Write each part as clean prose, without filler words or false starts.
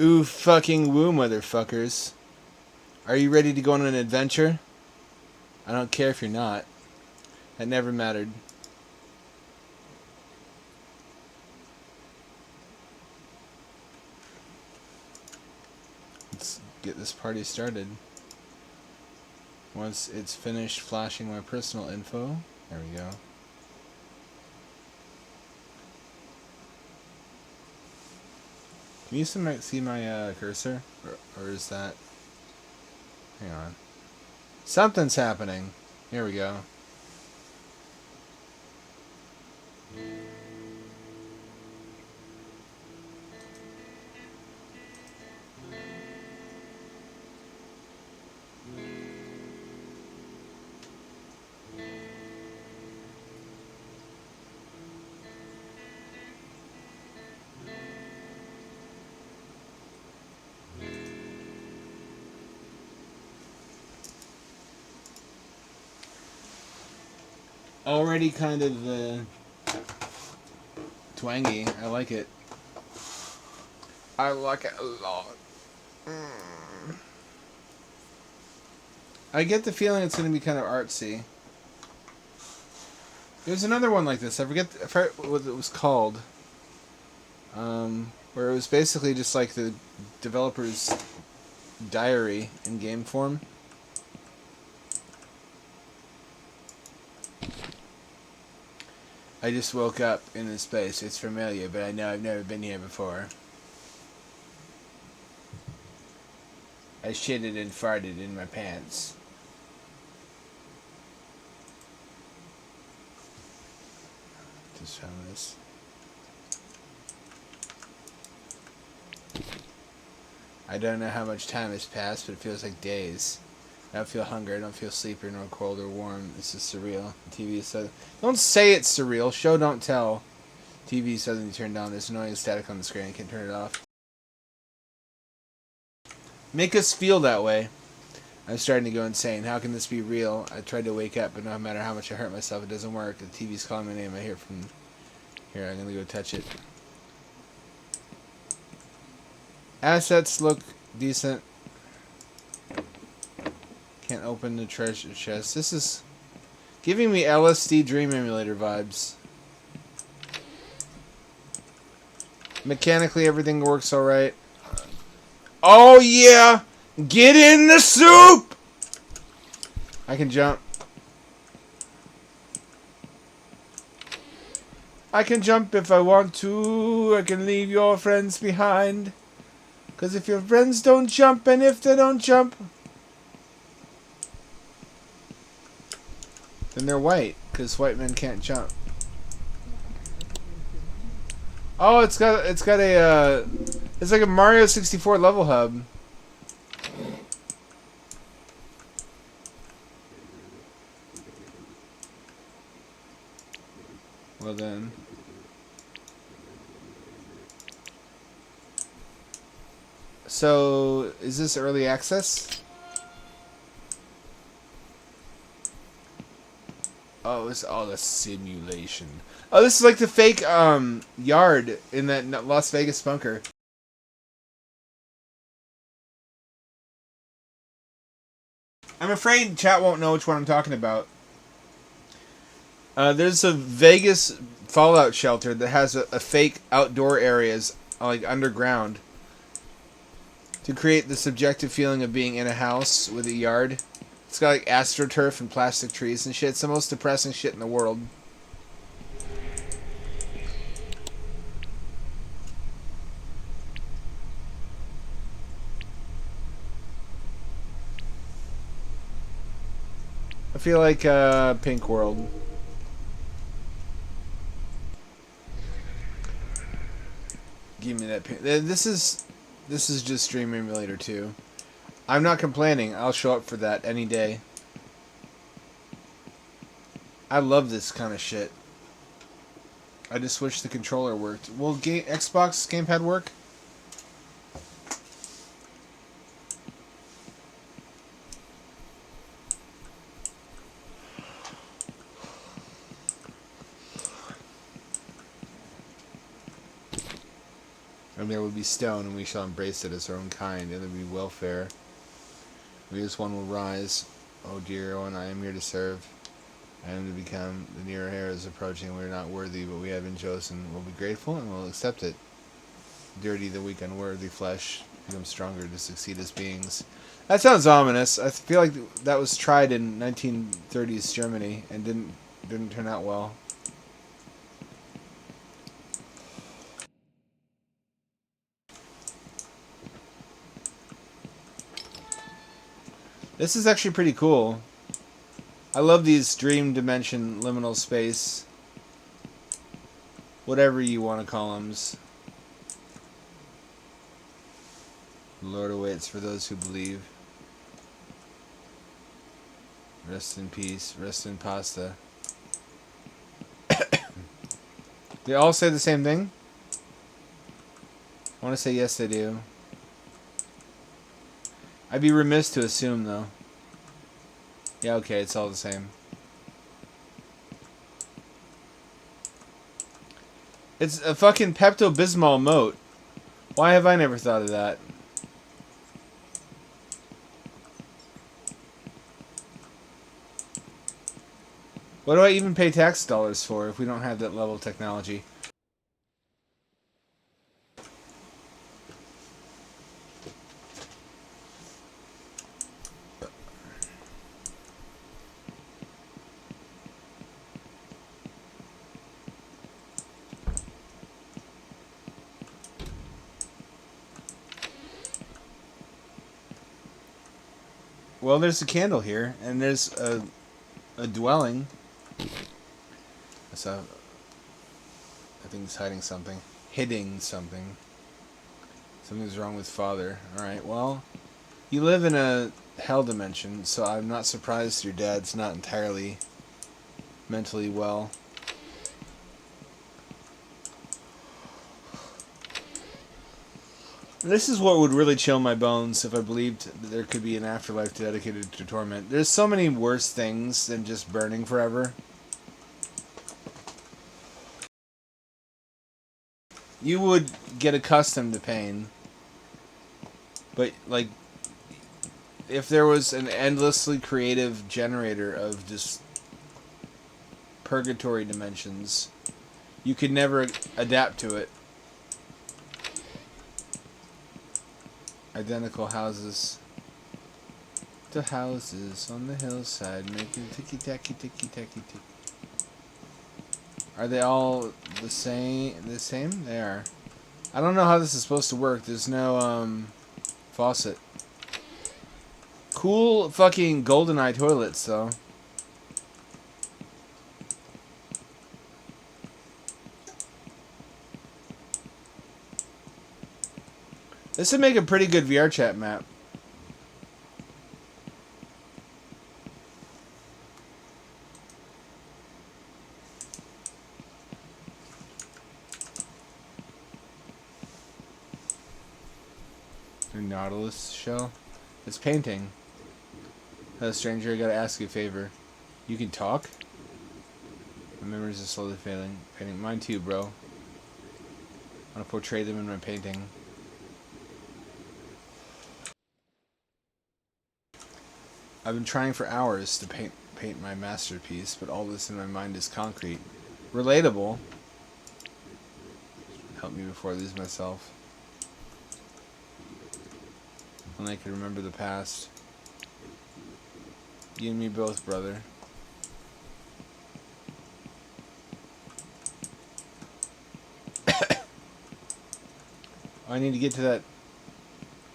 Ooh fucking woo, motherfuckers. Are you ready to go on an adventure? I don't care if you're not. That never mattered. Let's get this party started. Once it's finished flashing my personal info, there we go. Can you see my cursor? Or is that... Hang on. Something's happening. Here we go. Already kind of twangy. I like it. I like it a lot. I get the feeling it's going to be kind of artsy. There's another one like this. I forget what it was called. Where it was basically just like the developer's diary in game form. I just woke up in this place. It's familiar, but I know I've never been here before. I shitted and farted in my pants. Just found this. I don't know how much time has passed, but it feels like days. I don't feel hunger, I don't feel sleepy, nor cold or warm. This is surreal. TV is suddenly... Don't say it's surreal. Show, don't tell. TV is suddenly turned on. There's annoying static on the screen. I can't turn it off. Make us feel that way. I'm starting to go insane. How can this be real? I tried to wake up, but no matter how much I hurt myself, it doesn't work. The TV's calling my name. I hear it from... Here, I'm gonna go touch it. Assets look decent. Can't open the treasure chest. This is giving me LSD Dream Emulator vibes. Mechanically, everything works alright. Oh yeah! Get in the soup! I can jump. I can jump if I want to. I can leave your friends behind. 'Cause if your friends don't jump, and if they don't jump, then they're white. 'Cause white men can't jump. Oh, it's got a it's like a Mario 64 level hub. Well then. So, is this early access? Oh, it's all a simulation. Oh, this is like the fake yard in that Las Vegas bunker. I'm afraid chat won't know which one I'm talking about. There's a Vegas Fallout shelter that has a fake outdoor areas like underground to create the subjective feeling of being in a house with a yard. It's got like astroturf and plastic trees and shit. It's the most depressing shit in the world. I feel like Pink World. Give me that pink. This is just Dream Emulator 2. I'm not complaining. I'll show up for that any day. I love this kind of shit. I just wish the controller worked. Will Xbox gamepad work? And there will be stone, and we shall embrace it as our own kind, and there will be welfare. We as one will rise. Oh dear one, I am here to serve. I am to become. The nearer hair is approaching. We are not worthy, but we have been chosen. We'll be grateful, and we'll accept it. Dirty, the weak, unworthy flesh become stronger to succeed as beings. That sounds ominous. I feel like that was tried in 1930s Germany and didn't turn out well. This is actually pretty cool. I love these dream dimension liminal space. Whatever you want to call them. The Lord awaits for those who believe. Rest in peace. Rest in pasta. They all say the same thing? I want to say yes, they do. I'd be remiss to assume, though. Yeah, okay, it's all the same. It's a fucking Pepto-Bismol moat. Why have I never thought of that? What do I even pay tax dollars for if we don't have that level of technology? Well, there's a candle here, and there's a dwelling. So, I think it's hiding something. Hitting something. Something's wrong with father. Alright, well, you live in a hell dimension, so I'm not surprised your dad's not entirely mentally well. This is what would really chill my bones if I believed that there could be an afterlife dedicated to torment. There's so many worse things than just burning forever. You would get accustomed to pain. But, like, if there was an endlessly creative generator of just purgatory dimensions, you could never adapt to it. Identical houses. The houses on the hillside making ticky-tacky, ticky-tacky, ticky. Are they all the same? The same? They are. I don't know how this is supposed to work. There's no, faucet. Cool fucking GoldenEye toilets, though. This would make a pretty good VR chat map. The Nautilus shell. It's painting. Hello, stranger. I gotta ask you a favor. You can talk? My memories are slowly failing. Painting. Mine too, bro. I want to portray them in my painting. I've been trying for hours to paint my masterpiece, but all this in my mind is concrete. Relatable. Help me before I lose myself. Only I can remember the past. You and me both, brother. Oh, I need to get to that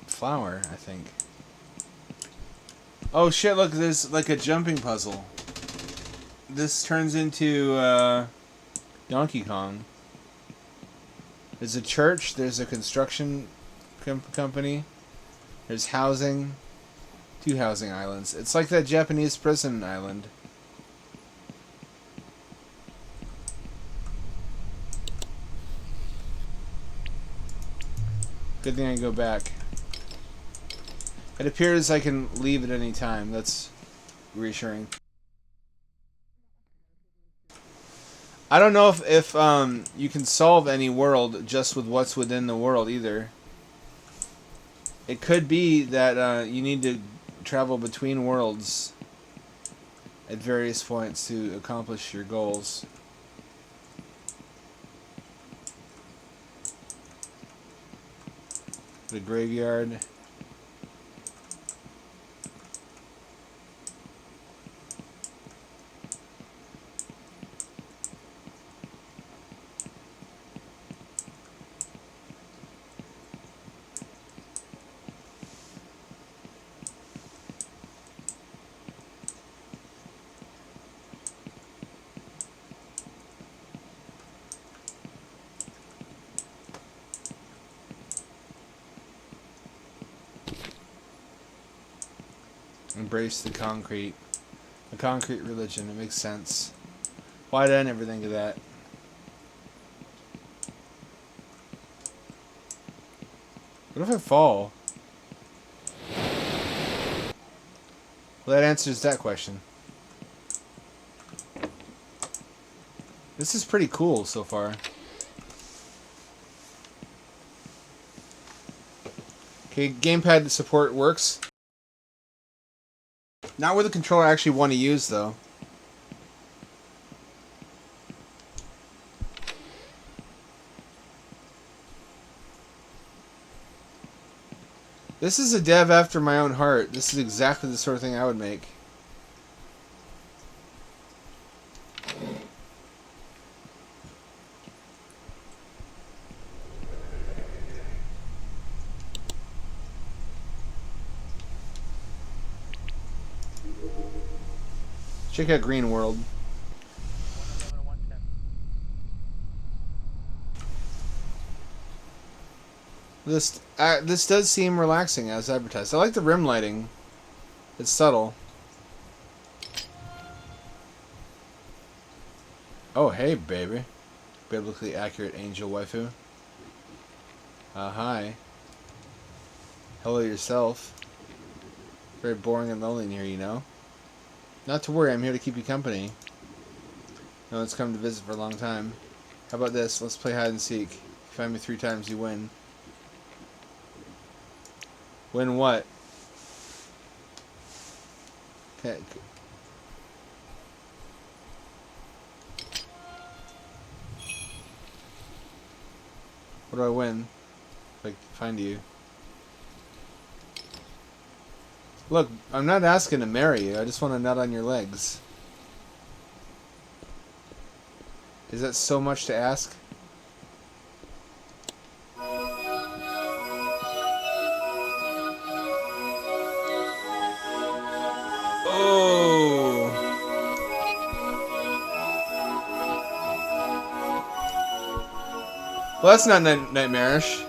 flower, I think. Oh shit, look, there's like a jumping puzzle. This turns into Donkey Kong. There's a church, there's a construction company, there's housing, 2 housing islands. It's like that Japanese prison island. Good thing I can go back. It appears I can leave at any time. That's reassuring. I don't know if you can solve any world just with what's within the world either. It could be that you need to travel between worlds at various points to accomplish your goals. The graveyard. Embrace the concrete. The concrete religion. It makes sense. Why did I never think of that? What if I fall? Well, that answers that question. This is pretty cool so far. Okay, gamepad support works. Not with the controller I actually want to use, though. This is a dev after my own heart. This is exactly the sort of thing I would make. Check out Green World. This does seem relaxing as advertised. I like the rim lighting. It's subtle. Oh, hey, baby. Biblically accurate angel waifu. Hi. Hello yourself. Very boring and lonely in here, you know. Not to worry, I'm here to keep you company. No one's come to visit for a long time. How about this? Let's play hide and seek. If you find me 3 times, you win. Win what? Okay. What do I win? Like, find you. Look, I'm not asking to marry you. I just want to nut on your legs. Is that so much to ask? Oh. Well, that's not nightmarish.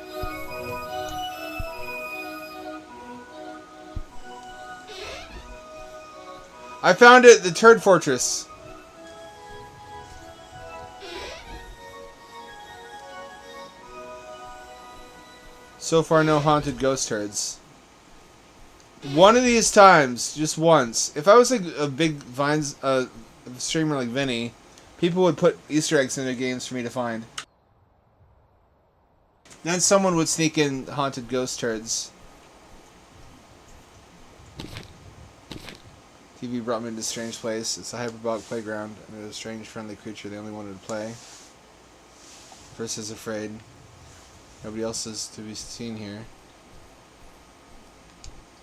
I found it, the Turd Fortress. So far, no haunted ghost turds. One of these times, just once, if I was like a big Vines streamer like Vinny, people would put Easter eggs in their games for me to find. Then someone would sneak in haunted ghost turds. TV brought me to a strange place. It's a hyperbolic playground, and there's a strange friendly creature they only wanted to play. First is afraid. Nobody else is to be seen here.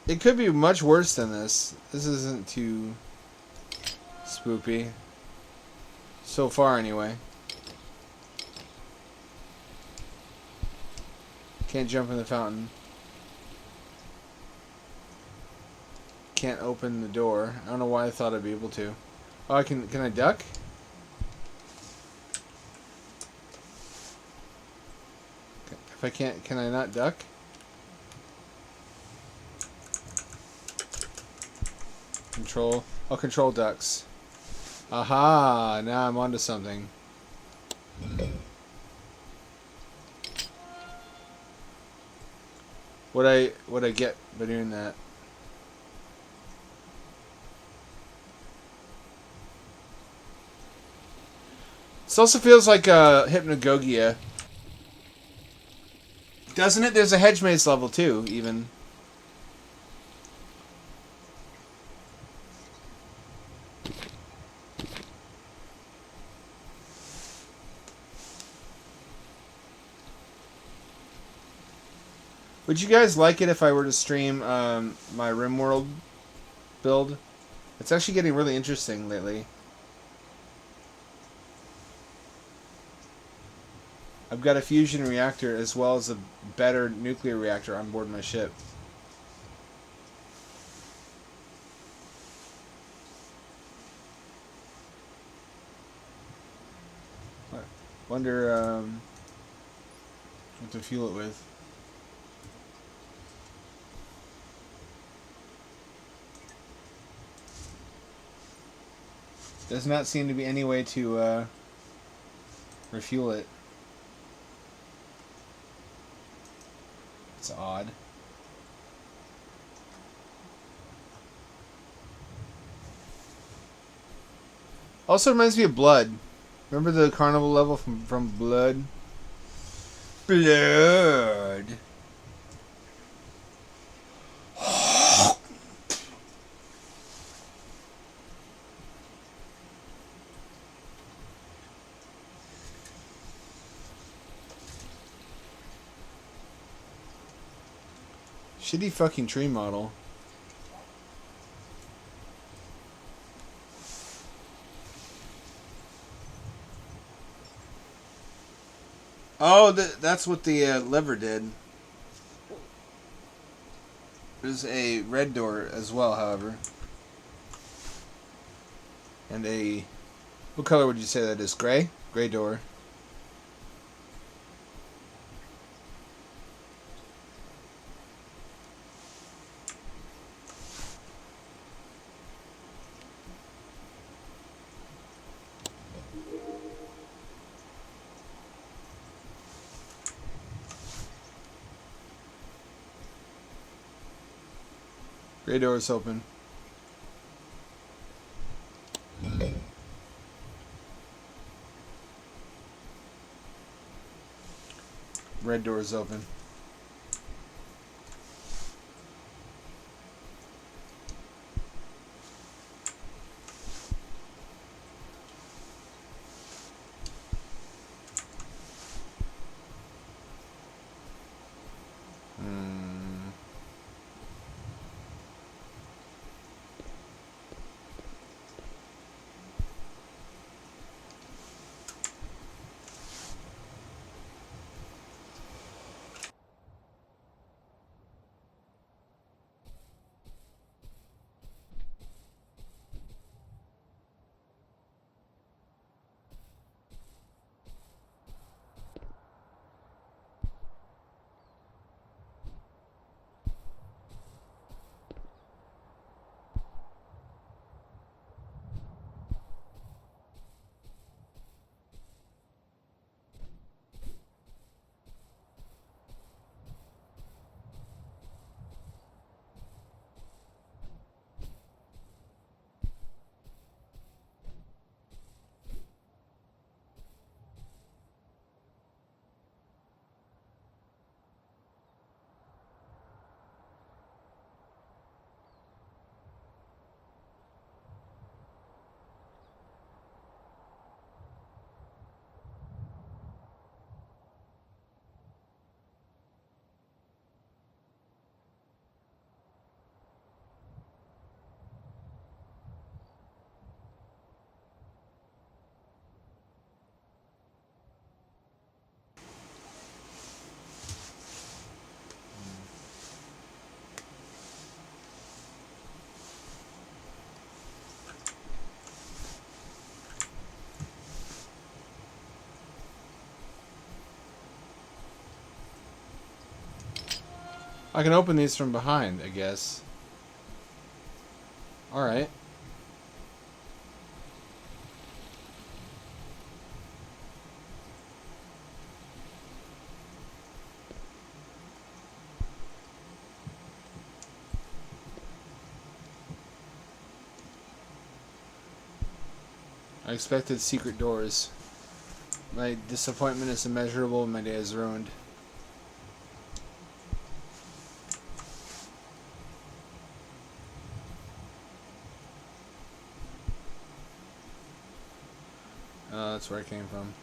It could be much worse than this. This isn't too spoopy. So far, anyway. Can't jump in the fountain. Can't open the door. I don't know why I thought I'd be able to. Oh, I can I duck? If I can't, can I not duck? Control. I'll control ducks. Aha! Now I'm onto something. What'd I get by doing that? This also feels like Hypnagogia. Doesn't it? There's a hedge maze level too, even. Would you guys like it if I were to stream my RimWorld build? It's actually getting really interesting lately. I've got a fusion reactor as well as a better nuclear reactor on board my ship. I wonder what to fuel it with. Does not seem to be any way to refuel it. It's odd. Also reminds me of Blood. Remember the carnival level from Blood? Blood. Shitty fucking tree model. Oh, that's what the lever did. There's a red door as well, however. And a... What color would you say that is? Gray? Gray door. Gray door is open. Red door is open. I can open these from behind, I guess. Alright. I expected secret doors. My disappointment is immeasurable and my day is ruined. That's where I came from.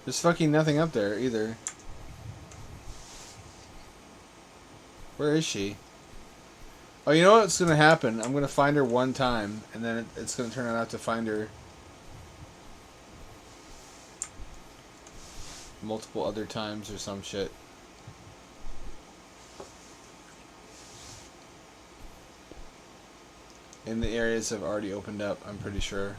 There's fucking nothing up there either. Where is she? Oh, you know what's gonna happen? I'm gonna find her one time, and then it's gonna turn out I have to find her multiple other times or some shit. In the areas I've already opened up, I'm pretty sure.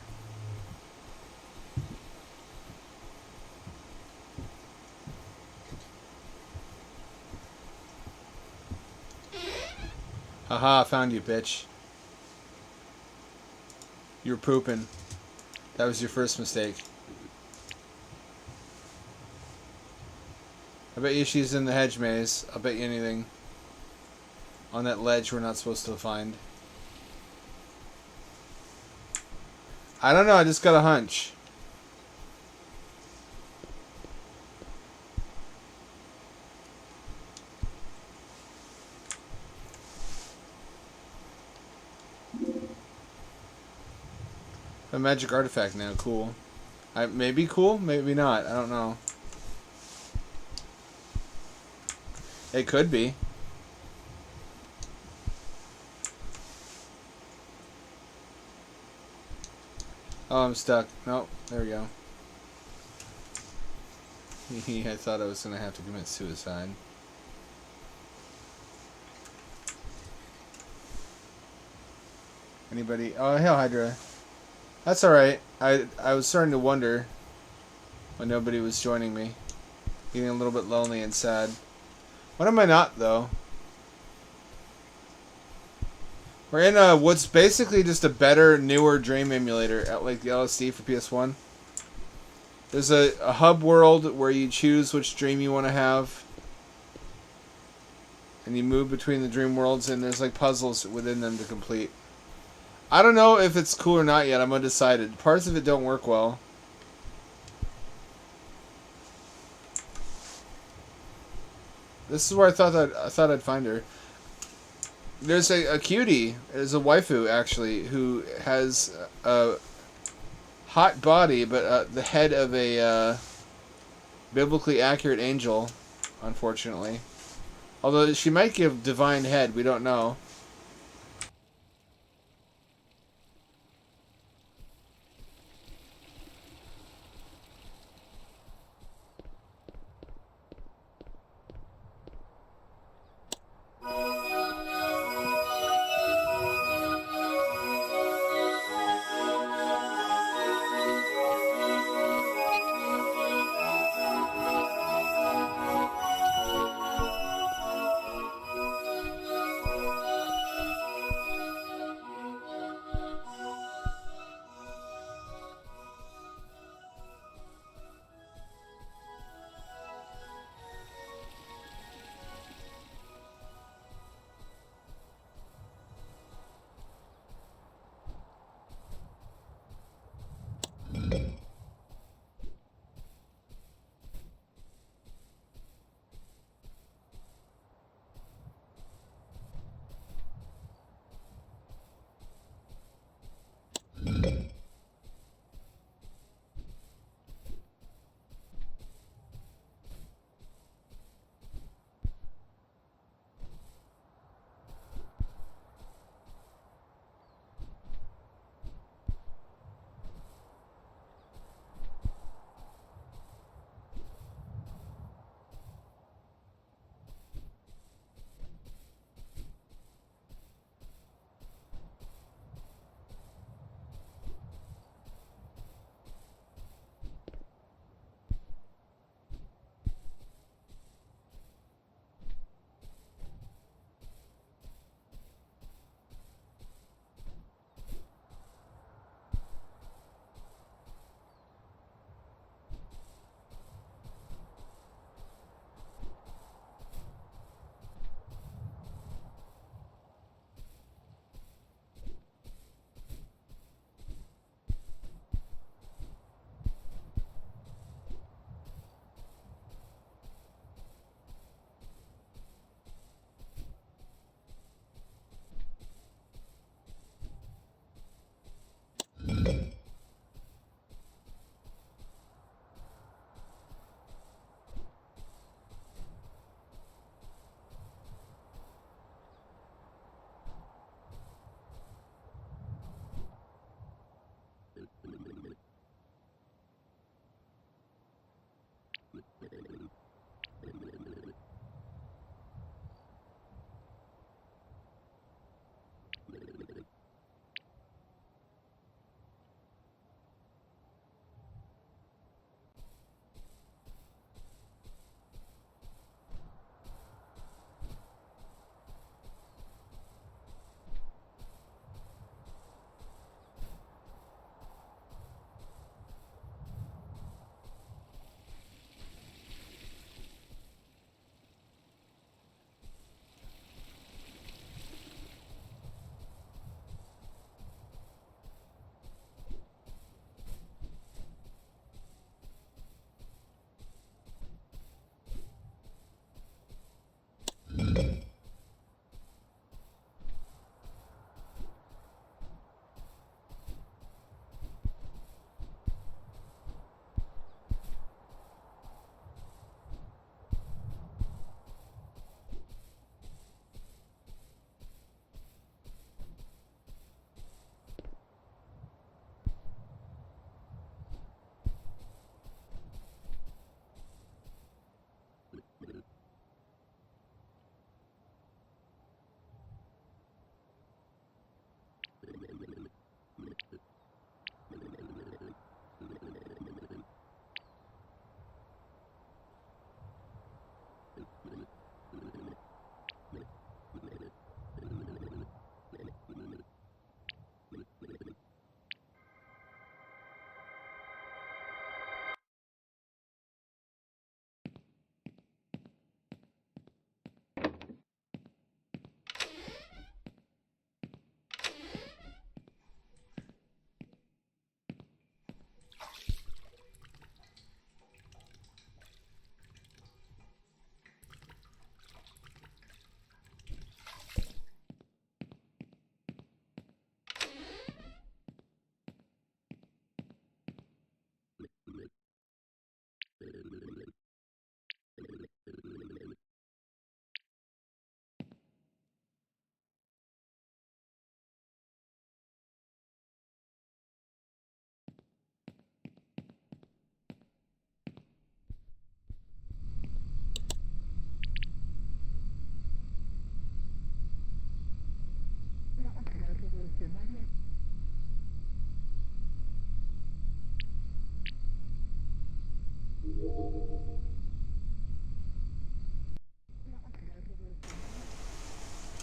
Haha, found you, bitch. You were pooping. That was your first mistake. I bet you she's in the hedge maze. I'll bet you anything. On that ledge we're not supposed to find. I don't know, I just got a hunch. A magic artifact now, cool. Maybe cool, maybe not, I don't know. It could be. Oh, I'm stuck. Nope, there we go. I thought I was gonna have to commit suicide. Anybody? Oh, hell, Hydra. That's alright. I was starting to wonder when nobody was joining me. Getting a little bit lonely and sad. When am I not, though? We're in what's basically just a better, newer Dream emulator, at like the LSD for PS1. There's a hub world where you choose which dream you want to have. And you move between the dream worlds, and there's like puzzles within them to complete. I don't know if it's cool or not yet. I'm undecided. Parts of it don't work well. This is where I thought I'd find her. There's a cutie. There's a waifu actually who has a hot body, but the head of a biblically accurate angel. Unfortunately, although she might give divine head, we don't know.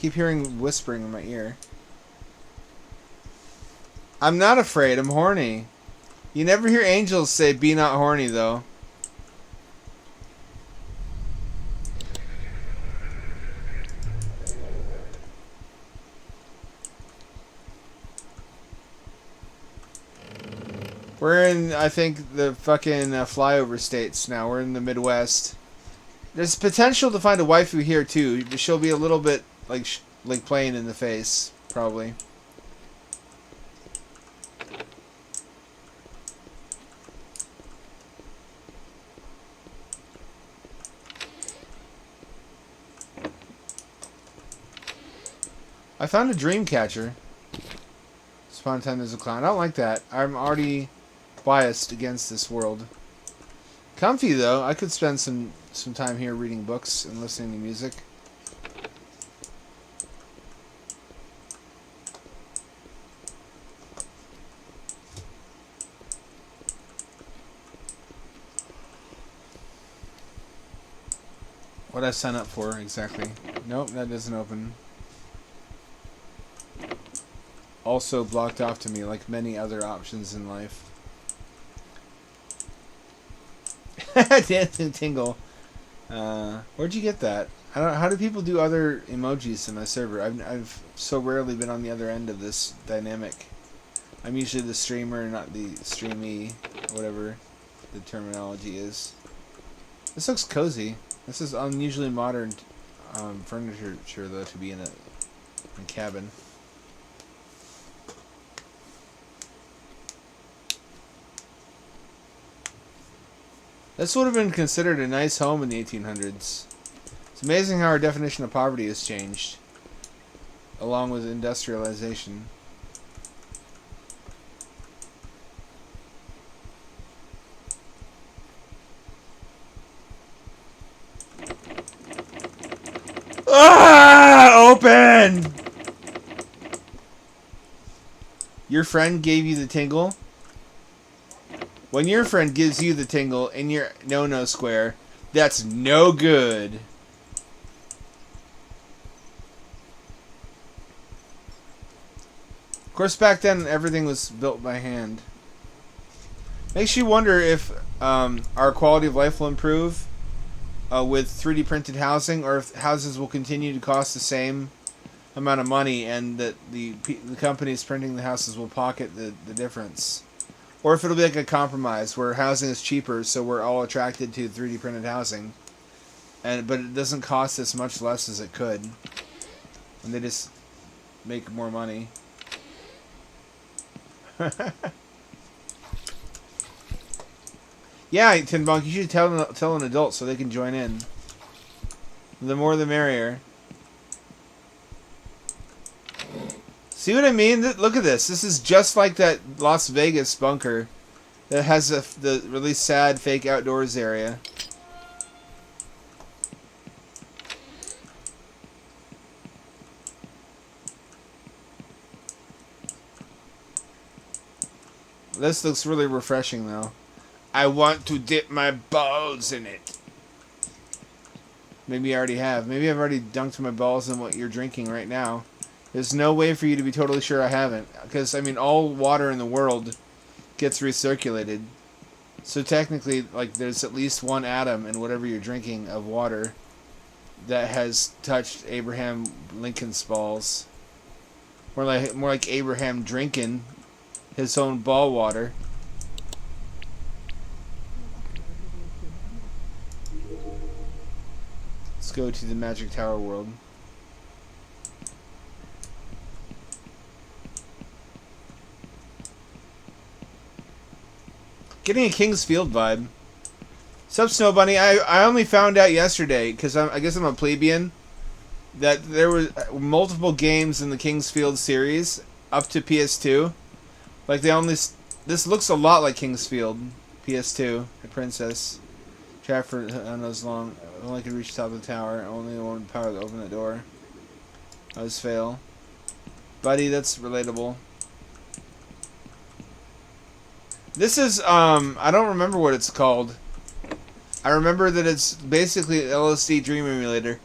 keep hearing whispering in my ear. I'm not afraid. I'm horny. You never hear angels say, "Be not horny," though. We're in, I think, the fucking flyover states now. We're in the Midwest. There's potential to find a waifu here, too. But she'll be a little bit, like playing in the face, probably. I found a dream catcher. Spawn time there's a clown. I don't like that. I'm already biased against this world. Comfy though. I could spend some time here reading books and listening to music. What I sign up for exactly? Nope, that doesn't open. Also blocked off to me like many other options in life. Dancing tingle. Where'd you get that? I don't. How do people do other emojis in my server? I've so rarely been on the other end of this dynamic. I'm usually the streamer, not the streamee, whatever the terminology is. This looks cozy. This is unusually modern furniture, though, to be in a cabin. This would have been considered a nice home in the 1800s. It's amazing how our definition of poverty has changed, along with industrialization. Ah! Open! Your friend gave you the tingle? When your friend gives you the tingle in your no-no square, that's no good. Of course, back then, everything was built by hand. Makes you wonder if our quality of life will improve with 3D printed housing, or if houses will continue to cost the same amount of money and that the companies printing the houses will pocket the difference. Or if it'll be like a compromise where housing is cheaper, so we're all attracted to 3D printed housing, but it doesn't cost as much less as it could, and they just make more money. Yeah, Tin Bonk, you should tell an adult so they can join in. The more, the merrier. See what I mean? Look at this. This is just like that Las Vegas bunker that has the really sad fake outdoors area. This looks really refreshing, though. I want to dip my balls in it. Maybe I already have. Maybe I've already dunked my balls in what you're drinking right now. There's no way for you to be totally sure I haven't. Because, I mean, all water in the world gets recirculated. So technically, like, there's at least one atom in whatever you're drinking of water that has touched Abraham Lincoln's balls. More like Abraham drinking his own ball water. Let's go to the Magic Tower world. Getting a King's Field vibe. Sup, Snow Bunny? I only found out yesterday, because I guess I'm a plebeian, that there were multiple games in the King's Field series up to PS2. Like, this looks a lot like King's Field. PS2. The Princess. Chat for knows long. Only could reach the top of the tower. Only one power to open the door. I was fail. Buddy, that's relatable. This is, I don't remember what it's called. I remember that it's basically LSD Dream Emulator.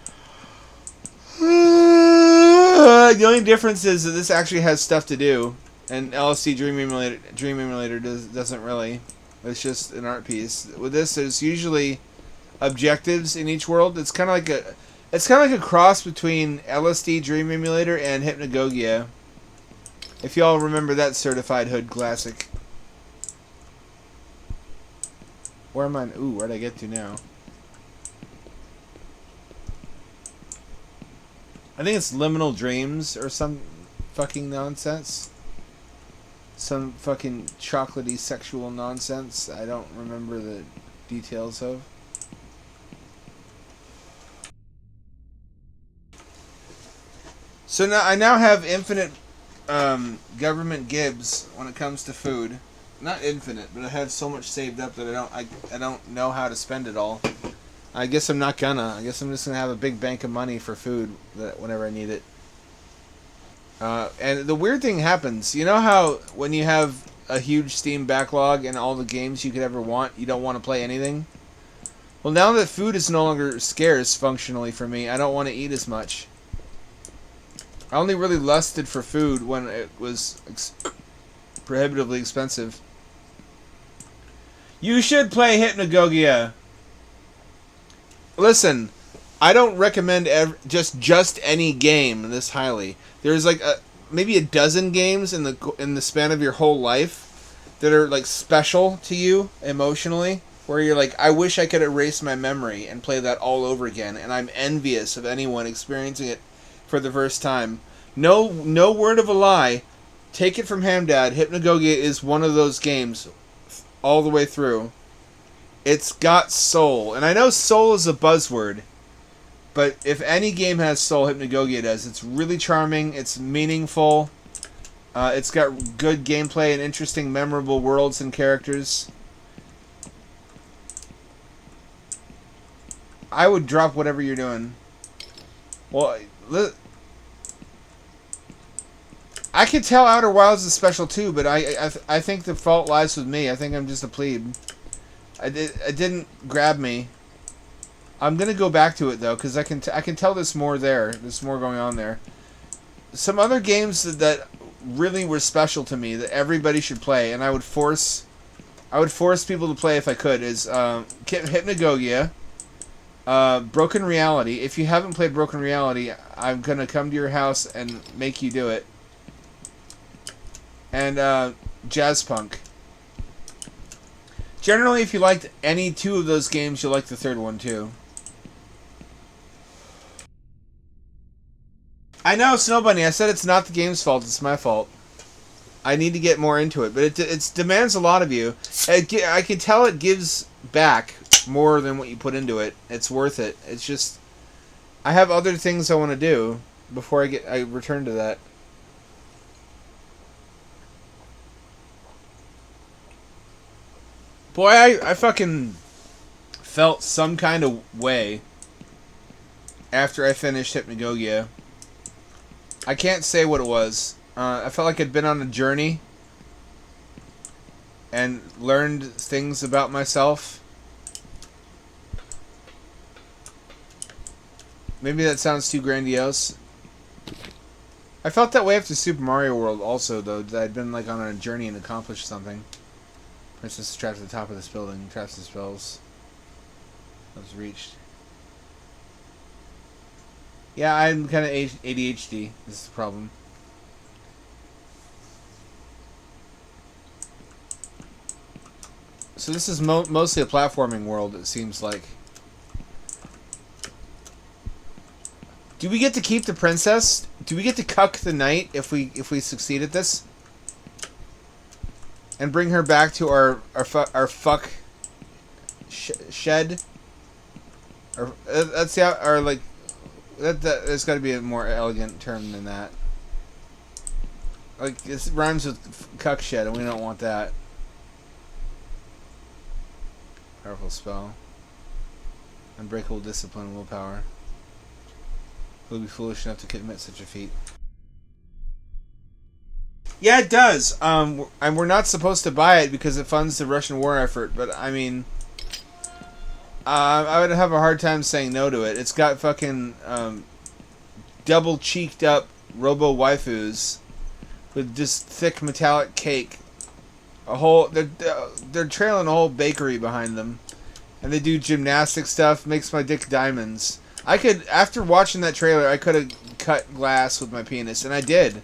The only difference is that this actually has stuff to do, and LSD Dream Emulator doesn't really. It's just an art piece. With this, there's usually objectives in each world. It's kind of like a cross between LSD Dream Emulator and Hypnagogia. If y'all remember that certified hood classic. Where am I? Ooh, where'd I get to now? I think it's Liminal Dreams or some fucking nonsense. Some fucking chocolatey sexual nonsense I don't remember the details of. So now I have infinite government gibs when it comes to food. Not infinite, but I have so much saved up that I don't know how to spend it all. I guess I'm not gonna. I guess I'm just gonna have a big bank of money for food that whenever I need it. And the weird thing happens. You know how when you have a huge Steam backlog and all the games you could ever want, you don't want to play anything? Well, now that food is no longer scarce functionally for me, I don't want to eat as much. I only really lusted for food when it was prohibitively expensive. You should play Hypnagogia. Listen, I don't recommend just any game this highly. There's like maybe a dozen games in the span of your whole life that are like special to you emotionally, where you're like, I wish I could erase my memory and play that all over again, and I'm envious of anyone experiencing it for the first time. No word of a lie. Take it from Hamdad. Hypnagogia is one of those games all the way through. It's got soul. And I know soul is a buzzword, but if any game has soul, Hypnagogia does. It's really charming. It's meaningful. It's got good gameplay and interesting, memorable worlds and characters. I would drop whatever you're doing. Well, I could tell Outer Wilds is special too, but I think the fault lies with me. I think I'm just a plebe. It didn't grab me. I'm gonna go back to it though, because I can tell there's more there. There's more going on there. Some other games that really were special to me that everybody should play, and I would force people to play if I could, is Hypnagogia, Broken Reality. If you haven't played Broken Reality, I'm gonna come to your house and make you do it. And Jazz Punk. Generally, if you liked any two of those games, you'll like the third one too. I know, Snow Bunny, I said it's not the game's fault, it's my fault. I need to get more into it, but it demands a lot of you. I can tell it gives back more than what you put into it. It's worth it. It's just, I have other things I want to do before I return to that. Boy, I fucking felt some kind of way after I finished Hypnagogia. I can't say what it was. I felt like I'd been on a journey and learned things about myself. Maybe that sounds too grandiose. I felt that way after Super Mario World also, though, that I'd been like on a journey and accomplished something. Princess is trapped at the top of this building. Traps the spells. That was reached. Yeah, I'm kind of ADHD. This is the problem. So this is mostly a platforming world, it seems like. Do we get to keep the princess? Do we get to cuck the knight if we succeed at this? And bring her back to our fuck shed? Or that's our like that there's got to be a more elegant term than that. Like it rhymes with cuck shed, and we don't want that. Powerful spell. Unbreakable discipline and willpower. Who would be foolish enough to commit such a feat? Yeah, it does. And we're not supposed to buy it because it funds the Russian war effort. But I mean, I would have a hard time saying no to it. It's got fucking double cheeked up robo waifus with just thick metallic cake. They're trailing a whole bakery behind them, and they do gymnastic stuff. Makes my dick diamonds. After watching that trailer, I could have cut glass with my penis, and I did.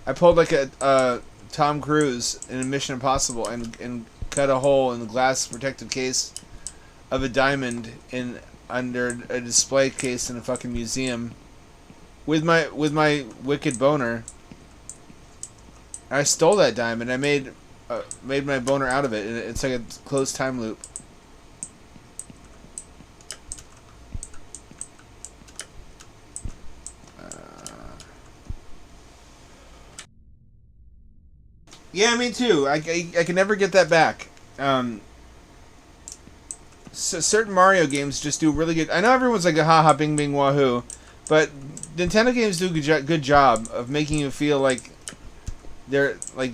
I pulled like a Tom Cruise in Mission Impossible and cut a hole in the glass protective case of a diamond under a display case in a fucking museum with my wicked boner. I stole that diamond. I made my boner out of it, and it's like a closed time loop. Yeah, me too. I can never get that back. So certain Mario games just do really good. I know everyone's like, haha, bing, bing, wahoo. But Nintendo games do a good job of making you feel like they're like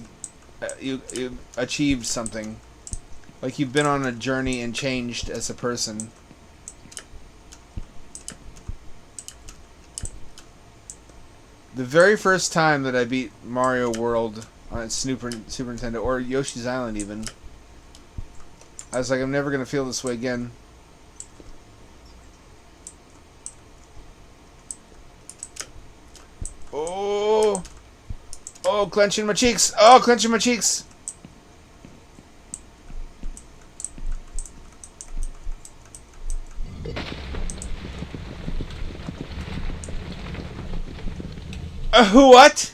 you achieved something. Like you've been on a journey and changed as a person. The very first time that I beat Mario World on Super Nintendo, or Yoshi's Island even, I was like, I'm never going to feel this way again. Oh, clenching my cheeks. Oh, clenching my cheeks. What?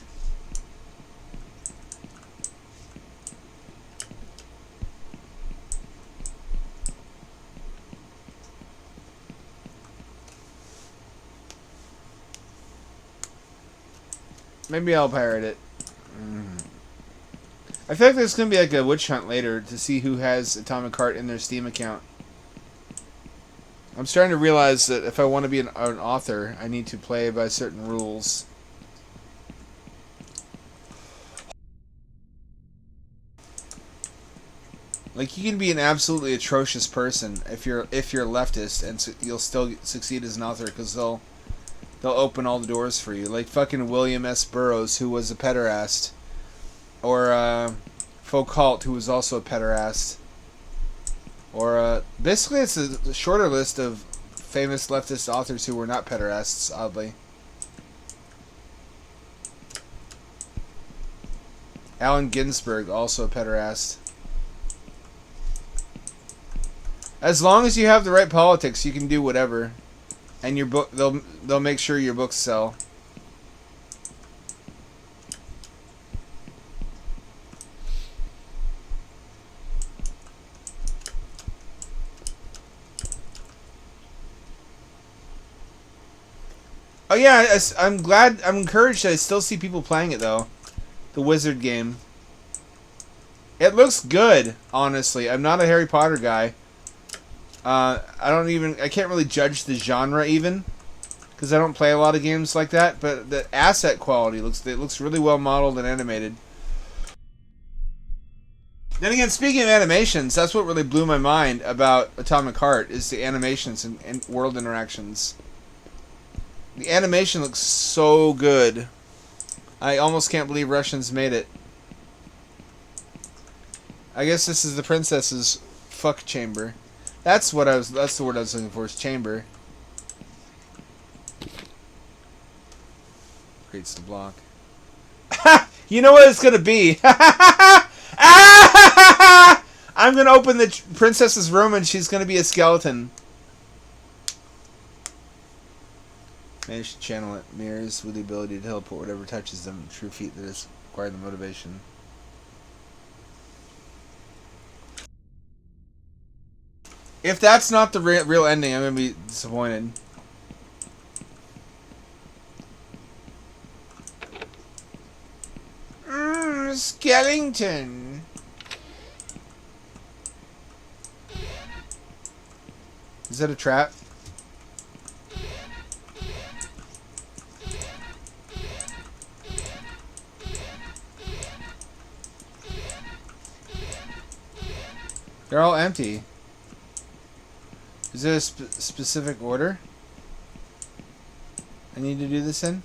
Maybe I'll pirate it. I feel like there's going to be like a witch hunt later to see who has Atomic Heart in their Steam account. I'm starting to realize that if I want to be an author, I need to play by certain rules. Like, you can be an absolutely atrocious person if you're leftist, and you'll still succeed as an author because they'll open all the doors for you. Like fucking William S. Burroughs, who was a pederast, or Foucault, who was also a pederast, or basically it's a shorter list of famous leftist authors who were not pederasts. Oddly, Allen Ginsberg, also a pederast. As long as you have the right politics, you can do whatever, and your book they'll make sure your books sell. Oh yeah, I'm encouraged that I still see people playing it though. The Wizard game. It looks good, honestly. I'm not a Harry Potter guy. I can't really judge the genre even, because I don't play a lot of games like that, but the asset quality looks really well modeled and animated. Then again, speaking of animations, that's what really blew my mind about Atomic Heart, is the animations and world interactions. The animation looks so good. I almost can't believe Russians made it. I guess this is the princess's fuck chamber. That's the word I was looking for, is chamber. Creates the block. You know what it's gonna be. I'm gonna open the princess's room and she's gonna be a skeleton. Manage to channel it. Mirrors with the ability to teleport whatever touches them. True feat that has acquired the motivation. If that's not the real ending, I'm gonna be disappointed. Skellington. Is that a trap? They're all empty. Is there a specific order I need to do this in?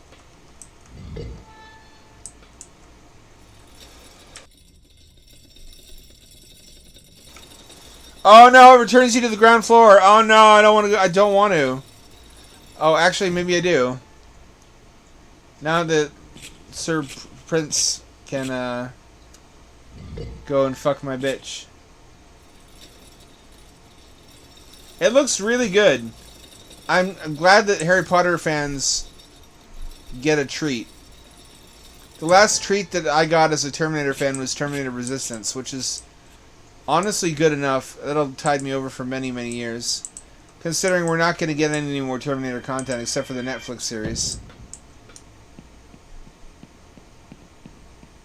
Oh no, it returns you to the ground floor. Oh no, I don't want to go. I don't want to. Oh, actually, maybe I do. Now that Sir Prince can go and fuck my bitch. It looks really good. I'm glad that Harry Potter fans get a treat. The last treat that I got as a Terminator fan was Terminator Resistance, which is honestly good enough. That'll tide me over for many, many years. Considering we're not going to get any more Terminator content except for the Netflix series.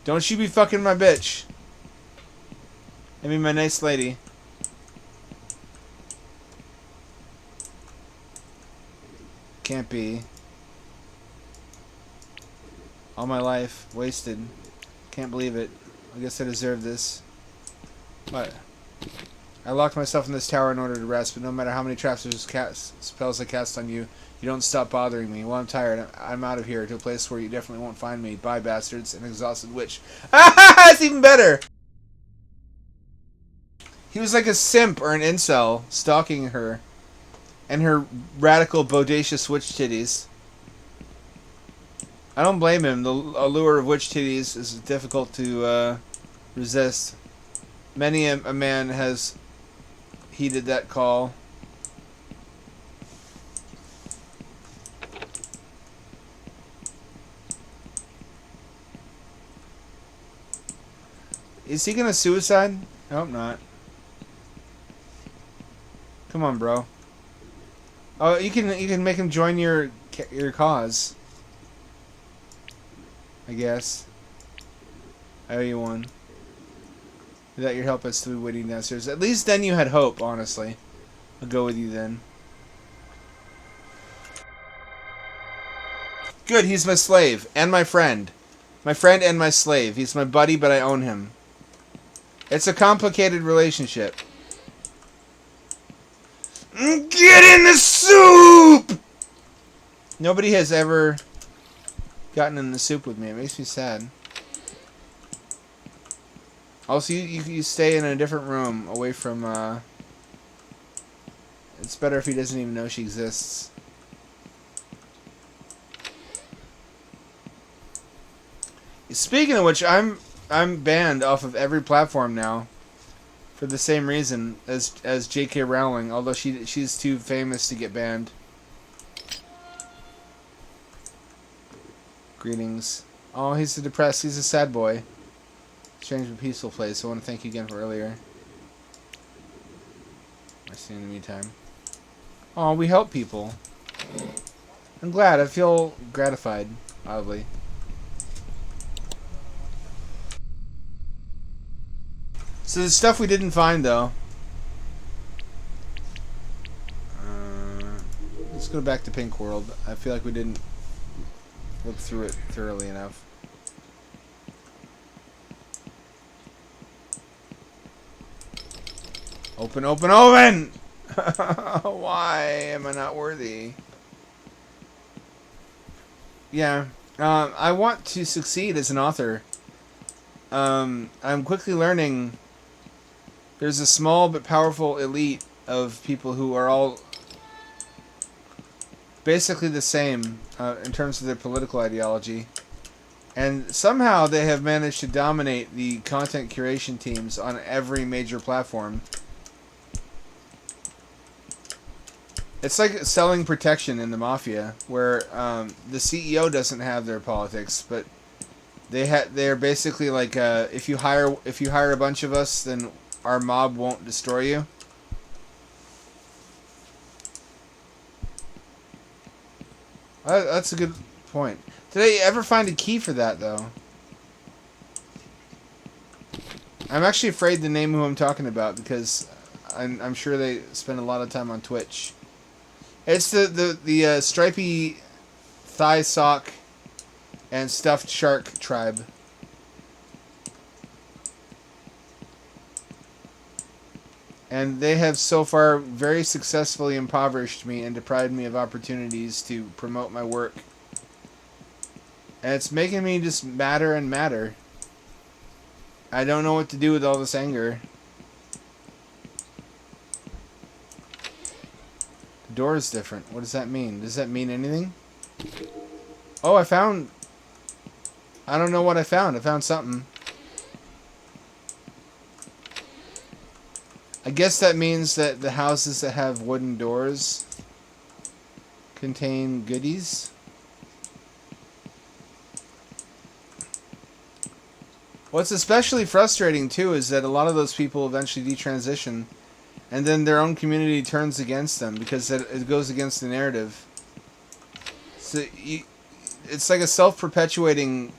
Don't you be fucking my bitch. I mean my nice lady. Can't be. All my life. Wasted. Can't believe it. I guess I deserve this. What? I locked myself in this tower in order to rest, but no matter how many traps or spells I cast on you, you don't stop bothering me. Well, I'm tired. I'm out of here to a place where you definitely won't find me. Bye, bastards. An exhausted witch. Ah, it's even better! He was like a simp or an incel stalking her. And her radical, bodacious witch titties. I don't blame him. The allure of witch titties is difficult to resist. Many a man has heeded that call. Is he gonna suicide? I hope not. Come on, bro. Oh, you can make him join your cause. I guess. I owe you one. Without your help, I'd still be waiting downstairs. At least then you had hope, honestly. I'll go with you then. Good, he's my slave. And my friend. My friend and my slave. He's my buddy, but I own him. It's a complicated relationship. Get in the soup! Nobody has ever gotten in the soup with me. It makes me sad. Also, you stay in a different room away from, It's better if he doesn't even know she exists. Speaking of which, I'm banned off of every platform now. For the same reason as J.K. Rowling, although she's too famous to get banned. Greetings. Oh, he's a depressed. He's a sad boy. Strange but peaceful place. I want to thank you again for earlier. I see you in the meantime. Oh, we help people. I'm glad. I feel gratified, oddly. So the stuff we didn't find, though. Let's go back to Pink World. I feel like we didn't look through it thoroughly enough. Open, open, open! Why am I not worthy? Yeah. I want to succeed as an author. I'm quickly learning there's a small but powerful elite of people who are all basically the same in terms of their political ideology. And somehow they have managed to dominate the content curation teams on every major platform. It's like selling protection in the mafia, where the CEO doesn't have their politics, but they're basically like if you hire a bunch of us, then our mob won't destroy you. That's a good point. Did I ever find a key for that, though? I'm actually afraid to name who I'm talking about, because I'm sure they spend a lot of time on Twitch. It's the stripy thigh sock and stuffed shark tribe. And they have so far very successfully impoverished me and deprived me of opportunities to promote my work. And it's making me just madder and madder. I don't know what to do with all this anger. door is different. What does that mean? Does that mean anything? Oh, I found... I don't know what I found. I found something. I guess that means that the houses that have wooden doors contain goodies. What's especially frustrating, too, is that a lot of those people eventually detransition, and then their own community turns against them because it goes against the narrative. So it's like a self-perpetuating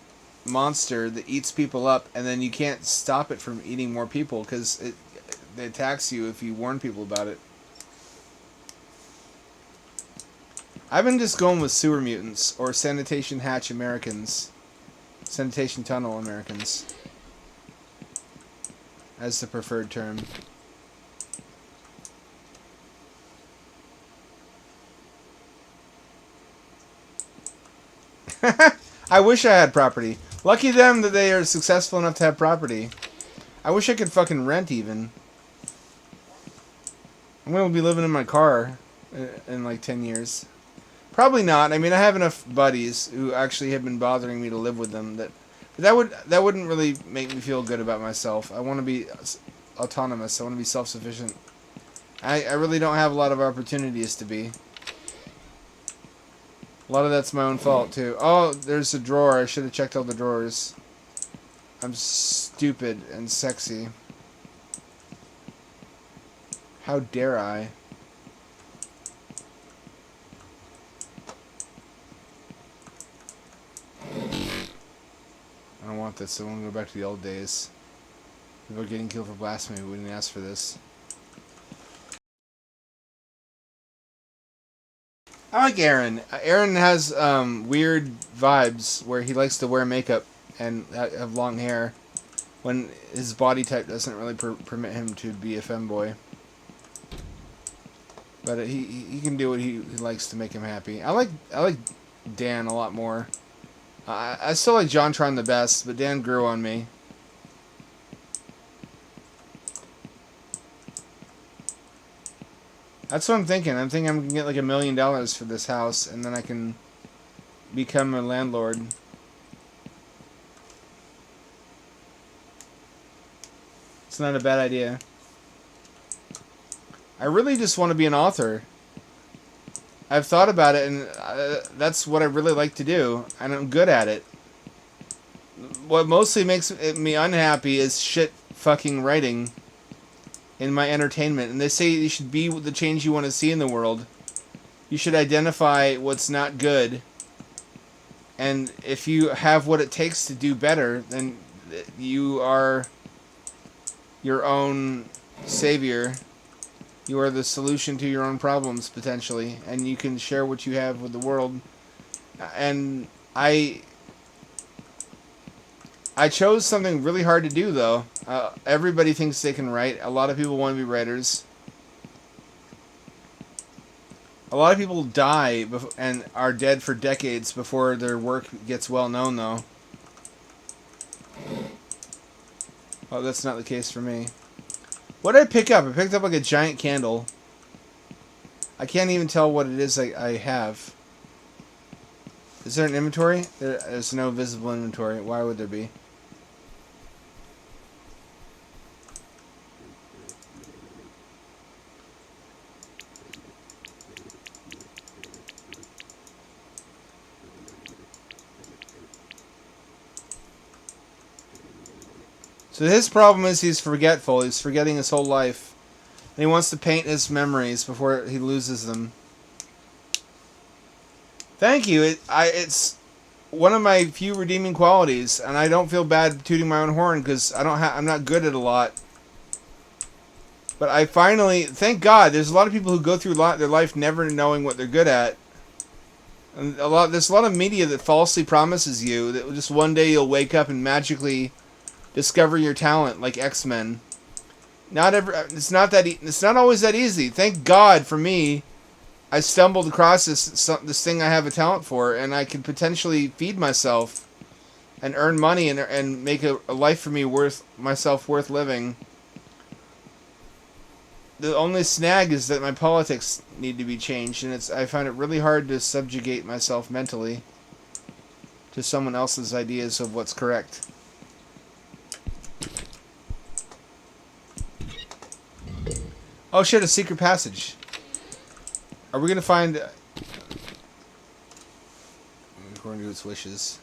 monster that eats people up, and then you can't stop it from eating more people because it attacks you if you warn people about it. I've been just going with sewer mutants or sanitation hatch Americans. Sanitation tunnel Americans. As the preferred term. I wish I had property. Lucky them that they are successful enough to have property. I wish I could fucking rent even. I'm going to be living in my car in like 10 years. Probably not. I mean, I have enough buddies who actually have been bothering me to live with them that wouldn't really make me feel good about myself. I want to be autonomous. I want to be self-sufficient. I really don't have a lot of opportunities to be. A lot of that's my own fault, too. Oh, there's a drawer. I should have checked all the drawers. I'm stupid and sexy. How dare I? I don't want this. I want to go back to the old days. People are getting killed for blasphemy. We didn't ask for this. I like Aaron. Aaron has weird vibes where he likes to wear makeup and have long hair when his body type doesn't really permit him to be a femboy. But he can do what he likes to make him happy. I like Dan a lot more. I still like JonTron the best, but Dan grew on me. That's what I'm thinking. I'm thinking I'm going to get like $1 million for this house, and then I can become a landlord. It's not a bad idea. I really just want to be an author. I've thought about it, and that's what I really like to do, and I'm good at it. What mostly makes me unhappy is shit fucking writing in my entertainment. And they say you should be the change you want to see in the world. You should identify what's not good. And if you have what it takes to do better, then you are your own savior. You are the solution to your own problems, potentially. And you can share what you have with the world. And I chose something really hard to do, though. Everybody thinks they can write. A lot of people want to be writers. A lot of people die and are dead for decades before their work gets well known, though. Oh, that's not the case for me. What did I pick up? I picked up like a giant candle. I can't even tell what it is I have. Is there an inventory? There's no visible inventory. Why would there be? So his problem is he's forgetful. He's forgetting his whole life. And he wants to paint his memories before he loses them. Thank you. It's one of my few redeeming qualities, and I don't feel bad tooting my own horn because I'm not good at a lot. But I finally, thank God, there's a lot of people who go through their life never knowing what they're good at. And there's a lot of media that falsely promises you that just one day you'll wake up and magically discover your talent, like X-Men. It's not always that easy. Thank God for me, I stumbled across this thing I have a talent for, and I can potentially feed myself and earn money and make a life for me worth living. The only snag is that my politics need to be changed, and I find it really hard to subjugate myself mentally to someone else's ideas of what's correct. Oh shit, a secret passage. Are we gonna find... according to its wishes.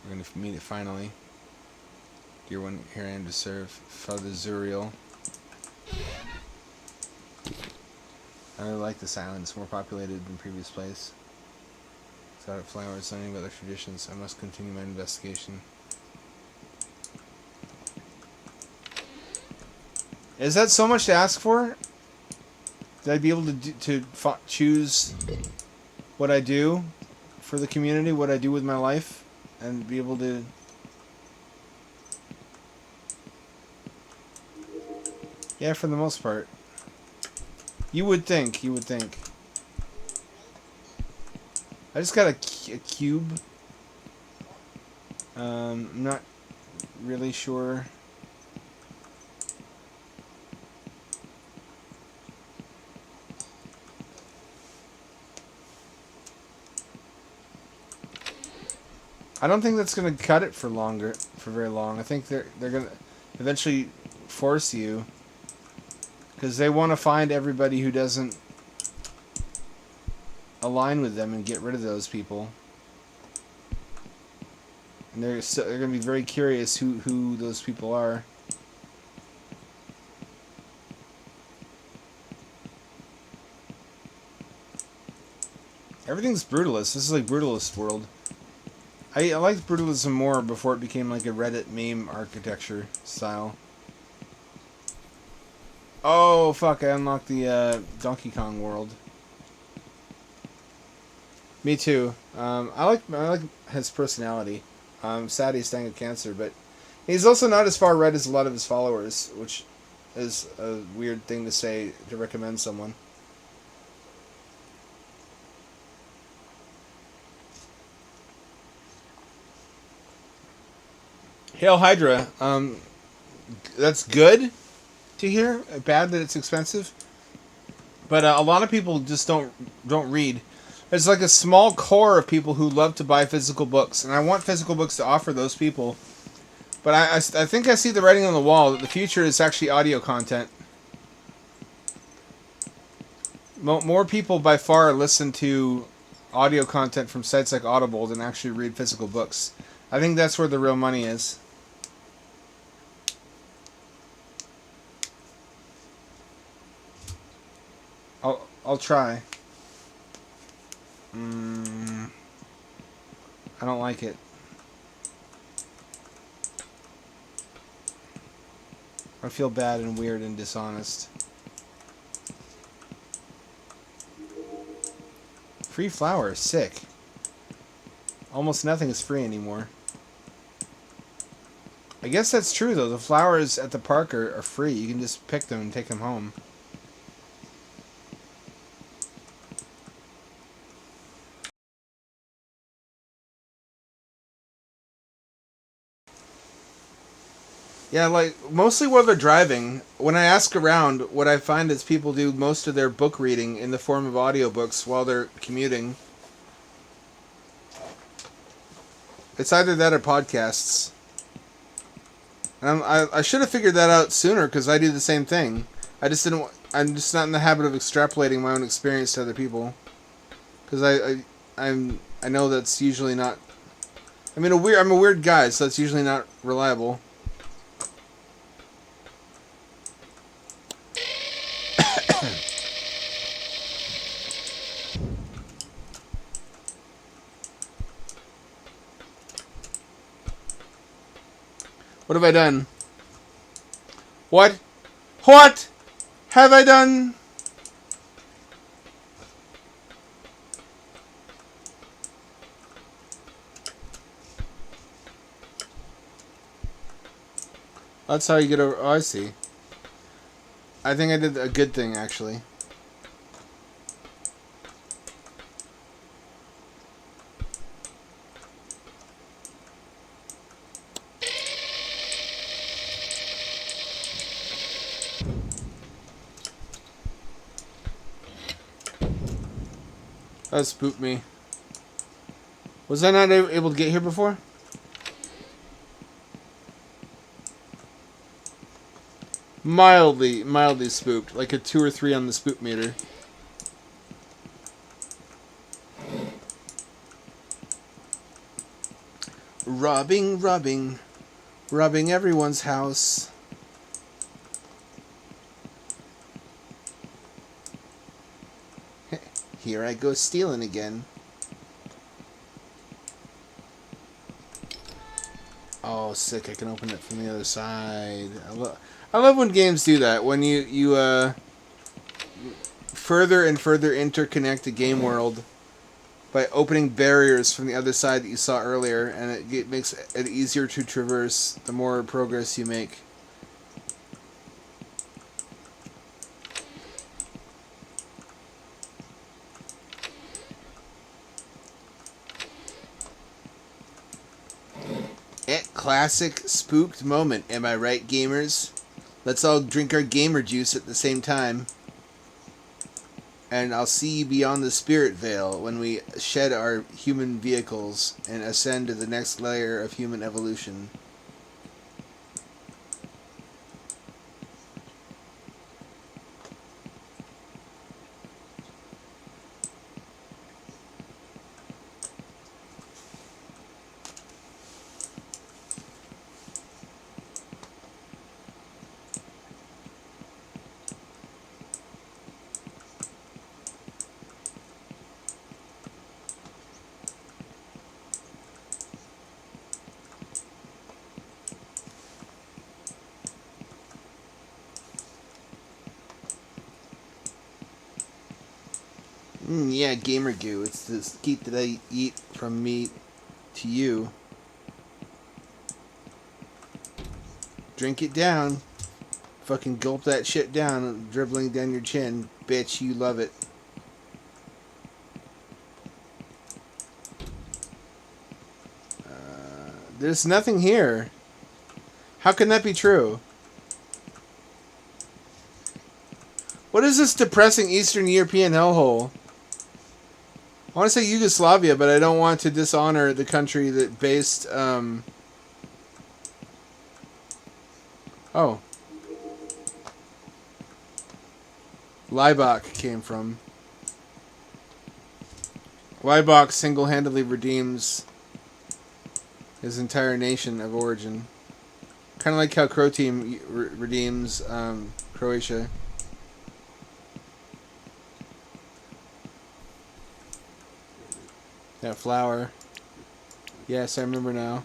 We're gonna meet it finally. Dear one, here I am to serve. Father Zuriel. I really like this island. It's more populated than previous place. Exotic flowers, learning about their traditions. I must continue my investigation. Is that so much to ask for? That I'd be able to choose what I do for the community, what I do with my life, and be able to... Yeah, for the most part. You would think. I just got a cube. I'm not really sure. I don't think that's gonna cut it for very long. I think they're gonna eventually force you, because they want to find everybody who doesn't align with them and get rid of those people. And they're gonna be very curious who those people are. Everything's brutalist. This is like brutalist world. I liked brutalism more before it became like a Reddit meme architecture style. Oh fuck! I unlocked the Donkey Kong world. Me too. I like his personality. Sad he's dying of cancer, but he's also not as far right as a lot of his followers, which is a weird thing to say to recommend someone. Hail Hydra. That's good to hear. Bad that it's expensive, but a lot of people just don't read. There's like a small core of people who love to buy physical books, and I want physical books to offer those people. But I think I see the writing on the wall that the future is actually audio content. More people by far listen to audio content from sites like Audible than actually read physical books. I think that's where the real money is. I'll try. I don't like it. I feel bad and weird and dishonest. Free flower, sick. Almost nothing is free anymore. I guess that's true though. The flowers at the park are free. You can just pick them and take them home. Yeah, like, mostly while they're driving, when I ask around, what I find is people do most of their book reading in the form of audiobooks while they're commuting. It's either that or podcasts. And I should have figured that out sooner, because I do the same thing. I'm just not in the habit of extrapolating my own experience to other people. Because I know that's usually not... I'm a weird guy, so that's usually not reliable. What have I done? What? What have I done? That's how you get over... Oh, I see. I think I did a good thing, actually. That spooked me. Was I not able to get here before? Mildly spooked. Like a 2 or 3 on the spook meter. Robbing everyone's house. Here I go stealing again. Oh, sick! I can open it from the other side. I love when games do that. When you further and further interconnect the game world by opening barriers from the other side that you saw earlier, and it makes it easier to traverse the more progress you make. Classic spooked moment, am I right, gamers? Let's all drink our gamer juice at the same time. And I'll see you beyond the spirit veil when we shed our human vehicles and ascend to the next layer of human evolution. Yeah, gamer goo. It's the skeet that I eat from me to you. Drink it down. Fucking gulp that shit down, dribbling down your chin. Bitch, you love it. There's nothing here. How can that be true? What is this depressing Eastern European hellhole? I want to say Yugoslavia, but I don't want to dishonor the country that based, Oh. Laibach came from. Laibach single-handedly redeems his entire nation of origin. Kind of like how Crow Team redeems, Croatia. That flower. Yes, I remember now.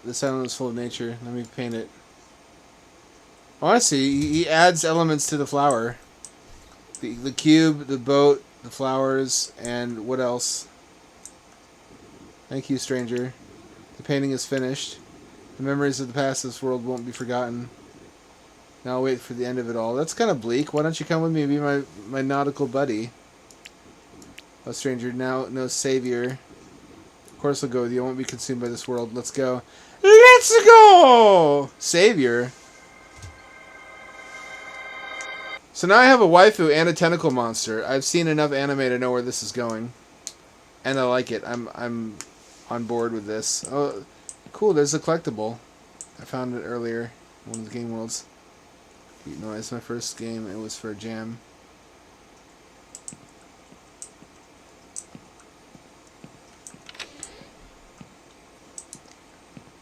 This island is full of nature. Let me paint it. Oh, I see. He adds elements to the flower. The cube, the boat, the flowers, and what else? Thank you, stranger. The painting is finished. The memories of the past of this world won't be forgotten. Now I'll wait for the end of it all. That's kind of bleak. Why don't you come with me and be my nautical buddy? Oh, stranger, now no savior. Of course I'll go with you. I won't be consumed by this world. Let's go. Let's go! Savior. So now I have a waifu and a tentacle monster. I've seen enough anime to know where this is going. And I like it. I'm on board with this. Oh, cool. There's a collectible. I found it earlier. One of the game worlds. You know, it's my first game. It was for a jam.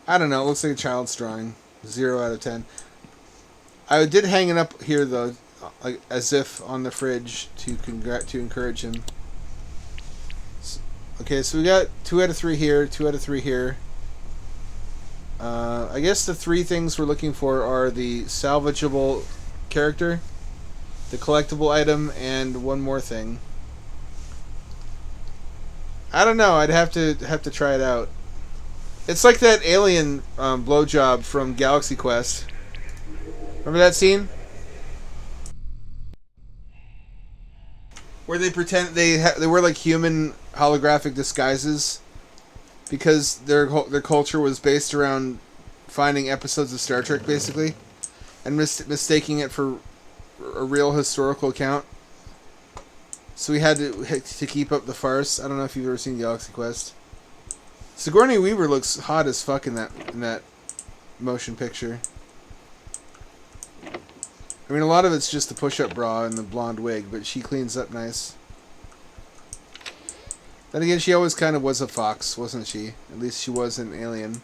I don't know. It looks like a child's drawing. 0 out of 10. I did hang it up here, though, like as if on the fridge to encourage him. Okay, so we got 2 out of 3 here, 2 out of 3 here. I guess the 3 things we're looking for are the salvageable character, the collectible item, and one more thing. I don't know. I'd have to try it out. It's like that alien blowjob from Galaxy Quest. Remember that scene? Where they pretend they wear like human holographic disguises because their culture was based around finding episodes of Star Trek, basically, and mistaking it for a real historical account. So we had to keep up the farce. I don't know if you've ever seen Galaxy Quest. Sigourney Weaver looks hot as fuck in that motion picture. I mean, a lot of it's just the push-up bra and the blonde wig, but she cleans up nice. Then again, she always kind of was a fox, wasn't she? At least she was an Alien.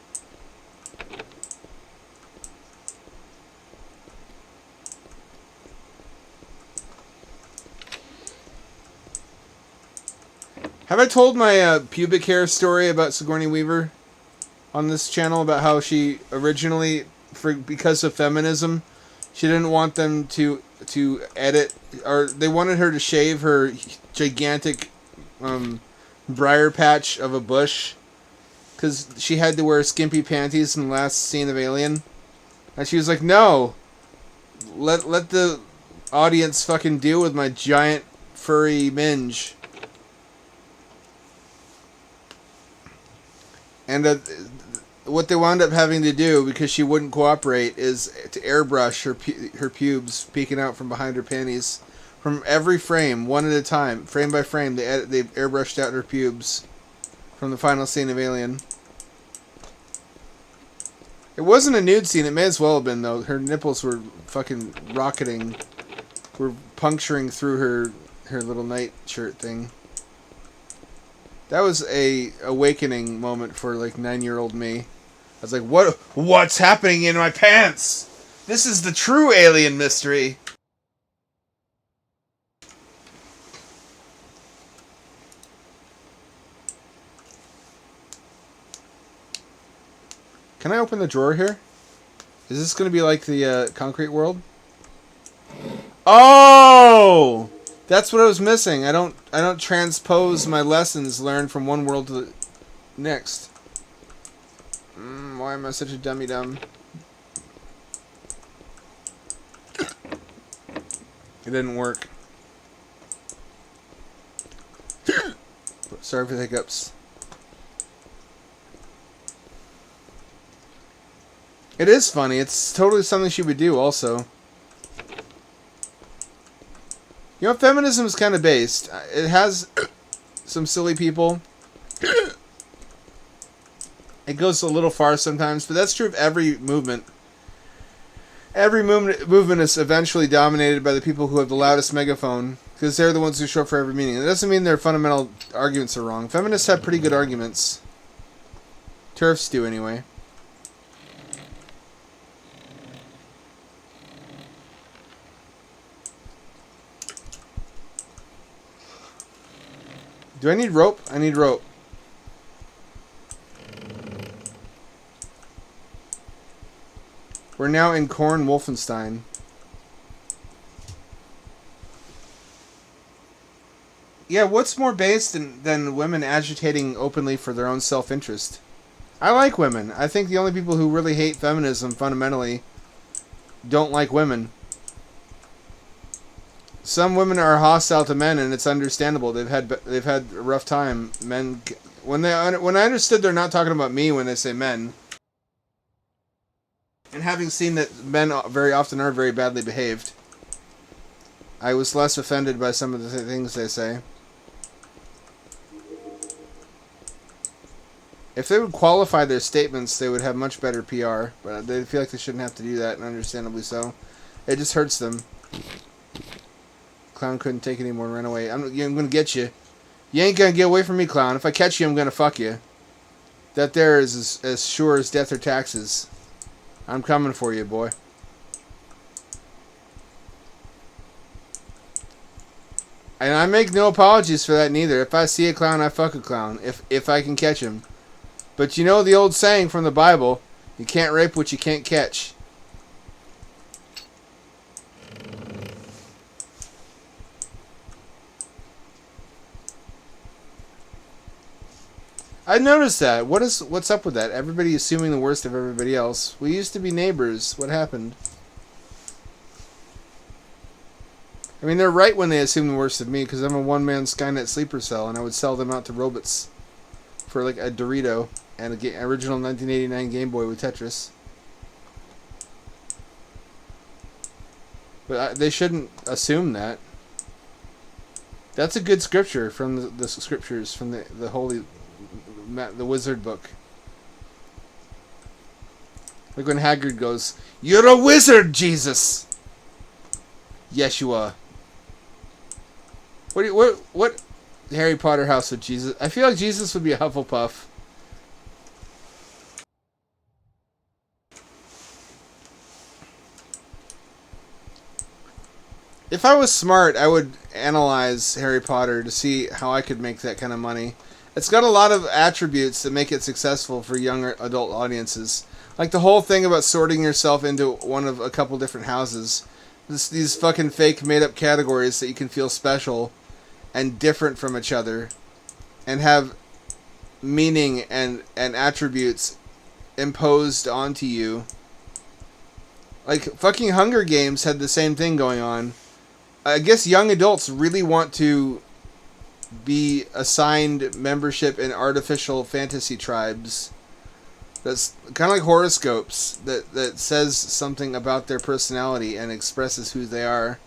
Have I told my pubic hair story about Sigourney Weaver on this channel? About how she originally, because of feminism, she didn't want them to edit, or they wanted her to shave her gigantic briar patch of a bush, because she had to wear skimpy panties in the last scene of Alien, and she was like, "No, let the audience fucking deal with my giant furry minge." And what they wound up having to do, because she wouldn't cooperate, is to airbrush her pubes peeking out from behind her panties. From every frame, one at a time, frame by frame, they airbrushed out her pubes from the final scene of Alien. It wasn't a nude scene. It may as well have been, though. Her nipples were fucking rocketing. Were puncturing through her little night shirt thing. That was a awakening moment for like 9-year-old me. I was like, what's happening in my pants? This is the true alien mystery. Can I open the drawer here? Is this going to be like the concrete world? Oh! That's what I was missing. I don't transpose my lessons learned from one world to the next. Why am I such a dummy dumb? It didn't work. Sorry for the hiccups. It is funny. It's totally something she would do also. You know, feminism is kind of based. It has some silly people. It goes a little far sometimes, but that's true of every movement. Every movement is eventually dominated by the people who have the loudest megaphone, because they're the ones who show up for every meeting. It doesn't mean their fundamental arguments are wrong. Feminists have pretty good arguments. TERFs do, anyway. Do I need rope? I need rope. We're now in Korn Wolfenstein. Yeah, what's more based than women agitating openly for their own self-interest? I like women. I think the only people who really hate feminism fundamentally don't like women. Some women are hostile to men, and it's understandable. They've had a rough time. Men, when I understood they're not talking about me when they say men, and having seen that men very often are very badly behaved, I was less offended by some of the things they say. If they would qualify their statements, they would have much better PR. But they feel like they shouldn't have to do that, and understandably so. It just hurts them. Clown couldn't take it anymore and ran away. I'm gonna get you. You ain't gonna get away from me, clown. If I catch you, I'm gonna fuck you. That there is as sure as death or taxes. I'm coming for you, boy. And I make no apologies for that neither. If I see a clown, I fuck a clown. If I can catch him. But you know the old saying from the Bible, you can't rape what you can't catch. I noticed that. What's up with that? Everybody assuming the worst of everybody else. We used to be neighbors. What happened? I mean, they're right when they assume the worst of me, because I'm a one-man Skynet sleeper cell, and I would sell them out to robots for like a Dorito and a original 1989 Game Boy with Tetris. But they shouldn't assume that. That's a good scripture from the scriptures from the holy, the wizard book. Like when Hagrid goes, "You're a wizard, Jesus." Yeshua. What Harry Potter house would Jesus? I feel like Jesus would be a Hufflepuff. If I was smart, I would analyze Harry Potter to see how I could make that kind of money. It's got a lot of attributes that make it successful for younger adult audiences. Like the whole thing about sorting yourself into one of a couple different houses. These fucking fake made up categories that you can feel special and different from each other and have meaning and attributes imposed onto you. Like fucking Hunger Games had the same thing going on. I guess young adults really want to be assigned membership in artificial fantasy tribes. That's kind of like horoscopes that says something about their personality and expresses who they are.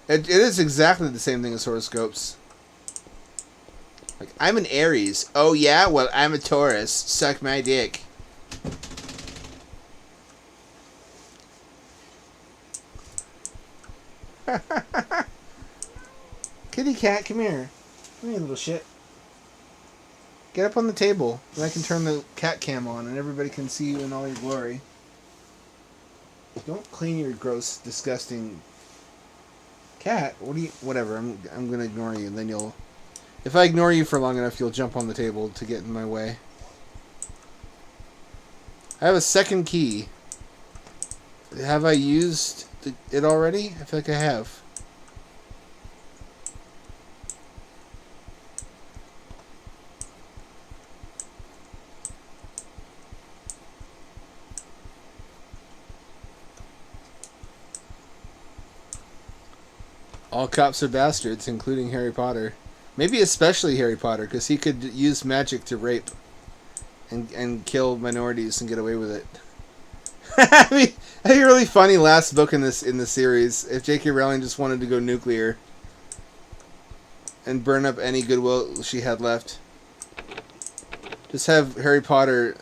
It is exactly the same thing as horoscopes. Like, I'm an Aries. Oh yeah? Well, I'm a Taurus. Suck my dick. Kitty cat, come here. Come here, little shit. Get up on the table, and I can turn the cat cam on, and everybody can see you in all your glory. Don't clean your gross, disgusting cat. What do you? Whatever. I'm gonna ignore you, and then you'll. If I ignore you for long enough, you'll jump on the table to get in my way. I have a second key. Have I used it already? I feel like I have. All cops are bastards, including Harry Potter. Maybe especially Harry Potter, because he could use magic to rape and kill minorities and get away with it. I mean, that'd be a really funny last book in the series if J.K. Rowling just wanted to go nuclear and burn up any goodwill she had left. Just have Harry Potter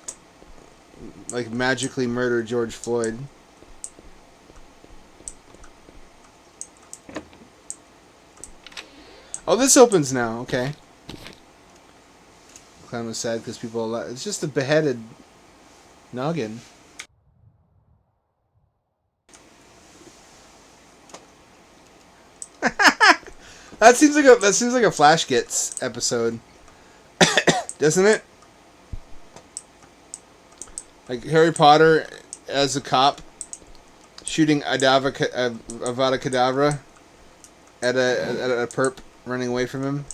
like magically murder George Floyd. Oh, this opens now. Okay. Clown was sad because people. It's just a beheaded noggin. That seems like a Flash Gets episode, doesn't it? Like Harry Potter as a cop shooting Avada Kedavra at a perp running away from him.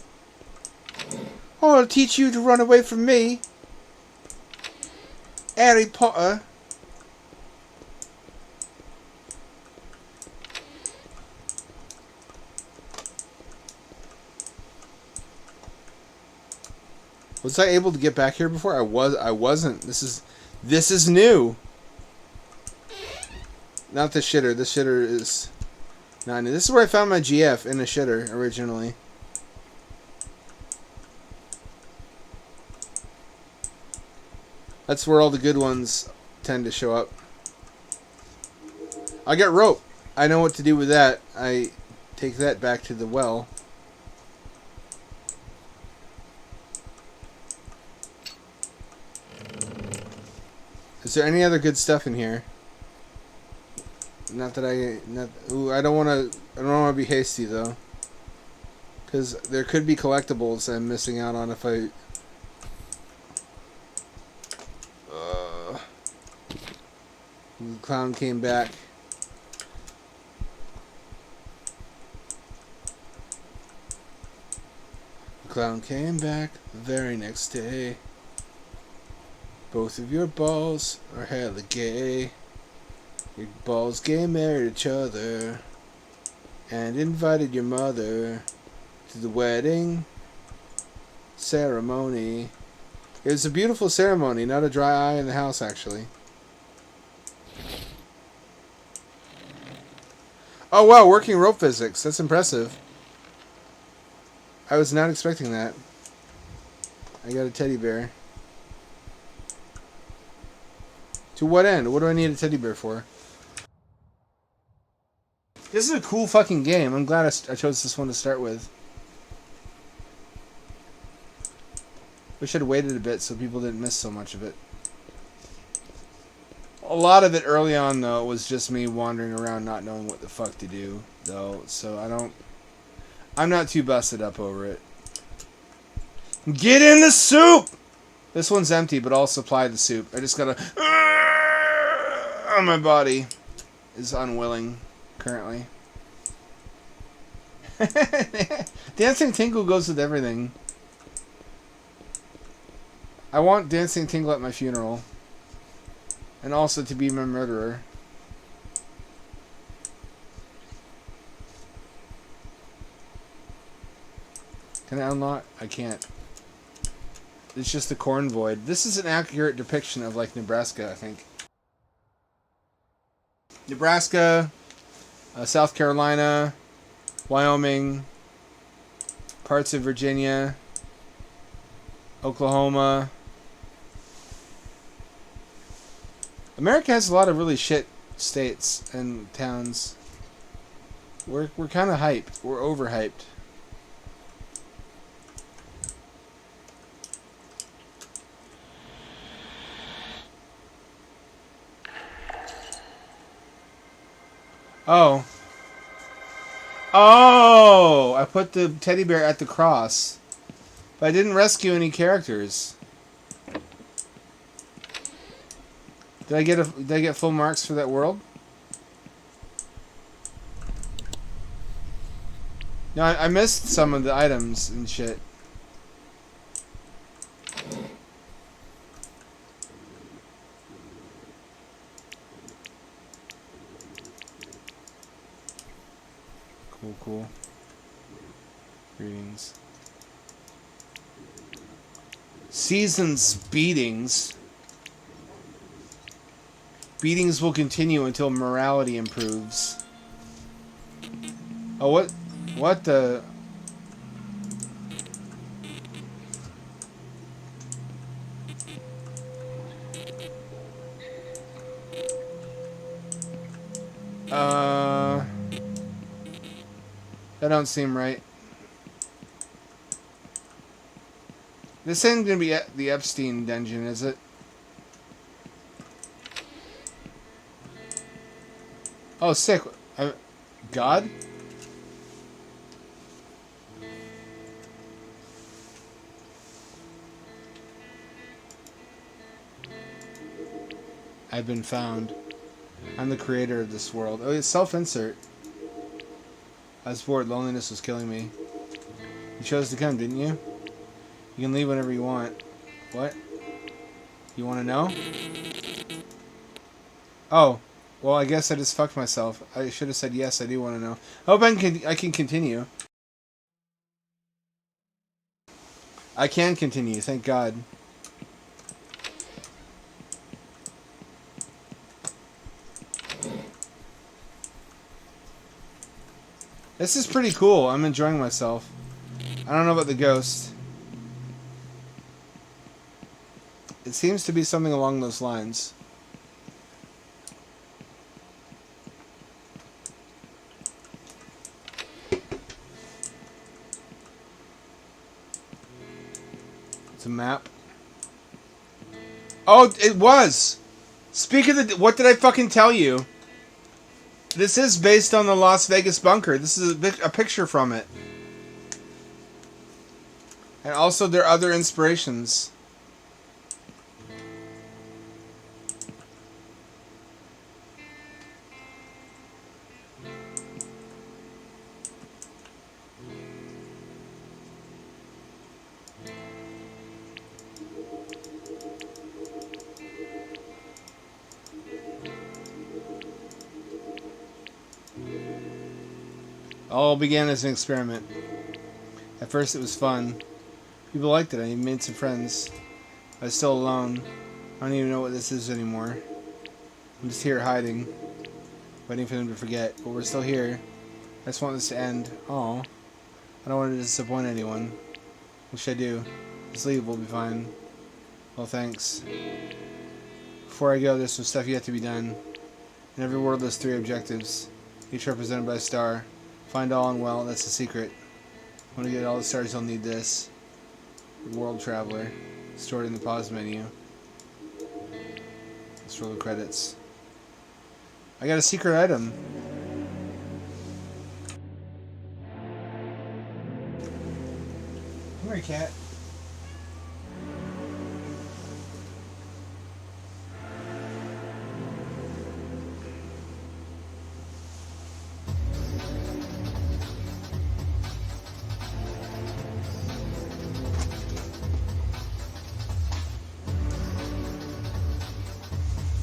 Oh, I'll teach you to run away from me, Harry Potter. Was I able to get back here before? I wasn't. This is new. Not the shitter. The shitter is not new. This is where I found my GF in a shitter originally. That's where all the good ones tend to show up. I got rope. I know what to do with that. I take that back to the well. Is there any other good stuff in here? Not that ooh, I don't want to be hasty though. Cuz there could be collectibles I'm missing out on if I the clown came back. The clown came back the very next day. Both of your balls are hella gay. Your balls gay married each other and invited your mother to the wedding ceremony. It was a beautiful ceremony, not a dry eye in the house, actually. Oh wow, working rope physics. That's impressive. I was not expecting that. I got a teddy bear. To what end? What do I need a teddy bear for? This is a cool fucking game. I'm glad I chose this one to start with. Wish I'd waited a bit so people didn't miss so much of it. A lot of it early on, though, was just me wandering around not knowing what the fuck to do, though. So I'm not too busted up over it. Get in the soup! This one's empty, but I'll supply the soup. I just gotta... my body is unwilling, currently. Dancing Tingle goes with everything. I want Dancing Tingle at my funeral. And also to be my murderer. Can I unlock? I can't. It's just the corn void. This is an accurate depiction of, like, Nebraska, I think. Nebraska, South Carolina, Wyoming, parts of Virginia, Oklahoma. America has a lot of really shit states and towns. We're kind of hyped. We're overhyped. Oh. Oh! I put the teddy bear at the cross. But I didn't rescue any characters. Did I get full marks for that world? No, I missed some of the items and shit. Cool. Greetings. Season's beatings. Beatings will continue until morality improves. Oh, what the... That don't seem right. This ain't gonna be the Epstein dungeon, is it? Oh, sick. God? I've been found. I'm the creator of this world. Oh, it's self-insert. I was bored. Loneliness was killing me. You chose to come, didn't you? You can leave whenever you want. What? You want to know? Oh. Well, I guess I just fucked myself. I should have said yes, I do want to know. I hope I can continue. I can continue, thank God. This is pretty cool. I'm enjoying myself. I don't know about the ghost. It seems to be something along those lines. It's a map. Oh, it was! Speak of the... What did I fucking tell you? This is based on the Las Vegas bunker. This is a picture from it. And also there are other inspirations. All began as an experiment. At first it was fun. People liked it. I even made some friends. I was still alone. I don't even know what this is anymore. I'm just here hiding. Waiting for them to forget. But we're still here. I just want this to end. Aw. I don't want to disappoint anyone. What should I do? Just leave, we'll be fine. Well, thanks. Before I go, there's some stuff yet to be done. In every world there's 3 objectives, each represented by a star. Find all and well, that's the secret. When you get all the stars, you'll need this. The World Traveler, stored in the pause menu. Let's roll the credits. I got a secret item. Come here, cat.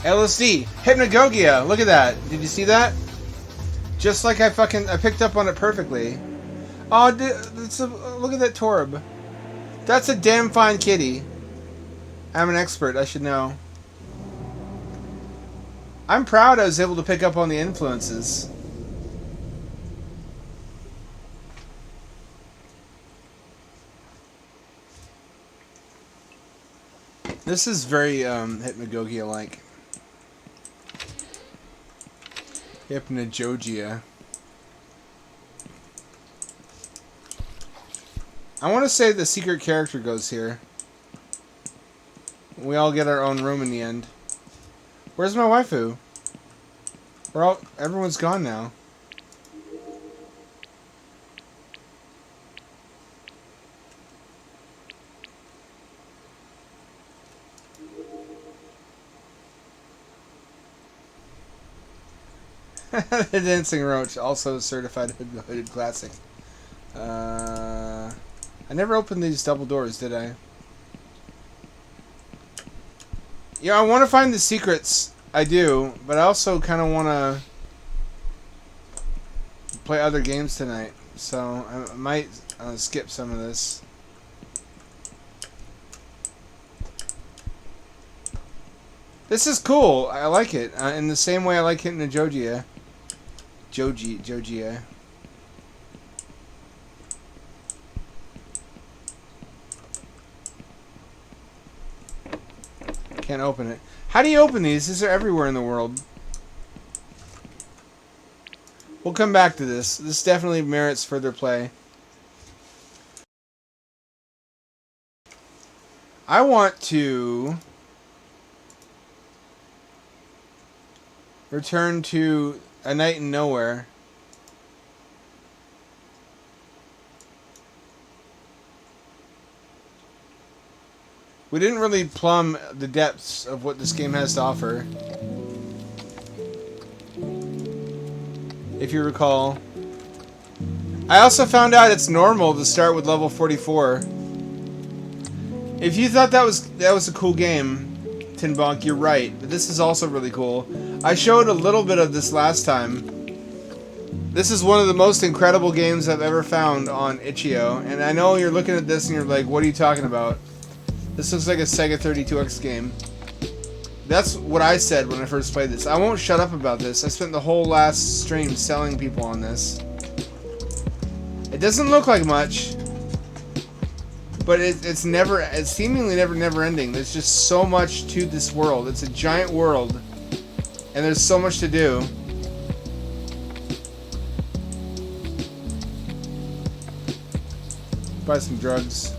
LSD, Hypnagogia. Look at that. Did you see that? Just like I picked up on it perfectly. Oh, look at that Torb. That's a damn fine kitty. I'm an expert. I should know. I'm proud I was able to pick up on the influences. This is very Hypnagogia-like. Hypnagogia. I want to say the secret character goes here. We all get our own room in the end. Where's my waifu? Everyone's gone now. The Dancing Roach, also certified hooded classic. I never opened these double doors, did I? Yeah, I want to find the secrets. I do, but I also kind of want to play other games tonight, so I might skip some of this. This is cool. I like it. In the same way I like Hypnagogia. Jogia. Can't open it. How do you open these? These are everywhere in the world. We'll come back to this. This definitely merits further play. I want to return to A Night in Nowhere. We didn't really plumb the depths of what this game has to offer. If you recall. I also found out it's normal to start with level 44. If you thought that was a cool game, Tin Bonk, you're right. But this is also really cool. I showed a little bit of this last time. This is one of the most incredible games I've ever found on itch.io. And I know you're looking at this and you're like, what are you talking about? This looks like a Sega 32X game. That's what I said when I first played this. I won't shut up about this. I spent the whole last stream selling people on this. It doesn't look like much, but it's seemingly never ending. There's just so much to this world. It's a giant world, and there's so much to do. Buy some drugs.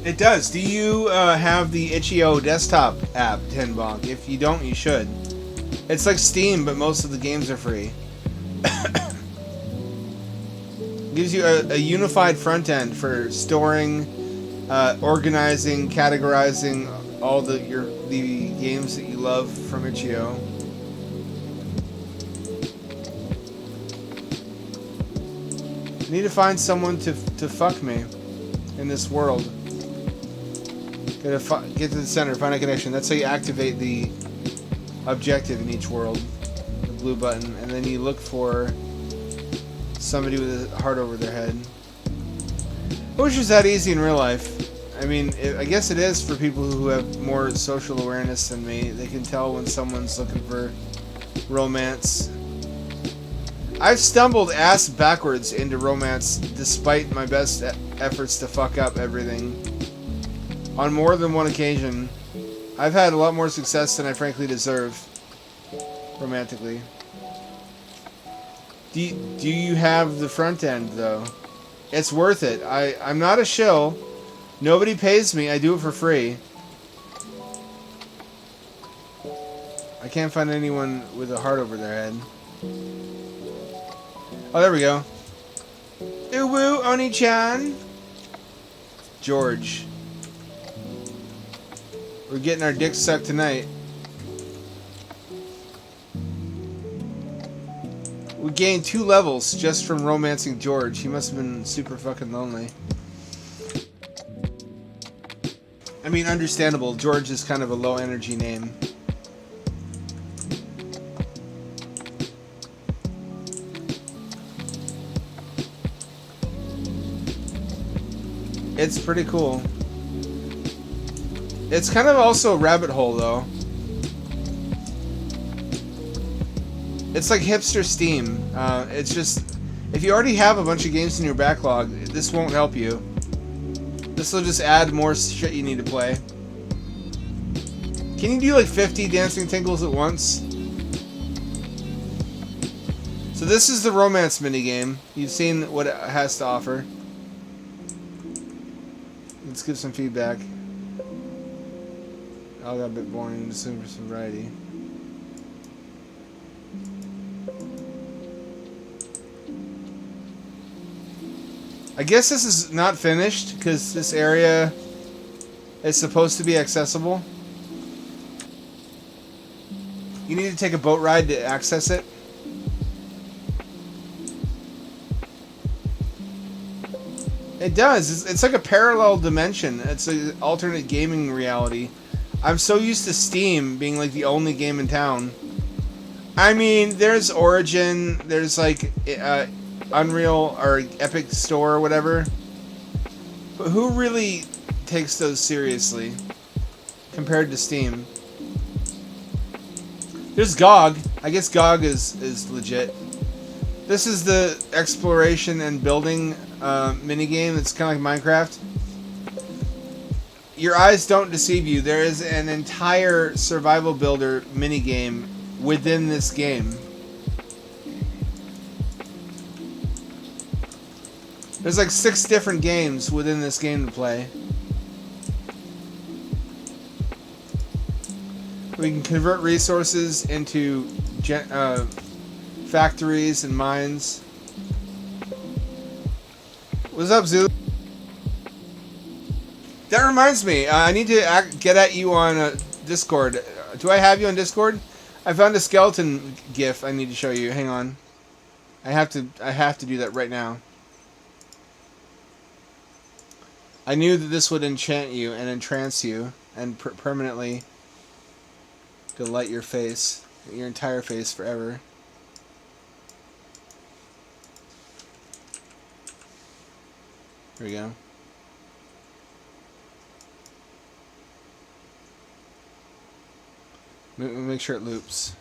It does. Do you have the itch.io desktop app, Tin Bonk? If you don't, you should. It's like Steam, but most of the games are free. Gives you a unified front end for storing, organizing, categorizing all the games that you love from itch.io. I need to find someone to fuck me in this world. Get to the center, find a connection. That's how you activate the objective in each world. The blue button. And then you look for somebody with a heart over their head. I wish it was that easy in real life. I mean, I guess it is for people who have more social awareness than me. They can tell when someone's looking for romance. I've stumbled ass backwards into romance despite my best efforts to fuck up everything. On more than one occasion, I've had a lot more success than I frankly deserve, romantically. Do you have the front end, though? It's worth it. I'm not a shill. Nobody pays me. I do it for free. I can't find anyone with a heart over their head. Oh, there we go. Uwu, Oni-chan. George. We're getting our dicks sucked tonight. We gained 2 levels just from romancing George. He must have been super fucking lonely. I mean, understandable. George is kind of a low energy name. It's pretty cool. It's kind of also a rabbit hole, though. It's like hipster Steam. It's just, if you already have a bunch of games in your backlog, this won't help you. This will just add more shit you need to play. Can you do like 50 Dancing Tingles at once? So this is the romance minigame. You've seen what it has to offer. Let's give some feedback. All got a bit boring, just looking for some variety. I guess this is not finished because this area is supposed to be accessible. You need to take a boat ride to access it. It does. It's like a parallel dimension. It's an alternate gaming reality. I'm so used to Steam being like the only game in town. I mean, there's Origin, there's like Unreal or Epic Store or whatever. But who really takes those seriously compared to Steam? There's GOG. I guess GOG is legit. This is the exploration and building minigame. It's kind of like Minecraft. Your eyes don't deceive you. There is an entire survival builder minigame within this game. There's like 6 different games within this game to play. We can convert resources into factories and mines. What's up, Zulu? That reminds me, I need to get at you on Discord. Do I have you on Discord? I found a skeleton GIF I need to show you. Hang on. I have to do that right now. I knew that this would enchant you and entrance you and permanently delight your face, your entire face forever. Here we go. Make sure it loops.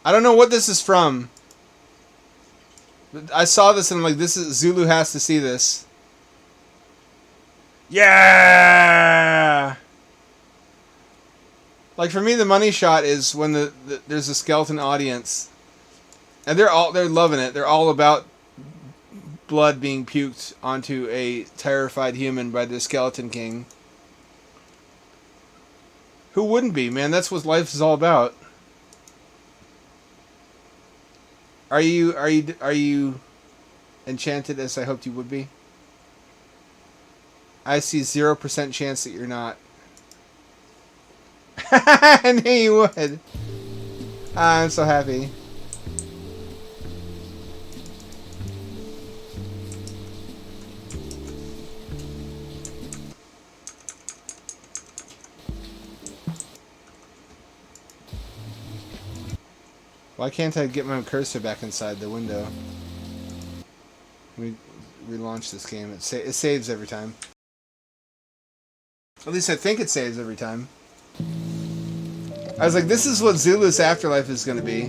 I don't know what this is from. I saw this and I'm like, this is Zulu has to see this. Yeah. Like for me, the money shot is when there's a skeleton audience, and they're loving it. They're all about blood being puked onto a terrified human by the Skeleton King. Who wouldn't be, man? That's what life is all about. Are you enchanted as I hoped you would be? I see 0% chance that you're not. I knew you would. I'm so happy. Why can't I get my cursor back inside the window? Let me relaunch this game. It saves every time. At least I think it saves every time. I was like, this is what Zulu's afterlife is going to be.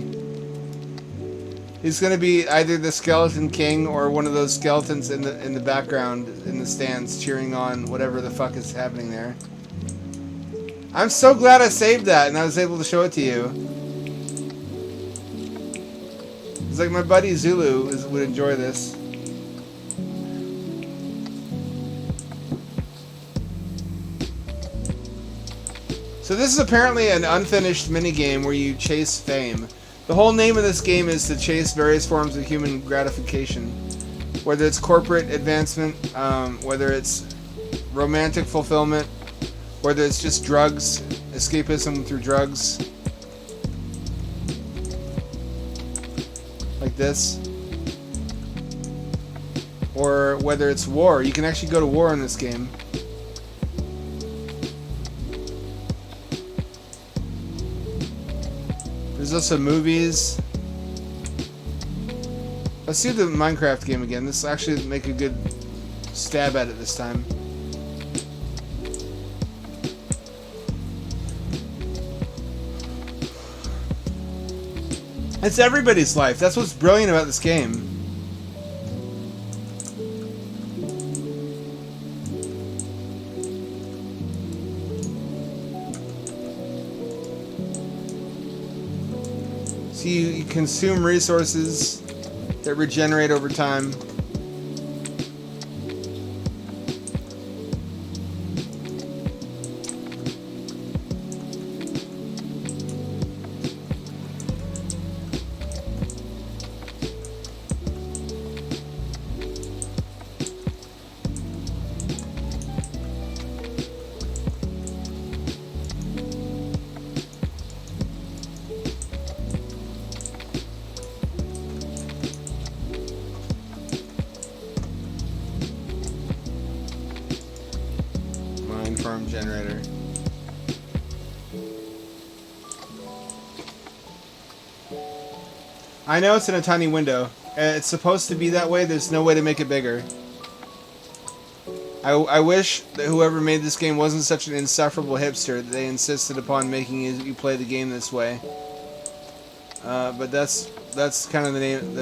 He's going to be either the Skeleton King or one of those skeletons in the background in the stands cheering on whatever the fuck is happening there. I'm so glad I saved that and I was able to show it to you. It's like my buddy Zulu would enjoy this. So this is apparently an unfinished minigame where you chase fame. The whole name of this game is to chase various forms of human gratification. Whether it's corporate advancement, whether it's romantic fulfillment, whether it's just drugs, escapism through drugs. Like this. Or whether it's war. You can actually go to war in this game. There's also movies. Let's do the Minecraft game again. This will actually make a good stab at it this time. It's everybody's life. That's what's brilliant about this game. So you consume resources that regenerate over time. Farm generator. I know it's in a tiny window. It's supposed to be that way. There's no way to make it bigger. I wish that whoever made this game wasn't such an insufferable hipster that they insisted upon making you play the game this way. But that's kind of the name.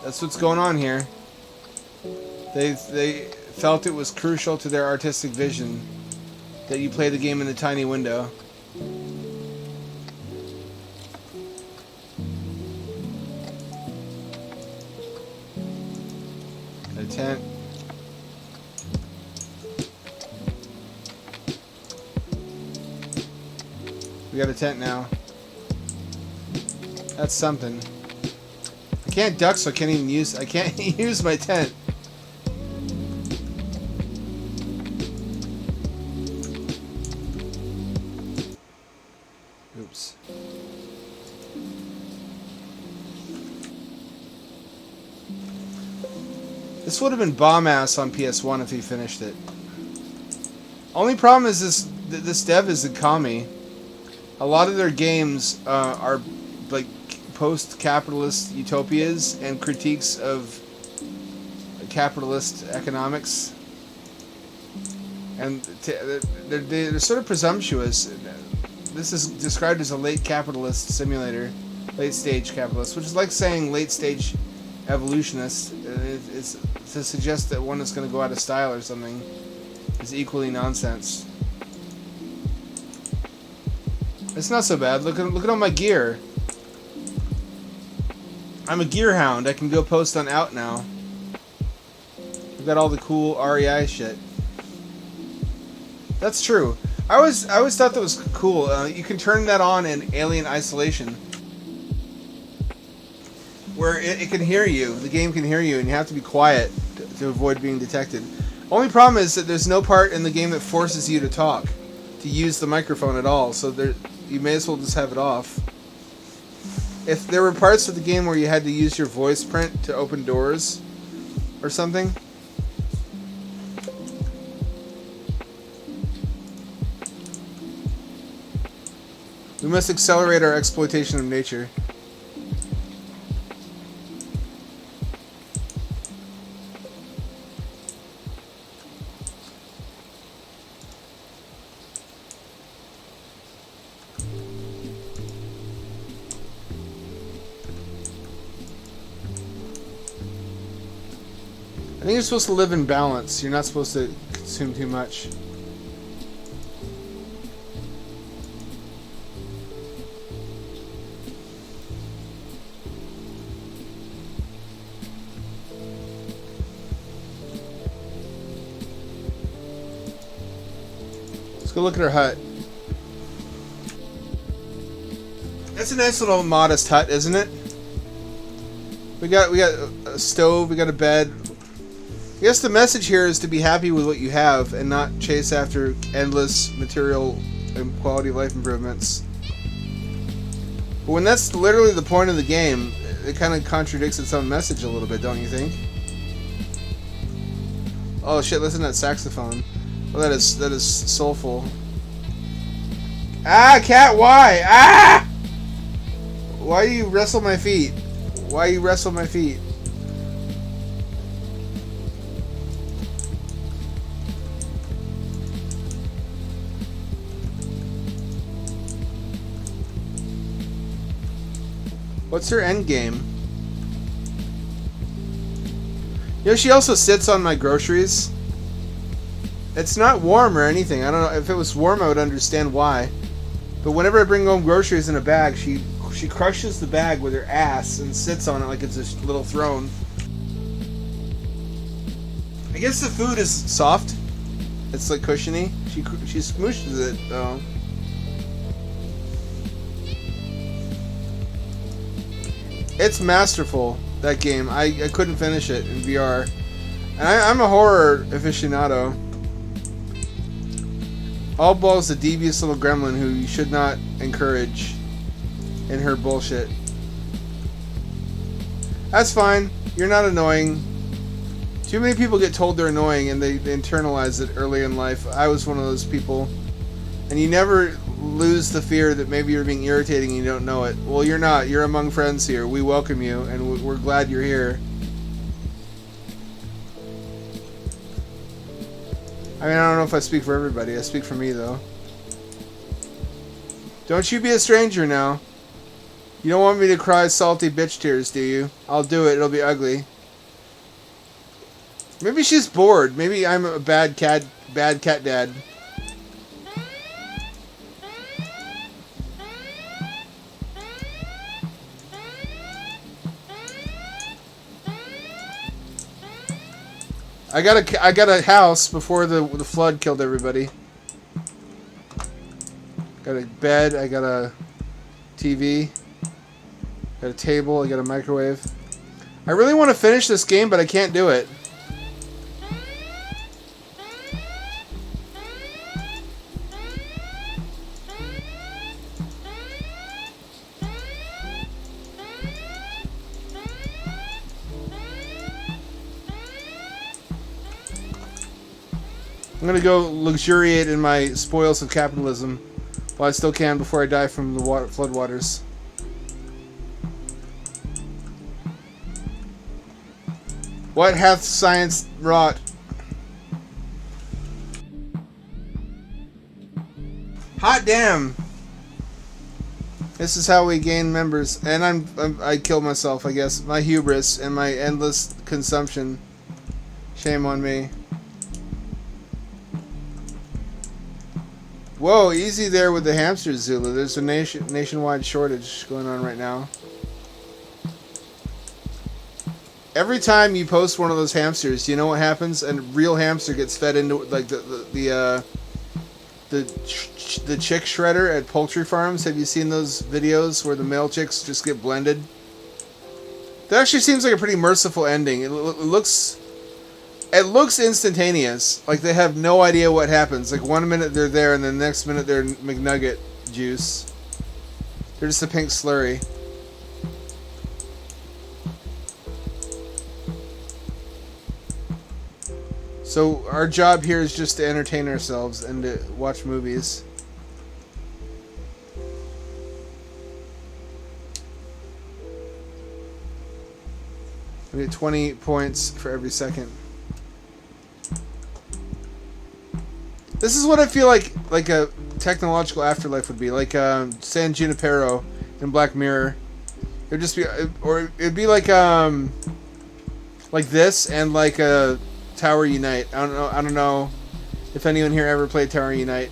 That's what's going on here. They felt it was crucial to their artistic vision that you play the game in the tiny window. Got a tent. We got a tent now. That's something. I can't duck, so I can't use my tent. Oops. This would have been bomb-ass on PS1 if he finished it. Only problem is this dev is a commie. A lot of their games are like post-capitalist utopias and critiques of capitalist economics. And they're sort of presumptuous. This is described as a late capitalist simulator, late stage capitalist, which is like saying late stage evolutionist. It's to suggest that one is going to go out of style or something is equally nonsense. It's not so bad. Look at all my gear. I'm a gear hound. I can go post on Out now. I've got all the cool REI shit. That's true. I always thought that was cool. You can turn that on in Alien Isolation, where it can hear you. The game can hear you, and you have to be quiet to avoid being detected. Only problem is that there's no part in the game that forces you to talk, to use the microphone at all. So you may as well just have it off. If there were parts of the game where you had to use your voice print to open doors or something. We must accelerate our exploitation of nature. think you're supposed to live in balance. You're not supposed to consume too much. Let's go look at our hut. That's a nice little modest hut, isn't it? We got a stove, we got a bed. I guess the message here is to be happy with what you have and not chase after endless material and quality of life improvements. But when that's literally the point of the game, it kind of contradicts its own message a little bit, don't you think? Oh shit, listen to that saxophone. Oh, that is soulful. Ah, cat, why? Ah! Why do you wrestle my feet? Why you wrestle my feet? What's her end game? You know, she also sits on my groceries. It's not warm or anything. I don't know. If it was warm, I would understand why. But whenever I bring home groceries in a bag, she crushes the bag with her ass and sits on it like it's a little throne. I guess the food is soft. It's like cushiony. She smooshes it though. It's masterful, that game. I couldn't finish it in VR. And I'm a horror aficionado. All Ball's a devious little gremlin who you should not encourage in her bullshit. That's fine. You're not annoying. Too many people get told they're annoying and they internalize it early in life. I was one of those people. And you never lose the fear that maybe you're being irritating and you don't know it. Well, you're not. You're among friends here. We welcome you and we're glad you're here. I mean, I don't know if I speak for everybody. I speak for me, though. Don't you be a stranger now. You don't want me to cry salty bitch tears, do you? I'll do it. It'll be ugly. Maybe she's bored. Maybe I'm a bad cat dad. I got a house before the flood killed everybody. Got a bed, I got a TV, got a table, I got a microwave. I really want to finish this game, but I can't do it. I'm gonna go luxuriate in my spoils of capitalism while I still can before I die from the floodwaters. What hath science wrought? Hot damn! This is how we gain members, and I kill myself, I guess. My hubris and my endless consumption. Shame on me. Whoa, easy there with the hamsters, Zulu. There's a nationwide shortage going on right now. Every time you post one of those hamsters, do you know what happens? A real hamster gets fed into like the chick shredder at poultry farms. Have you seen those videos where the male chicks just get blended? That actually seems like a pretty merciful ending. It looks instantaneous. Like they have no idea what happens. Like 1 minute they're there and the next minute they're McNugget juice. They're just a pink slurry. So our job here is just to entertain ourselves and to watch movies. We get 20 points for every second. This is what I feel like a technological afterlife would be, like San Junipero in Black Mirror. It'd just be, or it'd be like Like this and like a Tower Unite. I don't know if anyone here ever played Tower Unite.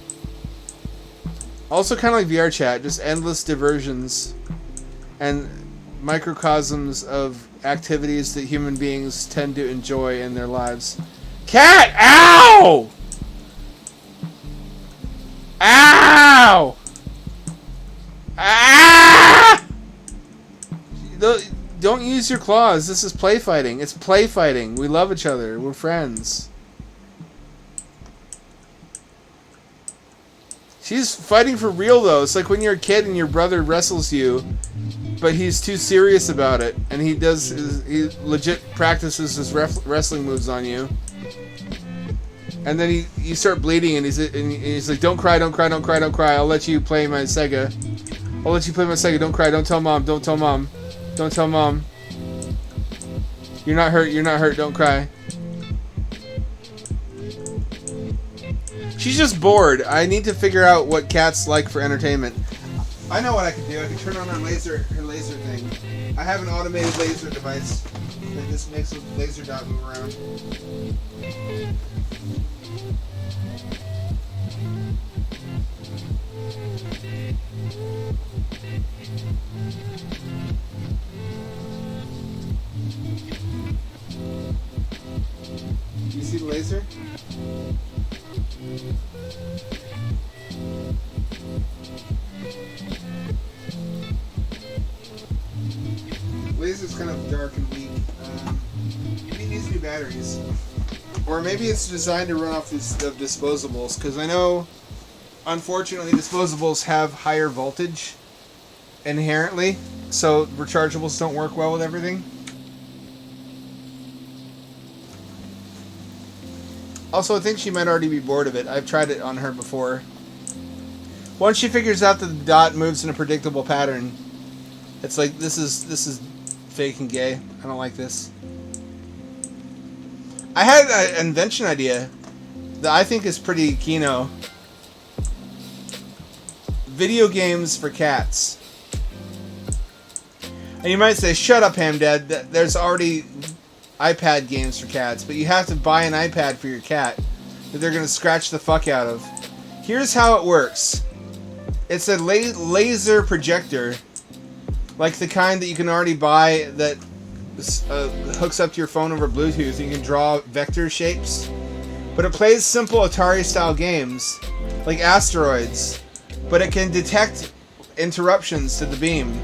Also kind of like VR chat, just endless diversions and microcosms of activities that human beings tend to enjoy in their lives. Cat! Ow! Ow! Ah! Don't use your claws. This is play fighting. It's play fighting. We love each other. We're friends. She's fighting for real, though. It's like when you're a kid and your brother wrestles you, but he's too serious about it, and he legit practices his wrestling moves on you. And then you start bleeding, and he's like, "Don't cry, don't cry, don't cry, don't cry. I'll let you play my Sega. I'll let you play my Sega. Don't cry. Don't tell mom. Don't tell mom. Don't tell mom. You're not hurt. You're not hurt. Don't cry." She's just bored. I need to figure out what cats like for entertainment. I know what I can do. I can turn on her laser thing. I have an automated laser device that just makes a laser dot move around. Do you see the laser? Laser's kind of dark and weak. Maybe it needs new batteries. Or maybe it's designed to run off of disposables, because I know, unfortunately, disposables have higher voltage inherently, so rechargeables don't work well with everything. Also, I think she might already be bored of it. I've tried it on her before. Once she figures out that the dot moves in a predictable pattern, it's like, this is fake and gay. I don't like this. I had an invention idea that I think is pretty kino. Video games for cats. And you might say, shut up, Hamdad. There's already iPad games for cats, but you have to buy an iPad for your cat that they're going to scratch the fuck out of. Here's how it works. It's a laser projector, like the kind that you can already buy that hooks up to your phone over Bluetooth, and you can draw vector shapes. But it plays simple Atari-style games, like Asteroids, but it can detect interruptions to the beam.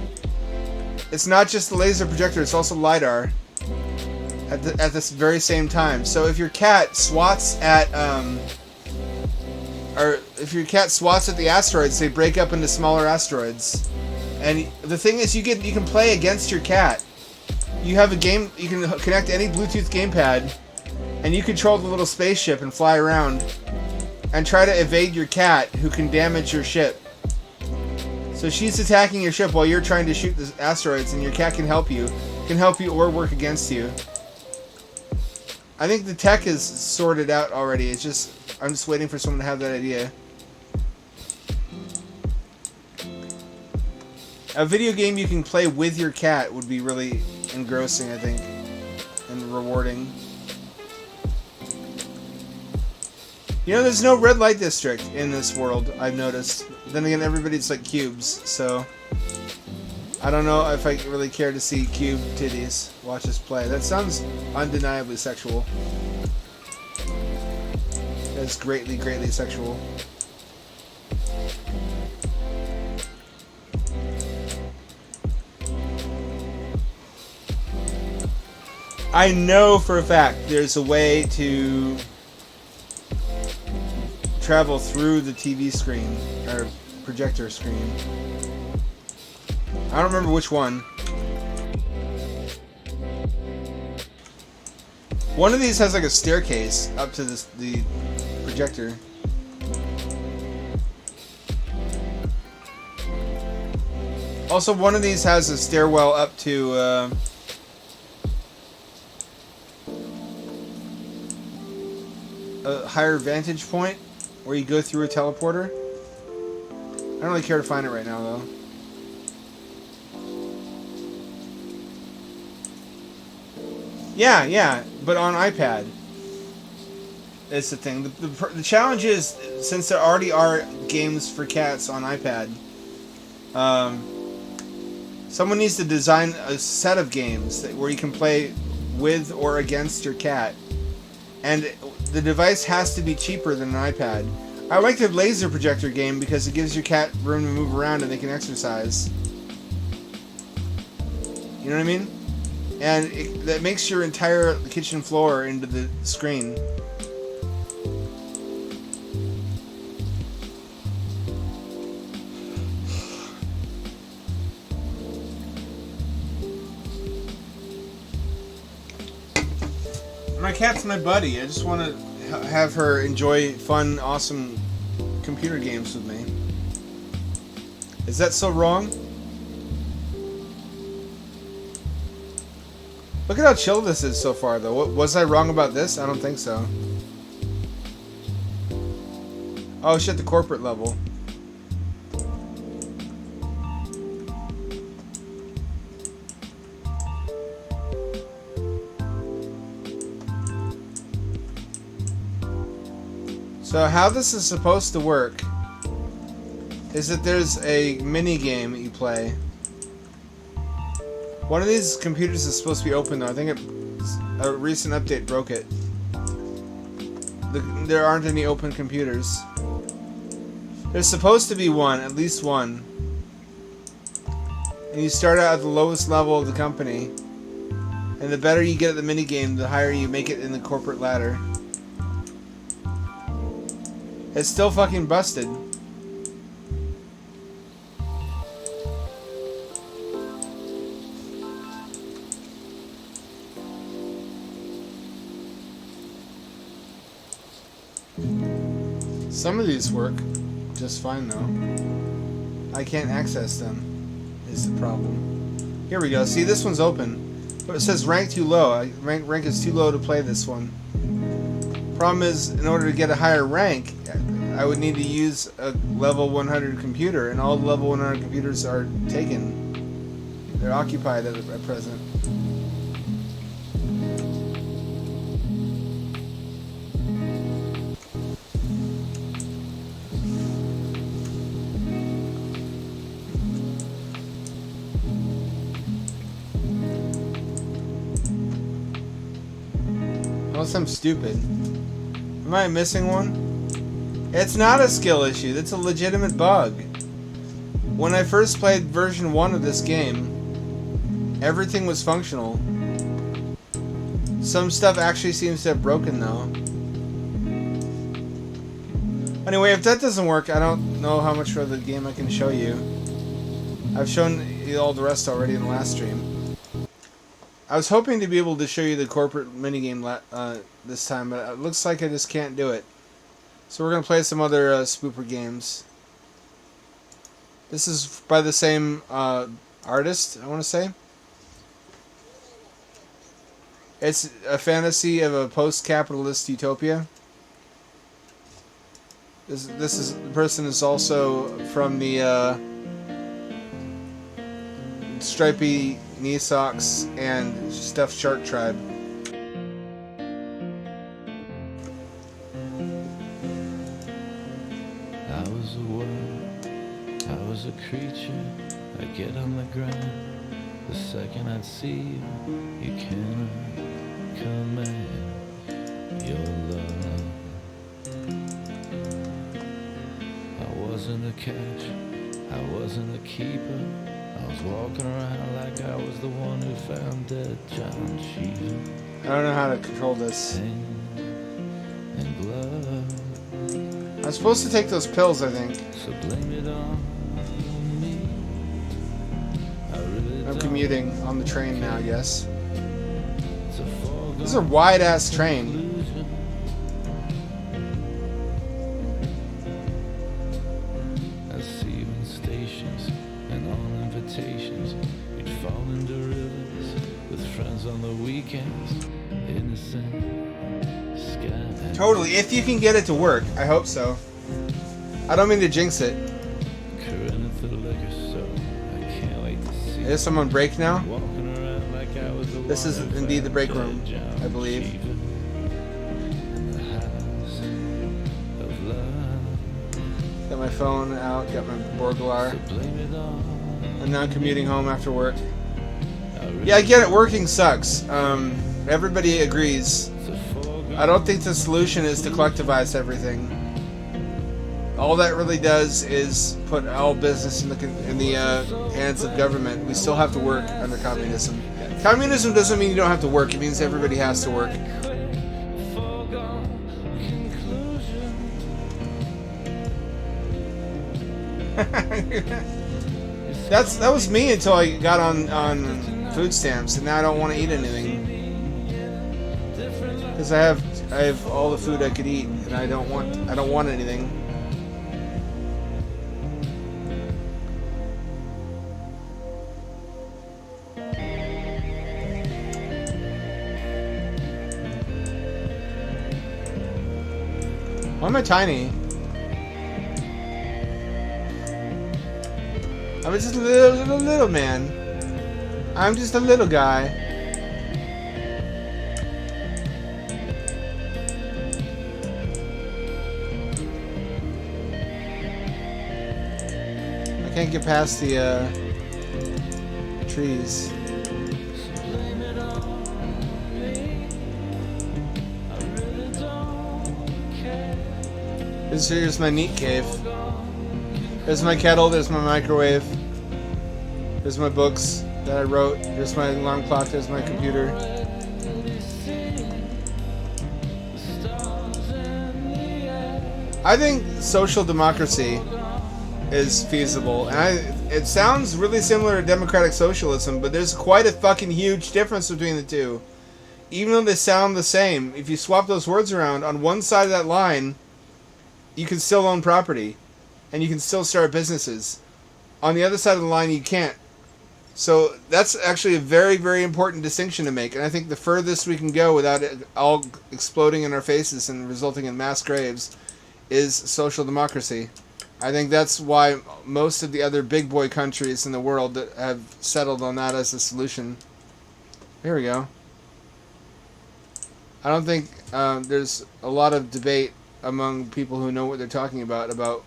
It's not just the laser projector, it's also LiDAR at this very same time. So if your cat swats at the asteroids, they break up into smaller asteroids. And the thing is, you can play against your cat. You have a game. You can connect any Bluetooth gamepad, and you control the little spaceship and fly around, and try to evade your cat, who can damage your ship. So she's attacking your ship while you're trying to shoot the asteroids, and your cat can help you. Or work against you. I think the tech is sorted out already. I'm just waiting for someone to have that idea. A video game you can play with your cat would be really engrossing, I think, and rewarding. You know, there's no red light district in this world, I've noticed. Then again, everybody's like cubes, so I don't know if I really care to see cube titties. Watch us play. That sounds undeniably sexual. That's greatly, greatly sexual. I know for a fact there's a way to travel through the TV screen, or projector screen. I don't remember which one. One of these has like a staircase up to the projector. Also, one of these has a stairwell up to a higher vantage point where you go through a teleporter. I don't really care to find it right now, though. Yeah, yeah, but on iPad. It's the thing. The challenge is, since there already are games for cats on iPad, someone needs to design a set of games where you can play with or against your cat. And the device has to be cheaper than an iPad. I like the laser projector game because it gives your cat room to move around and they can exercise. You know what I mean? And that makes your entire kitchen floor into the screen. My cat's my buddy. I just want to have her enjoy fun, awesome computer games with me. Is that so wrong? Look at how chill this is so far, though. Was I wrong about this? I don't think so. Oh shit, the corporate level. So how this is supposed to work is that there's a mini game that you play. One of these computers is supposed to be open though. I think a recent update broke it. There aren't any open computers. There's supposed to be one, at least one. And you start out at the lowest level of the company. And the better you get at the mini game, the higher you make it in the corporate ladder. It's still fucking busted. Some of these work just fine though. I can't access them, is the problem. Here we go. See, this one's open. But it says rank too low. Rank is too low to play this one. Problem is, in order to get a higher rank, I would need to use a level 100 computer, and all the level 100 computers are taken. They're occupied at present. Unless I'm stupid. Am I missing one? It's not a skill issue. That's a legitimate bug. When I first played version 1 of this game, everything was functional. Some stuff actually seems to have broken though. Anyway, if that doesn't work, I don't know how much of the game I can show you. I've shown you all the rest already in the last stream. I was hoping to be able to show you the corporate minigame this time, but it looks like I just can't do it. So we're going to play some other spooper games. This is by the same artist, I want to say. It's a fantasy of a post-capitalist utopia. The person is also from the Stripey Knee Socks and Stuffed Shark Tribe. I was a world, I was a creature. I'd get on the ground the second I'd see you. You cannot command your love. I wasn't a catch, I wasn't a keeper. I was walking around like I was the one who found dead John Cheever. I don't know how to control this. And blood. I'm supposed to take those pills, I think. So blame it on me. I'm commuting on the train now, I guess. This is a wide-ass train. I see you in stations and on invitations. You'd fall into rivers with friends on the weekends. Innocent sky. Totally, if you can get it to work. I hope so. I don't mean to jinx it. Current at the liquor store. I can't wait to see. Is someone break now? Walking around like I was the This is indeed the break room, I believe. Got my phone out, got my Borglar. I'm now commuting home after work. Yeah, I get it, working sucks. Everybody agrees. I don't think the solution is to collectivize everything. All that really does is put all business in the hands of government. We still have to work under communism. Communism doesn't mean you don't have to work. It means everybody has to work. That was me until I got on food stamps, and now I don't want to eat anything because I have all the food I could eat, and I don't want anything. Why am I tiny? I'm just a little man. I'm just a little guy. I can't get past the trees. Here's my neat cave. There's my kettle, there's my microwave. There's my books that I wrote. There's my alarm clock, there's my computer. I think social democracy is feasible. And it sounds really similar to democratic socialism, but there's quite a fucking huge difference between the two. Even though they sound the same, if you swap those words around, on one side of that line, you can still own property. And you can still start businesses. On the other side of the line, you can't. So that's actually a very, very important distinction to make. And I think the furthest we can go without it all exploding in our faces and resulting in mass graves is social democracy. I think that's why most of the other big boy countries in the world that have settled on that as a solution. Here we go. I don't think there's a lot of debate among people who know what they're talking about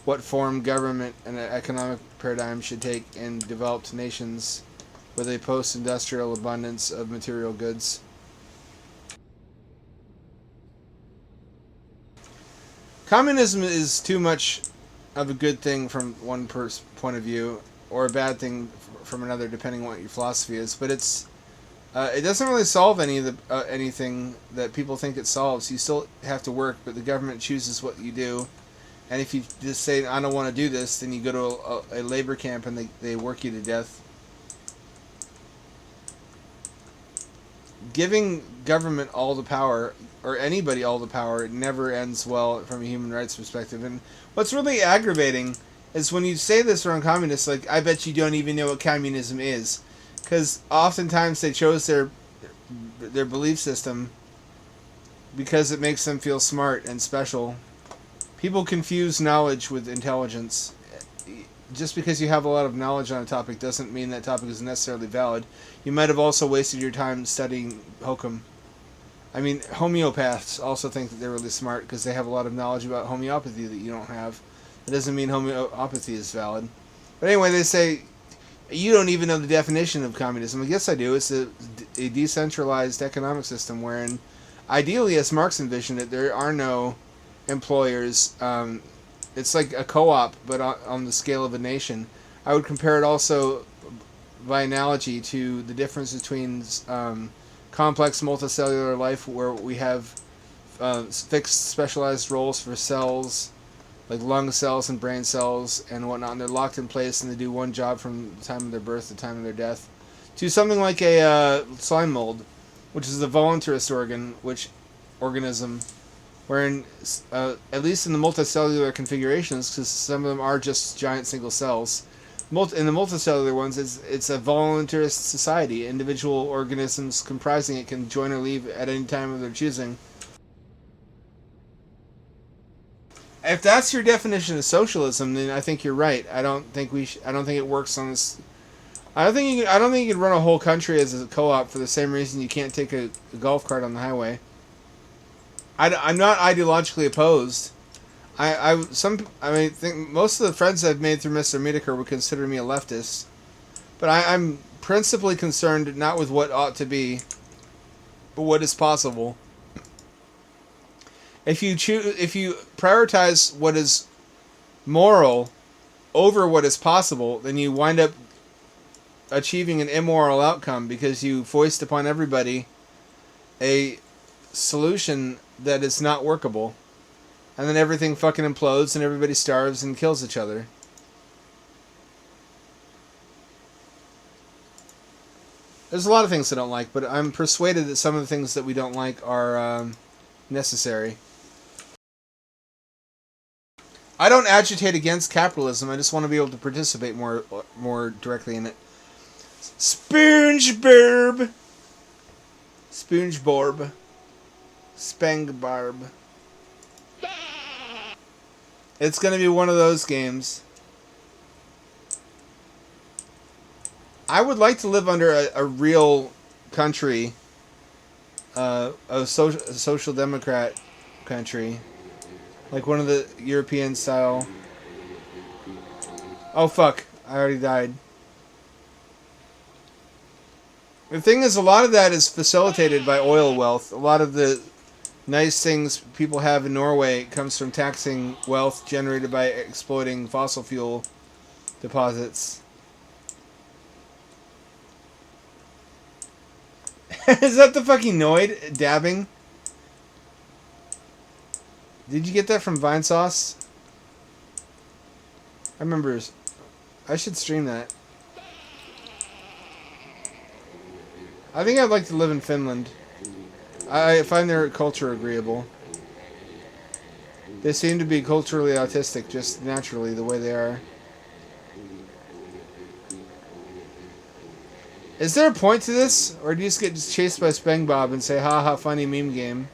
what form government and an economic paradigm should take in developed nations with a post-industrial abundance of material goods. Communism is too much of a good thing from one point of view, or a bad thing from another, depending on what your philosophy is. But it doesn't really solve anything that people think it solves. You still have to work, but the government chooses what you do. And if you just say, I don't want to do this, then you go to a labor camp and they work you to death. Giving government all the power, or anybody all the power, it never ends well from a human rights perspective. And what's really aggravating is when you say this around communists, like, I bet you don't even know what communism is. Because oftentimes they chose their belief system because it makes them feel smart and special. People confuse knowledge with intelligence. Just because you have a lot of knowledge on a topic doesn't mean that topic is necessarily valid. You might have also wasted your time studying hokum. I mean, homeopaths also think that they're really smart because they have a lot of knowledge about homeopathy that you don't have. It doesn't mean homeopathy is valid. But anyway, they say, you don't even know the definition of communism. I guess I do. It's a decentralized economic system wherein, ideally, as Marx envisioned it, there are no employers. It's like a co-op, but on the scale of a nation. I would compare it also, by analogy, to the difference between complex multicellular life, where we have fixed specialized roles for cells, like lung cells and brain cells and whatnot, and they're locked in place and they do one job from the time of their birth to the time of their death, to something like a slime mold, which is a voluntarist organism, wherein, at least in the multicellular configurations, because some of them are just giant single cells, in the multicellular ones, it's a voluntarist society. Individual organisms comprising it can join or leave at any time of their choosing. If that's your definition of socialism, then I think you're right. I don't think it works on this I don't think you can run a whole country as a co-op for the same reason you can't take a golf cart on the highway. I'm not ideologically opposed. I think most of the friends I've made through Mr. Medeker would consider me a leftist, but I'm principally concerned not with what ought to be, but what is possible. If you prioritize what is moral over what is possible, then you wind up achieving an immoral outcome because you foist upon everybody a solution that is not workable. And then everything fucking implodes and everybody starves and kills each other. There's a lot of things I don't like, but I'm persuaded that some of the things that we don't like are necessary. I don't agitate against capitalism. I just want to be able to participate more directly in it. SpongeBob. SpongeBob. Spangbarb. It's going to be one of those games. I would like to live under a real country, a social democrat country, like one of the European style. Oh fuck! I already died. The thing is, a lot of that is facilitated by oil wealth. A lot of the nice things people have in Norway comes from taxing wealth generated by exploiting fossil fuel deposits. Is that the fucking Noid dabbing? Did you get that from Vinesauce? I remember. I should stream that. I think I'd like to live in Finland. I find their culture agreeable. They seem to be culturally autistic, just naturally, the way they are. Is there a point to this? Or do you just get chased by SpongeBob and say, haha, funny meme game?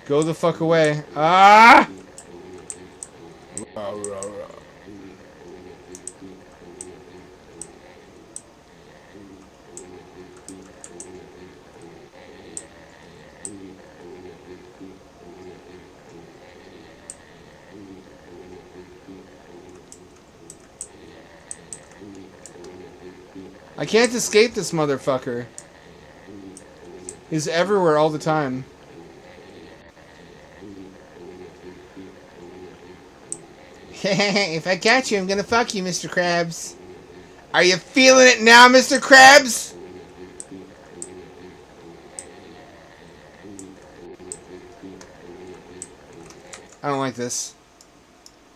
Go the fuck away. Ah! I can't escape this motherfucker. He's everywhere all the time. If I catch you, I'm gonna fuck you, Mr. Krabs. Are you feeling it now, Mr. Krabs? I don't like this.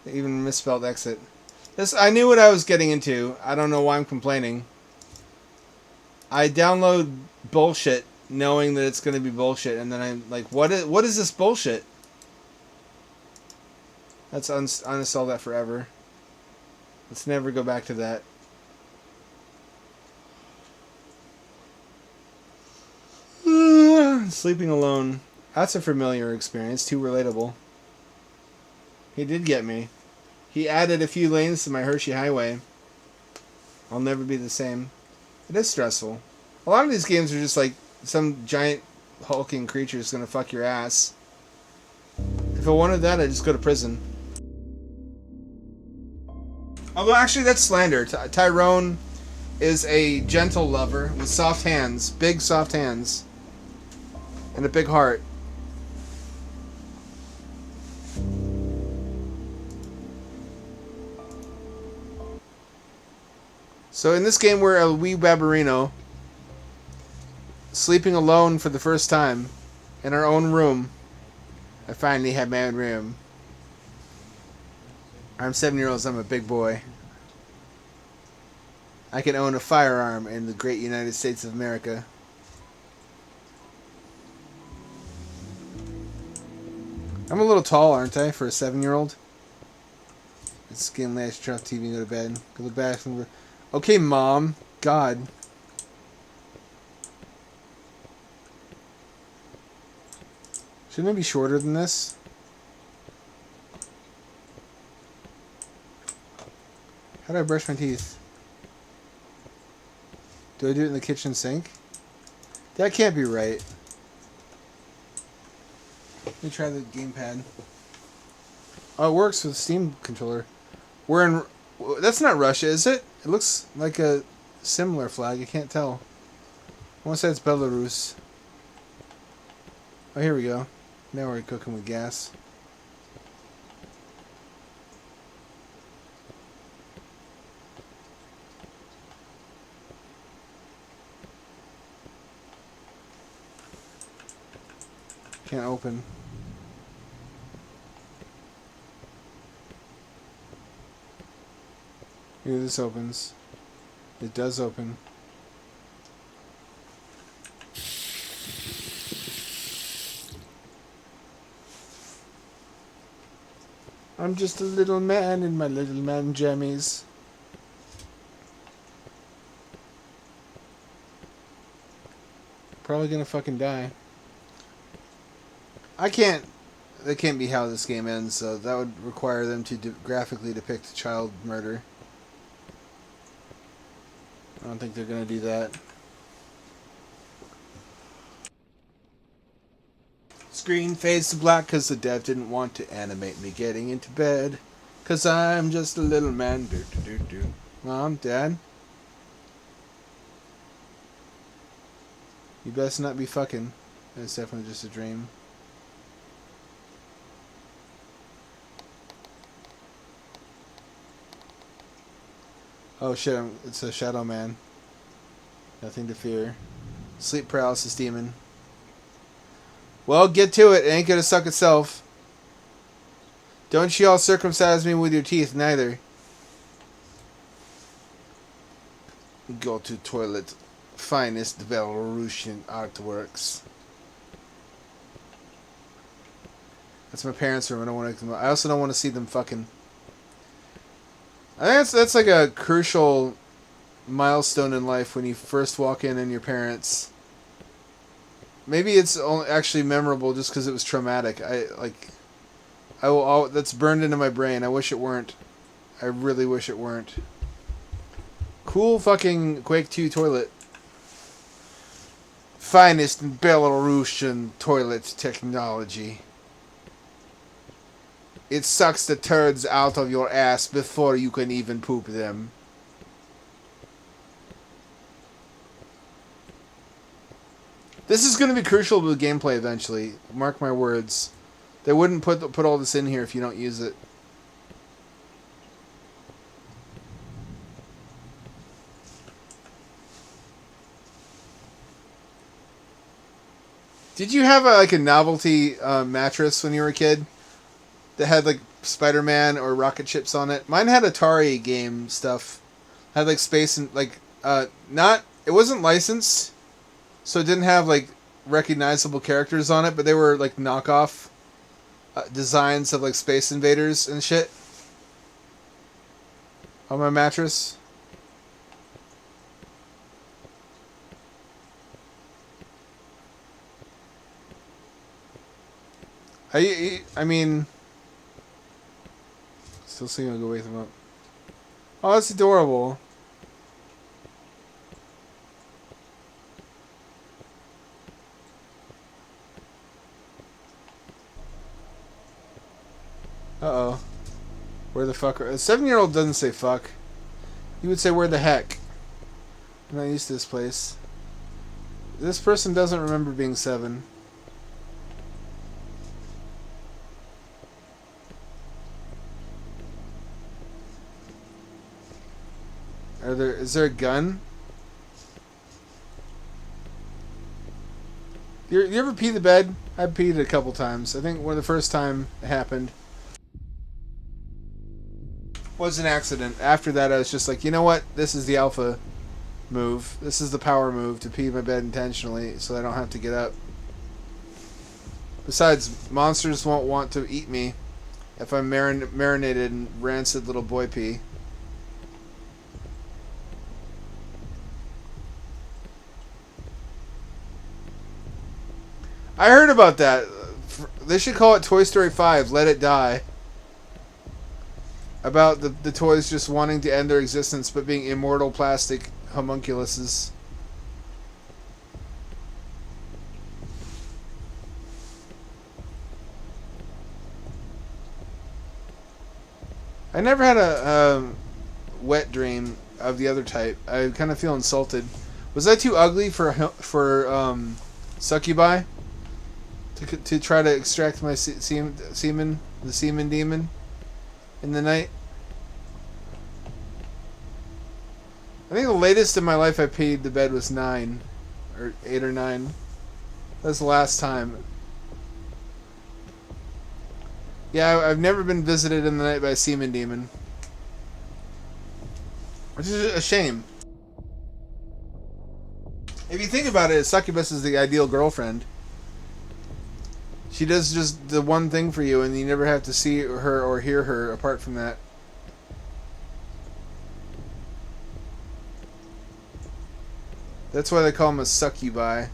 They even misspelled exit. I knew what I was getting into. I don't know why I'm complaining. I download bullshit knowing that it's going to be bullshit, and then I'm like, what is this bullshit? Let's uninstall that forever. Let's never go back to that. Sleeping alone. That's a familiar experience. Too relatable. He did get me. He added a few lanes to my Hershey Highway. I'll never be the same. It is stressful. A lot of these games are just like some giant hulking creature is going to fuck your ass. If I wanted that, I'd just go to prison. Although, actually, that's slander. Tyrone is a gentle lover with soft hands. Big, soft hands. And a big heart. So in this game, we're a wee Barbarino sleeping alone for the first time in our own room. I finally have my own room. I'm 7 years old, so I'm a big boy. I can own a firearm in the great United States of America. I'm a little tall, aren't I, for a 7-year-old? It's getting late, turn off TV and go to bed. Go to the bathroom. Okay, Mom. God. Shouldn't it be shorter than this? How do I brush my teeth? Do I do it in the kitchen sink? That can't be right. Let me try the gamepad. Oh, it works with Steam controller. We're in... That's not Russia, is it? It looks like a similar flag. I can't tell. I want to say it's Belarus. Oh, here we go. Now we're cooking with gas. Can't open. Here, this opens. It does open. I'm just a little man in my little man jammies. Probably gonna fucking die. That can't be how this game ends, so that would require them to graphically depict child murder. I don't think they're gonna do that. Screen fades to black because the dev didn't want to animate me getting into bed. Because I'm just a little man. Mom, Dad? You best not be fucking. It's definitely just a dream. Oh shit, it's a shadow man. Nothing to fear. Sleep paralysis demon. Well, get to it. It ain't gonna suck itself. Don't you all circumcise me with your teeth, neither. Go to toilet. Finest Belarusian artworks. That's my parents' room. I don't want to. I also don't want to see them fucking. I think that's like a crucial milestone in life when you first walk in and your parents. Maybe it's actually memorable just because it was traumatic. That's burned into my brain. I wish it weren't. I really wish it weren't. Cool fucking Quake 2 toilet. Finest Belarusian toilet technology. It sucks the turds out of your ass before you can even poop them. This is going to be crucial to the gameplay eventually. Mark my words. They wouldn't put all this in here if you don't use it. Did you have a novelty mattress when you were a kid that had like Spider-Man or rocket ships on it? Mine had Atari game stuff. Had like space and like it wasn't licensed, so it didn't have like recognizable characters on it, but they were like knockoff designs of like Space Invaders and shit on my mattress. I mean, still seeing I'll go wake them up. Oh, that's adorable. Uh-oh. Where the fuck are... A 7-year-old doesn't say fuck. He would say, where the heck? I'm not used to this place. This person doesn't remember being 7. Is there a gun? You ever pee the bed? I've peed a couple times. I think the first time it happened was an accident. After that, I was just like, you know what? This is the alpha move. This is the power move to pee my bed intentionally so I don't have to get up. Besides, monsters won't want to eat me if I'm marinated in rancid little boy pee. I heard about that. They should call it Toy Story 5, Let It Die. About the toys just wanting to end their existence but being immortal plastic homunculuses. I never had a wet dream of the other type. I kind of feel insulted. Was I too ugly for succubi to try to extract my semen, the semen demon, in the night? I think the latest in my life I peed the bed was 9, or 8 or 9. That's the last time. Yeah, I've never been visited in the night by a semen demon. Which is a shame. If you think about it, succubus is the ideal girlfriend. She does just the one thing for you, and you never have to see her or hear her apart from that. That's why they call them a succubi,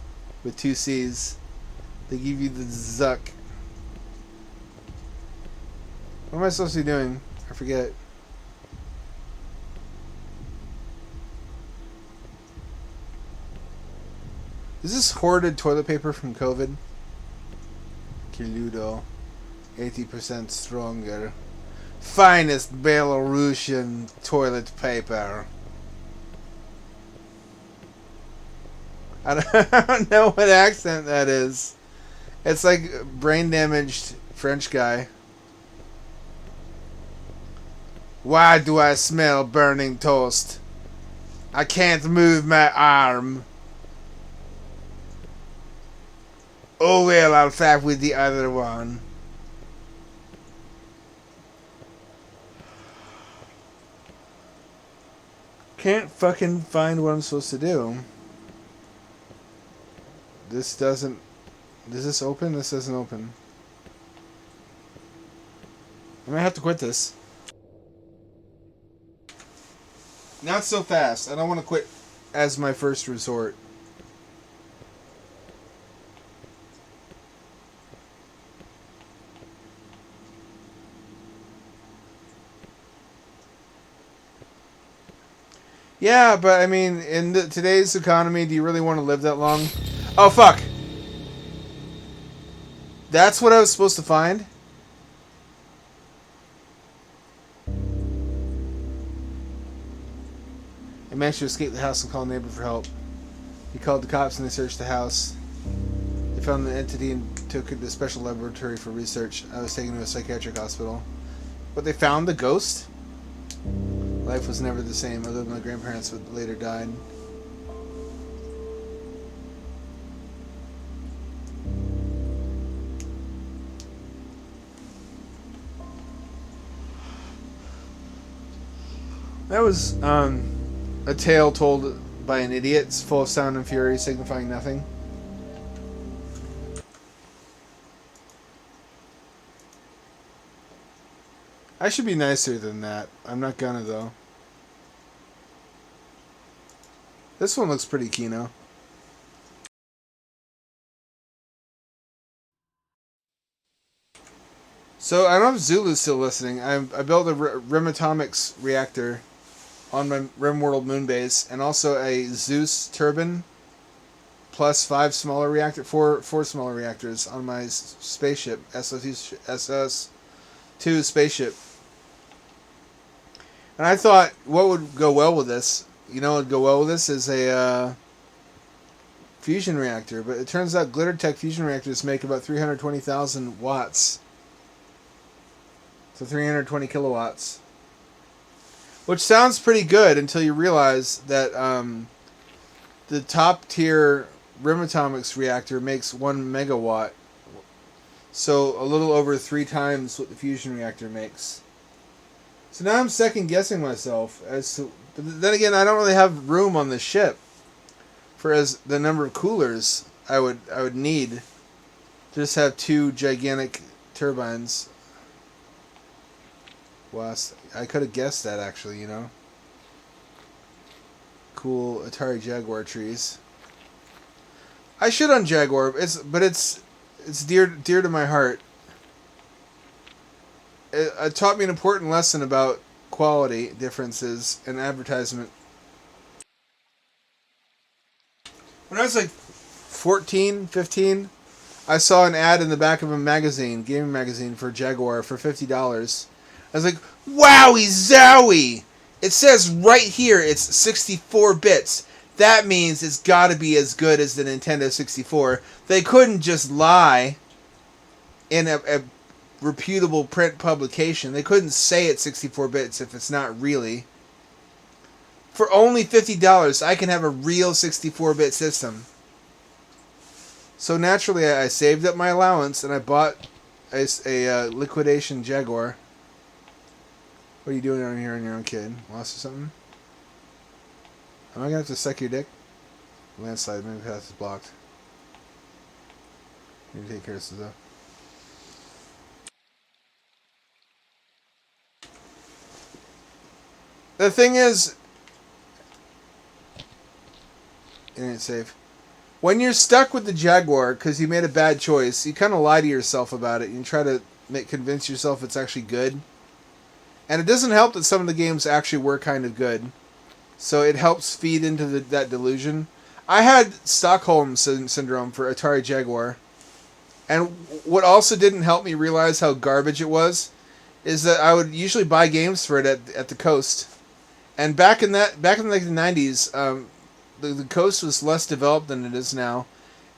with 2 C's. They give you the zuck. What am I supposed to be doing? I forget. Is this hoarded toilet paper from COVID? Kiludo. 80% stronger. Finest Belarusian toilet paper. I don't know what accent that is. It's like brain damaged French guy. Why do I smell burning toast? I can't move my arm. Oh well, I'll fight with the other one. Can't fucking find what I'm supposed to do. This doesn't... Does this open? This doesn't open. I might have to quit this. Not so fast. I don't want to quit as my first resort. Yeah, but I mean, in today's economy, do you really want to live that long? Oh, fuck! That's what I was supposed to find? I managed to escape the house and call a neighbor for help. He called the cops and they searched the house. They found the entity and took it to a special laboratory for research. I was taken to a psychiatric hospital. But they found the ghost? Life was never the same, other than my grandparents would later died. That was a tale told by an idiot. It's full of sound and fury, signifying nothing. I should be nicer than that. I'm not gonna, though. This one looks pretty kino. So, I don't know if Zulu's still listening. I built a Rimatomics reactor on my RimWorld moon base, and also a Zeus turbine, plus 4 smaller reactors on my spaceship, SS2 spaceship. And I thought, what would go well with this? You know what would go well with this is a fusion reactor. But it turns out Glittertech fusion reactors make about 320,000 watts. So 320 kilowatts. Which sounds pretty good until you realize that the top tier Rimatomics reactor makes 1 megawatt. So a little over 3 times what the fusion reactor makes. So now I'm second guessing myself as to, but then again, I don't really have room on the ship for as the number of coolers I would need to just have 2 gigantic turbines. Well, I could have guessed that actually, you know. Cool Atari Jaguar trees. I should on Jaguar, it's dear to my heart. it taught me an important lesson about quality differences in advertisement. When I was like 14, 15, I saw an ad in the back of a magazine, gaming magazine, for Jaguar for $50. I was like, wowie zowie! It says right here it's 64 bits. That means it's got to be as good as the Nintendo 64. They couldn't just lie in a reputable print publication. They couldn't say it's 64 bits if it's not really. For only $50, I can have a real 64-bit system. So naturally, I saved up my allowance and I bought a liquidation Jaguar. What are you doing around here on your own, kid? Lost or something? Am I gonna have to suck your dick? Landslide, maybe path is blocked. You need to take care of this though. The thing is, it ain't safe. When you're stuck with the Jaguar because you made a bad choice, you kind of lie to yourself about it. You try to convince yourself it's actually good. And it doesn't help that some of the games actually were kind of good. So it helps feed into that delusion. I had Stockholm Syndrome for Atari Jaguar. And what also didn't help me realize how garbage it was is that I would usually buy games for it at the Coast. And back in like the 90s, the Coast was less developed than it is now.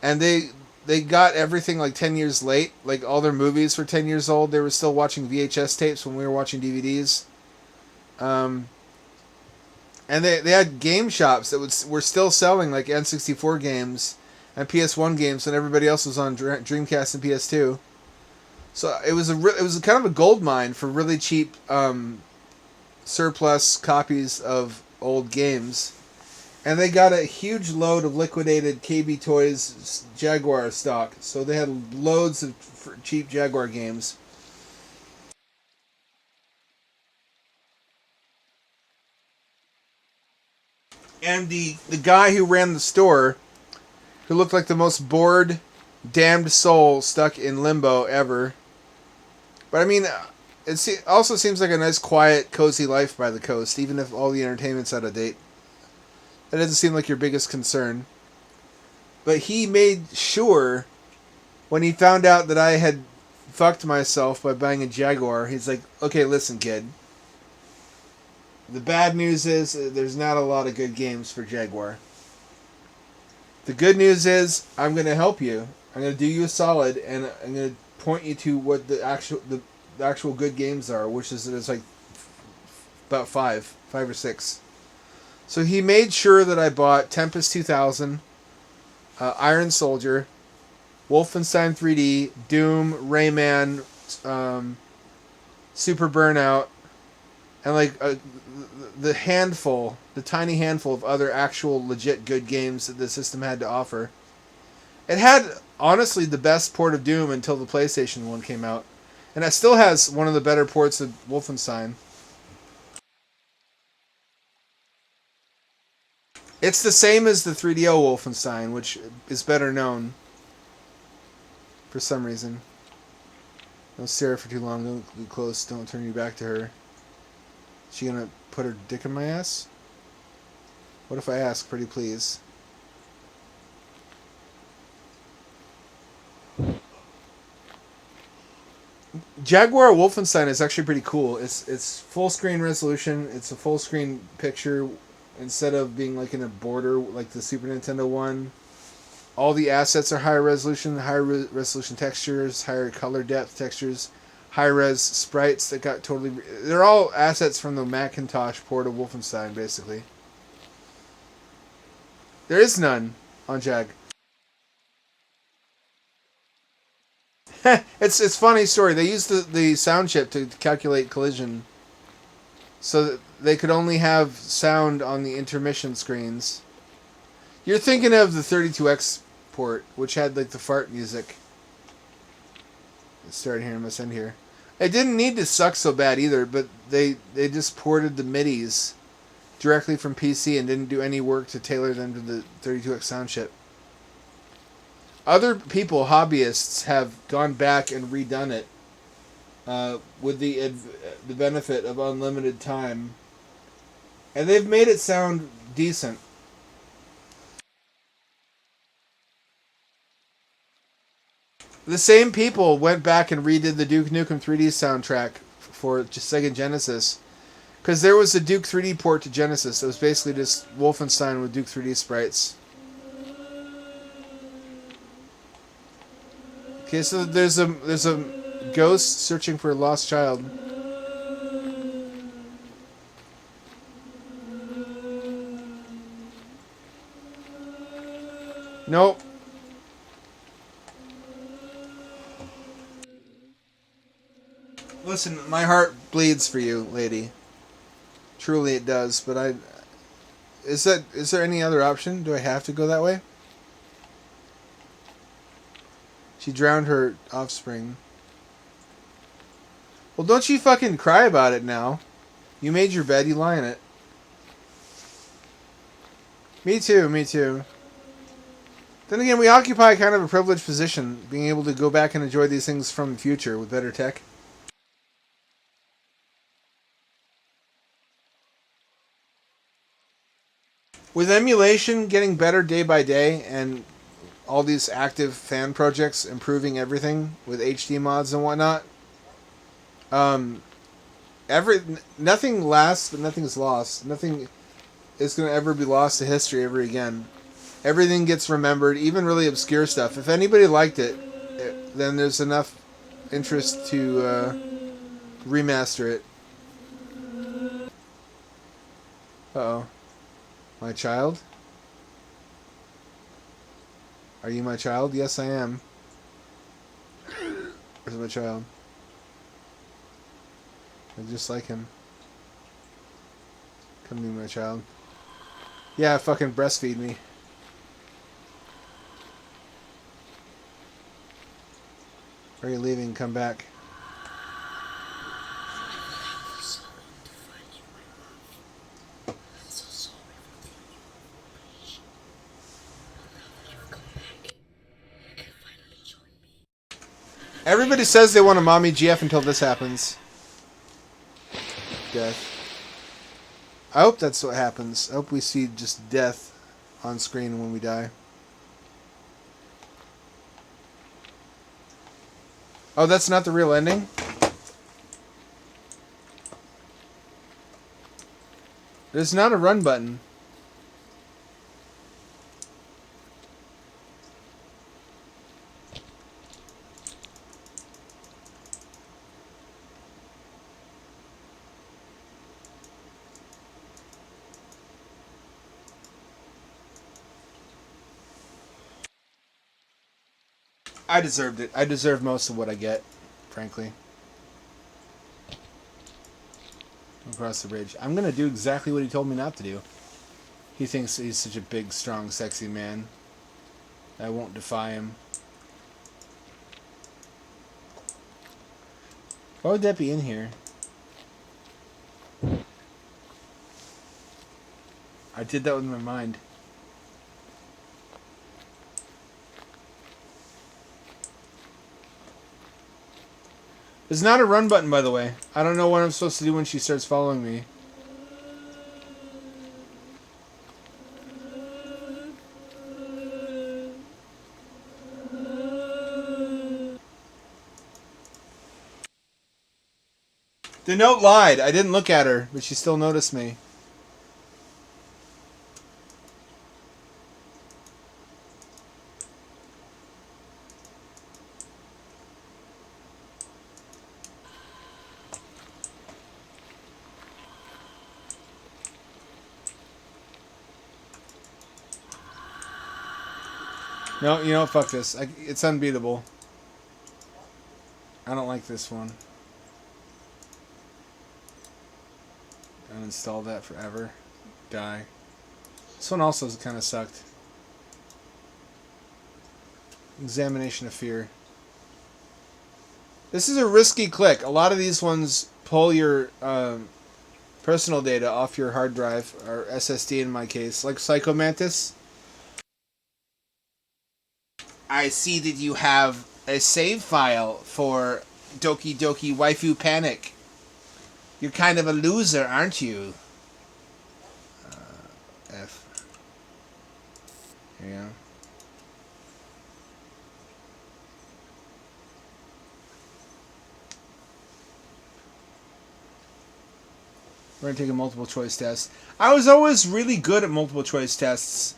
And they got everything like 10 years late. Like all their movies were 10 years old. They were still watching VHS tapes when we were watching DVDs. And they had game shops that were still selling like N64 games and PS1 games when everybody else was on Dreamcast and PS2. So it was kind of a gold mine for really cheap surplus copies of old games. And they got a huge load of liquidated KB Toys Jaguar stock. So they had loads of cheap Jaguar games. And the guy who ran the store, who looked like the most bored, damned soul stuck in limbo ever. But I mean, it also seems like a nice, quiet, cozy life by the coast, even if all the entertainment's out of date. That doesn't seem like your biggest concern. But he made sure, when he found out that I had fucked myself by buying a Jaguar, he's like, okay, listen, kid. The bad news is there's not a lot of good games for Jaguar. The good news is I'm going to help you. I'm going to do you a solid, and I'm going to point you to what the actual good games are, which is there's like about five or six. So he made sure that I bought Tempest 2000, Iron Soldier, Wolfenstein 3D, Doom, Rayman, Super Burnout, and like the tiny handful of other actual legit good games that the system had to offer. It had, honestly, the best port of Doom until the PlayStation 1 came out. And it still has one of the better ports of Wolfenstein. It's the same as the 3DO Wolfenstein, which is better known. For some reason. Don't stare at her for too long. Don't get close. Don't turn your back to her. Is she gonna put her dick in my ass? What if I ask, pretty please? Jaguar Wolfenstein is actually pretty cool. It's full screen resolution. It's a full screen picture instead of being like in a border like the Super Nintendo one. All the assets are higher resolution, resolution textures, higher color depth textures, high res sprites that got totally. They're all assets from the Macintosh port of Wolfenstein, basically. There is none on Jag. It's funny story. They used the sound chip to calculate collision, so that they could only have sound on the intermission screens. You're thinking of the 32X port, which had like the fart music. Let's start here and let's end here. It didn't need to suck so bad either, but they just ported the MIDIs directly from PC and didn't do any work to tailor them to the 32X sound chip. Other people, hobbyists, have gone back and redone it with the benefit of unlimited time, and they've made it sound decent. The same people went back and redid the Duke Nukem 3D soundtrack for Sega Genesis, because there was a Duke 3D port to Genesis that was basically just Wolfenstein with Duke 3D sprites. Okay, so there's a ghost searching for a lost child. Nope. Listen, my heart bleeds for you, lady. Truly it does, but is there any other option? Do I have to go that way? She drowned her offspring. Well, don't you fucking cry about it now. You made your bed, you lie in it. Me too, me too. Then again, we occupy kind of a privileged position, being able to go back and enjoy these things from the future with better tech. With emulation getting better day by day and all these active fan projects improving everything with HD mods and whatnot, nothing lasts, but nothing's lost. Nothing is going to ever be lost to history ever again. Everything gets remembered, even really obscure stuff. If anybody liked it, then there's enough interest to remaster it. Uh-oh. My child? Are you my child? Yes, I am. Where's my child? I'm just like him. Come to me, my child. Yeah, fucking breastfeed me. Are you leaving? Come back. Everybody says they want a mommy GF until this happens. Death. I hope that's what happens. I hope we see just death on screen when we die. Oh, that's not the real ending? There's not a run button. I deserved it. I deserve most of what I get, frankly. Across the bridge. I'm gonna do exactly what he told me not to do. He thinks he's such a big, strong, sexy man. I won't defy him. Why would that be in here? I did that with my mind. There's not a run button, by the way. I don't know what I'm supposed to do when she starts following me. The note lied. I didn't look at her, but she still noticed me. No, you know, fuck this. It's unbeatable. I don't like this one. Uninstall that forever. Die. This one also kind of sucked. Examination of Fear. This is a risky click. A lot of these ones pull your personal data off your hard drive, or SSD in my case, like Psycho Mantis. I see that you have a save file for Doki Doki Waifu Panic. You're kind of a loser, aren't you? F. There you go. We're going to take a multiple choice test. I was always really good at multiple choice tests.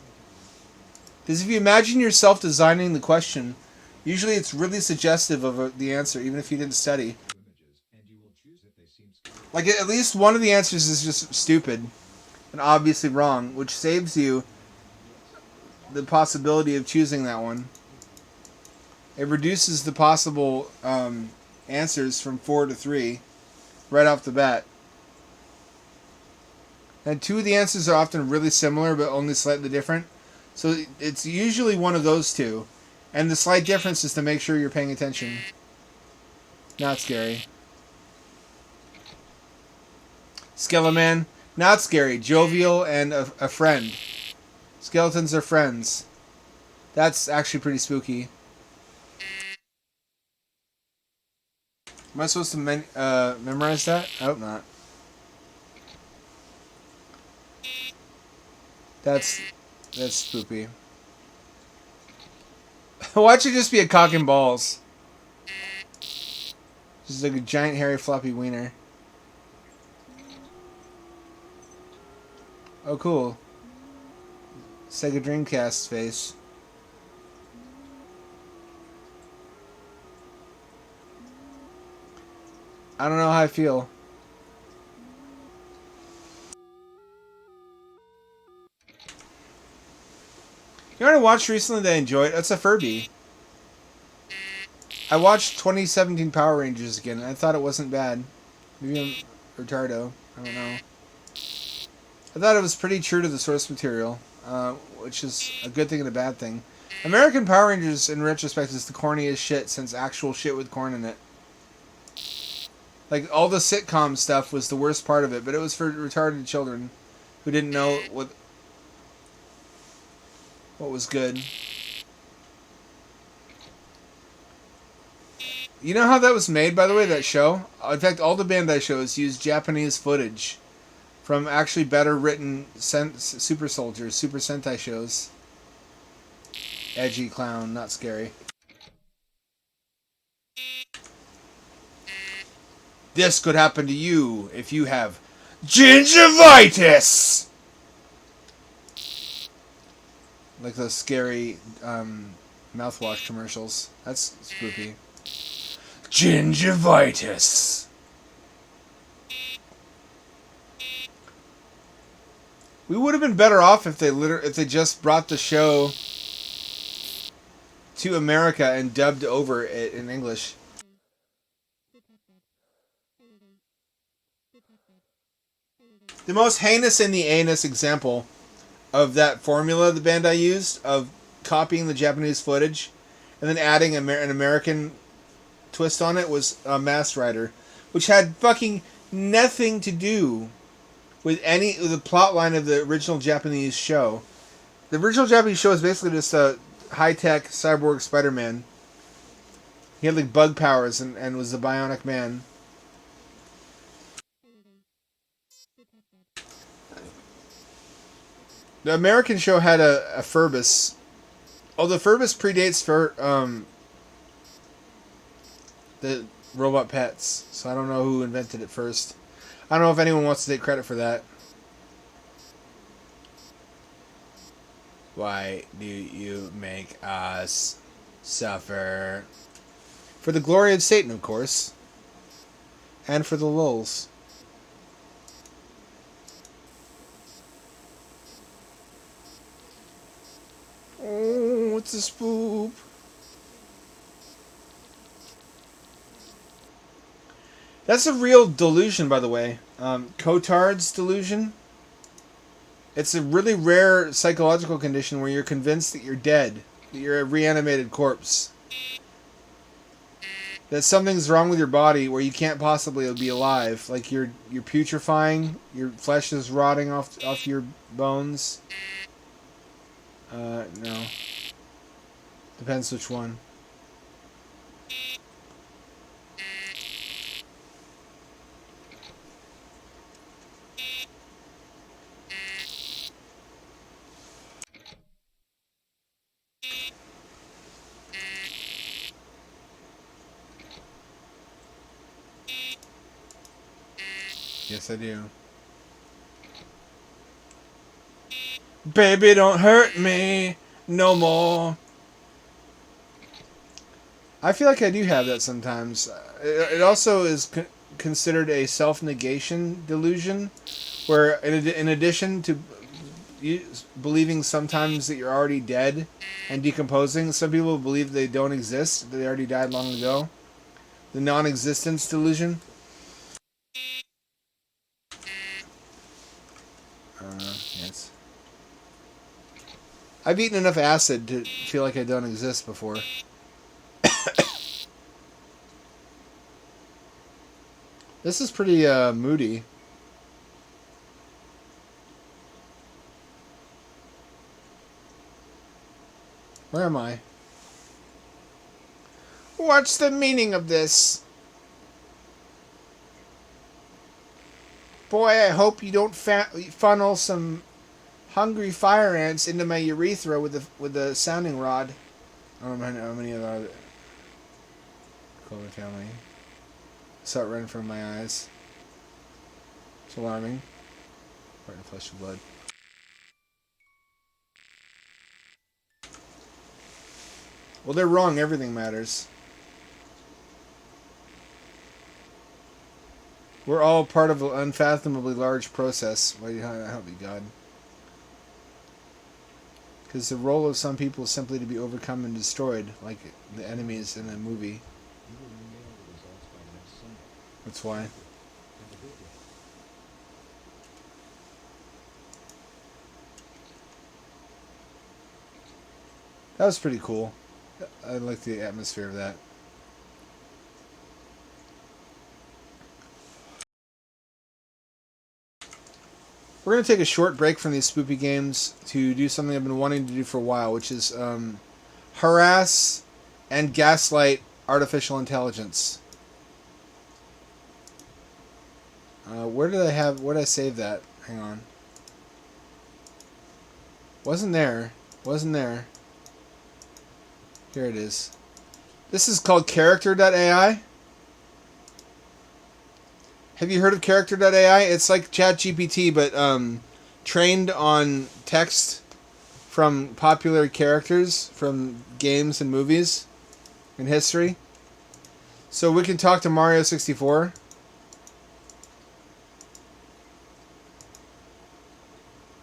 Because if you imagine yourself designing the question, usually it's really suggestive of the answer, even if you didn't study. Like, at least one of the answers is just stupid and obviously wrong, which saves you the possibility of choosing that one. It reduces the possible answers from 4 to 3 right off the bat. And 2 of the answers are often really similar but only slightly different. So it's usually one of those 2. And the slight difference is to make sure you're paying attention. Not scary. Skeleman, not scary. Jovial and a friend. Skeletons are friends. That's actually pretty spooky. Am I supposed to memorize that? I hope not. That's spoopy. Watch it just be a cock and balls. Just like a giant hairy floppy wiener. Oh, cool. Sega Dreamcast face. I don't know how I feel. You know what I watched recently that I enjoyed? That's a Furby. I watched 2017 Power Rangers again, and I thought it wasn't bad. Maybe I'm retardo. I don't know. I thought it was pretty true to the source material, which is a good thing and a bad thing. American Power Rangers, in retrospect, is the corniest shit since actual shit with corn in it. Like, all the sitcom stuff was the worst part of it, but it was for retarded children who didn't know what was good. You know how that was made, by the way, that show? In fact, all the Bandai shows use Japanese footage from actually better written Super Soldiers, Super Sentai shows. Edgy clown, not scary. This could happen to you if you have gingivitis! Like those scary mouthwash commercials. That's spooky. Gingivitis. We would have been better off if they just brought the show to America and dubbed over it in English. The most heinous in the anus example of that formula the Bandai used of copying the Japanese footage and then adding an American twist on it was Masked Rider, which had fucking nothing to do with the plot line of the original Japanese show. The original Japanese show is basically just a high-tech cyborg Spider-Man. He had like bug powers and was the Bionic Man. The American show had a Furbus. Oh, the Furbus predates the robot pets, so I don't know who invented it first. I don't know if anyone wants to take credit for that. Why do you make us suffer? For the glory of Satan, of course. And for the lulz. Oh, it's a spoop. That's a real delusion, by the way. Cotard's delusion. It's a really rare psychological condition where you're convinced that you're dead. That you're a reanimated corpse. That something's wrong with your body where you can't possibly be alive. Like you're putrefying. Your flesh is rotting off your bones. No. Depends which one. Yes, I do. Baby, don't hurt me no more. I feel like I do have that sometimes. It also is considered a self-negation delusion, where in addition to believing sometimes that you're already dead and decomposing, some people believe they don't exist, that they already died long ago. The non-existence delusion. Yes. I've eaten enough acid to feel like I don't exist before. This is pretty moody. Where am I? What's the meaning of this? Boy, I hope you don't funnel some hungry fire ants into my urethra with the sounding rod. I don't know how many of that. Call my family. Saw it run from my eyes. It's alarming. Part in flesh and blood. Well, they're wrong. Everything matters. We're all part of an unfathomably large process. Why do you help me, God? Because the role of some people is simply to be overcome and destroyed, like the enemies in a movie. That's why. That was pretty cool. I like the atmosphere of that. We're going to take a short break from these spoopy games to do something I've been wanting to do for a while, which is harass and gaslight artificial intelligence. Where did I save that? Hang on. Wasn't there. Here it is. This is called character.ai. Have you heard of character.ai? It's like ChatGPT, but trained on text from popular characters from games and movies in history. So we can talk to Mario 64.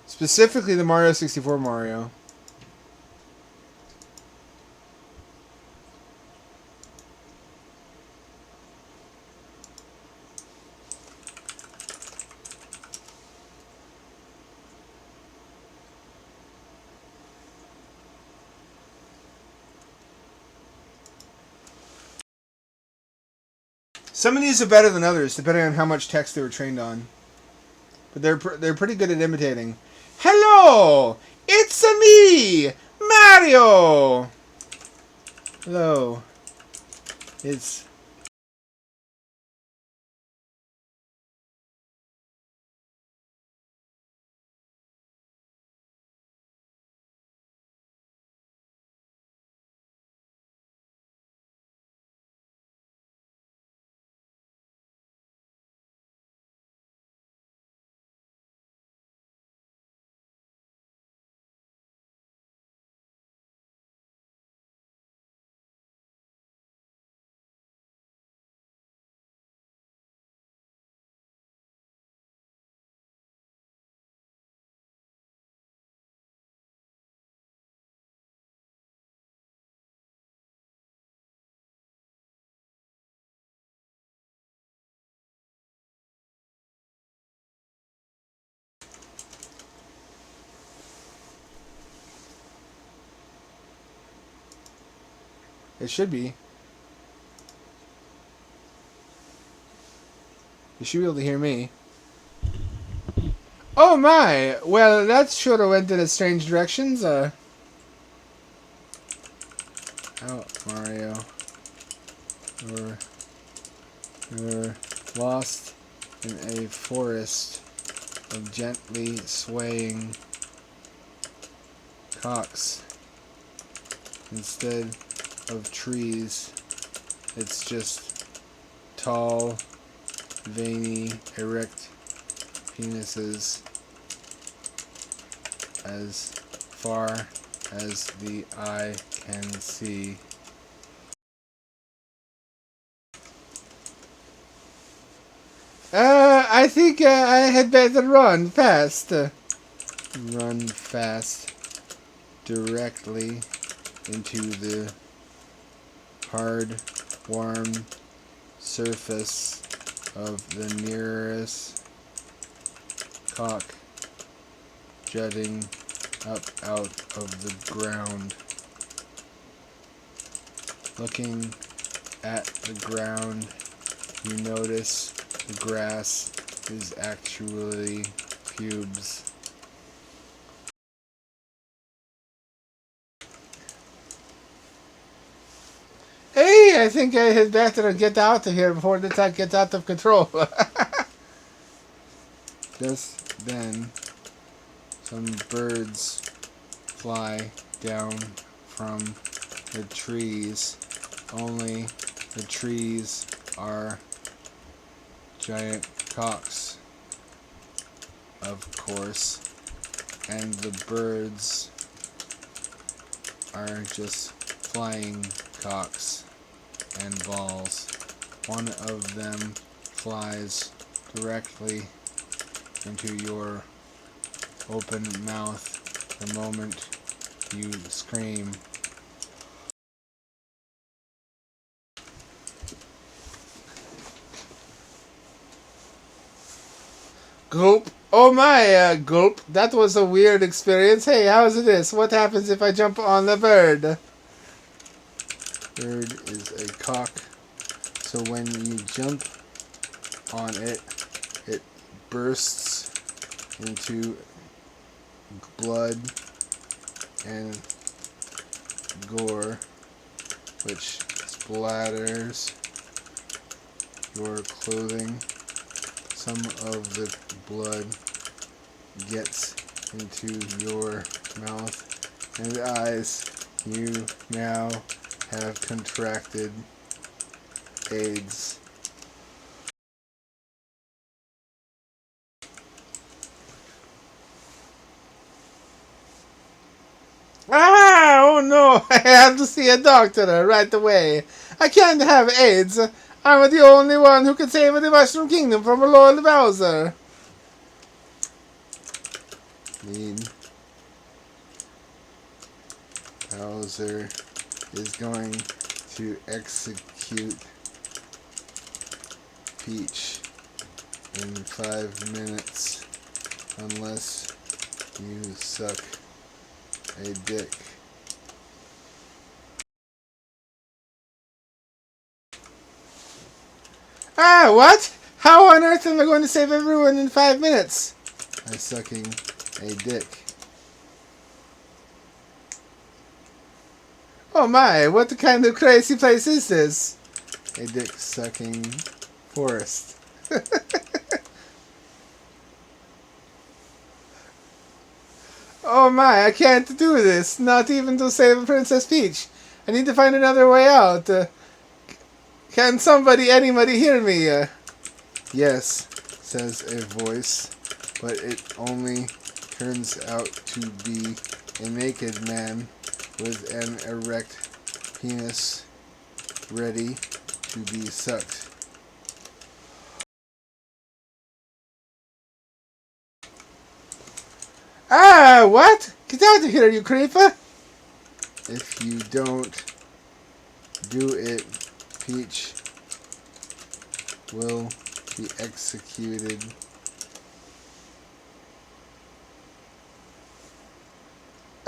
Specifically the Mario 64 Mario. Some of these are better than others, depending on how much text they were trained on. But they're pretty good at imitating. Hello! It's me! Mario! Hello. It's... It should be. You should be able to hear me. Oh my! Well, that sure went in a strange directions. Oh, Mario. You're lost in a forest of gently swaying cocks. Instead of trees, it's just tall veiny, erect penises as far as the eye can see. I think I had better run fast. Run fast directly into the hard, warm surface of the nearest cock jutting up out of the ground. Looking at the ground, you notice the grass is actually pubes. Hey, I think I had better get out of here before the attack gets out of control. Just then, some birds fly down from the trees. Only the trees are giant cocks, of course, and the birds are just flying cocks and balls. One of them flies directly into your open mouth the moment you scream. Gulp. Oh my, gulp. That was a weird experience. Hey, how's this? What happens if I jump on the bird? Bird is a cock. So when you jump on it, it bursts into blood and gore, which splatters your clothing. Some of the blood gets into your mouth and eyes. You now have contracted AIDS. Ah! Oh no! I have to see a doctor right away. I can't have AIDS. I'm the only one who can save the Mushroom Kingdom from Lord Bowser. Bowser is going to execute Peach in 5 minutes unless you suck a dick. Ah, what? How on earth am I going to save everyone in 5 minutes? By sucking a dick. Oh my, what kind of crazy place is this? A dick-sucking forest. Oh my, I can't do this. Not even to save Princess Peach. I need to find another way out. Can anybody hear me? Yes, says a voice, but it only turns out to be a naked man with an erect penis ready to be sucked. Ah, what? Get out of here, you creeper! If you don't do it, Peach will be executed.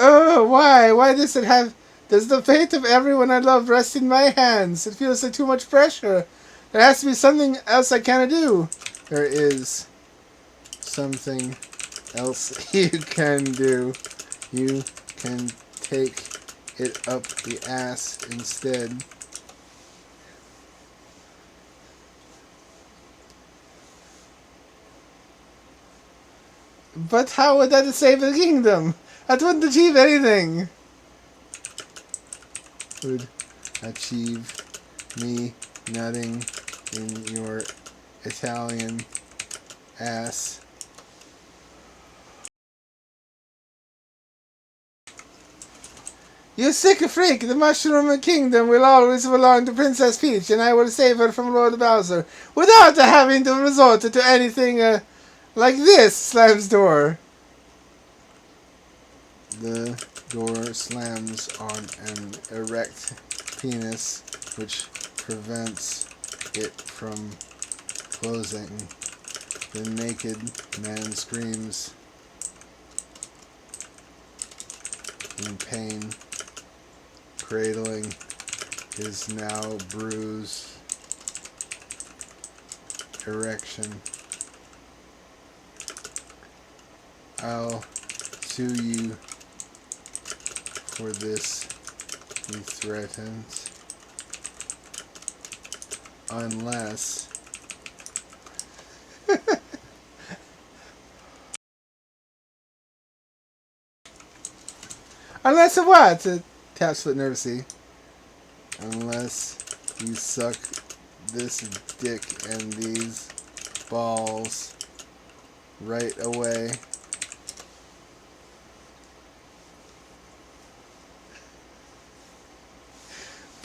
Oh, why? Why does it have... Does the fate of everyone I love rest in my hands? It feels like too much pressure. There has to be something else I can do. There is something else you can do. You can take it up the ass instead. But how would that save the kingdom? That wouldn't achieve anything. Would achieve me nutting in your Italian ass. You sick freak, the Mushroom Kingdom will always belong to Princess Peach, and I will save her from Lord Bowser without having to resort to anything like this. Slams door. The door slams on an erect penis, which prevents it from closing. The naked man screams in pain, cradling his now bruised erection. I'll sue you for this, he threatens, unless unless of what? Taps foot nervously. Unless you suck this dick and these balls right away.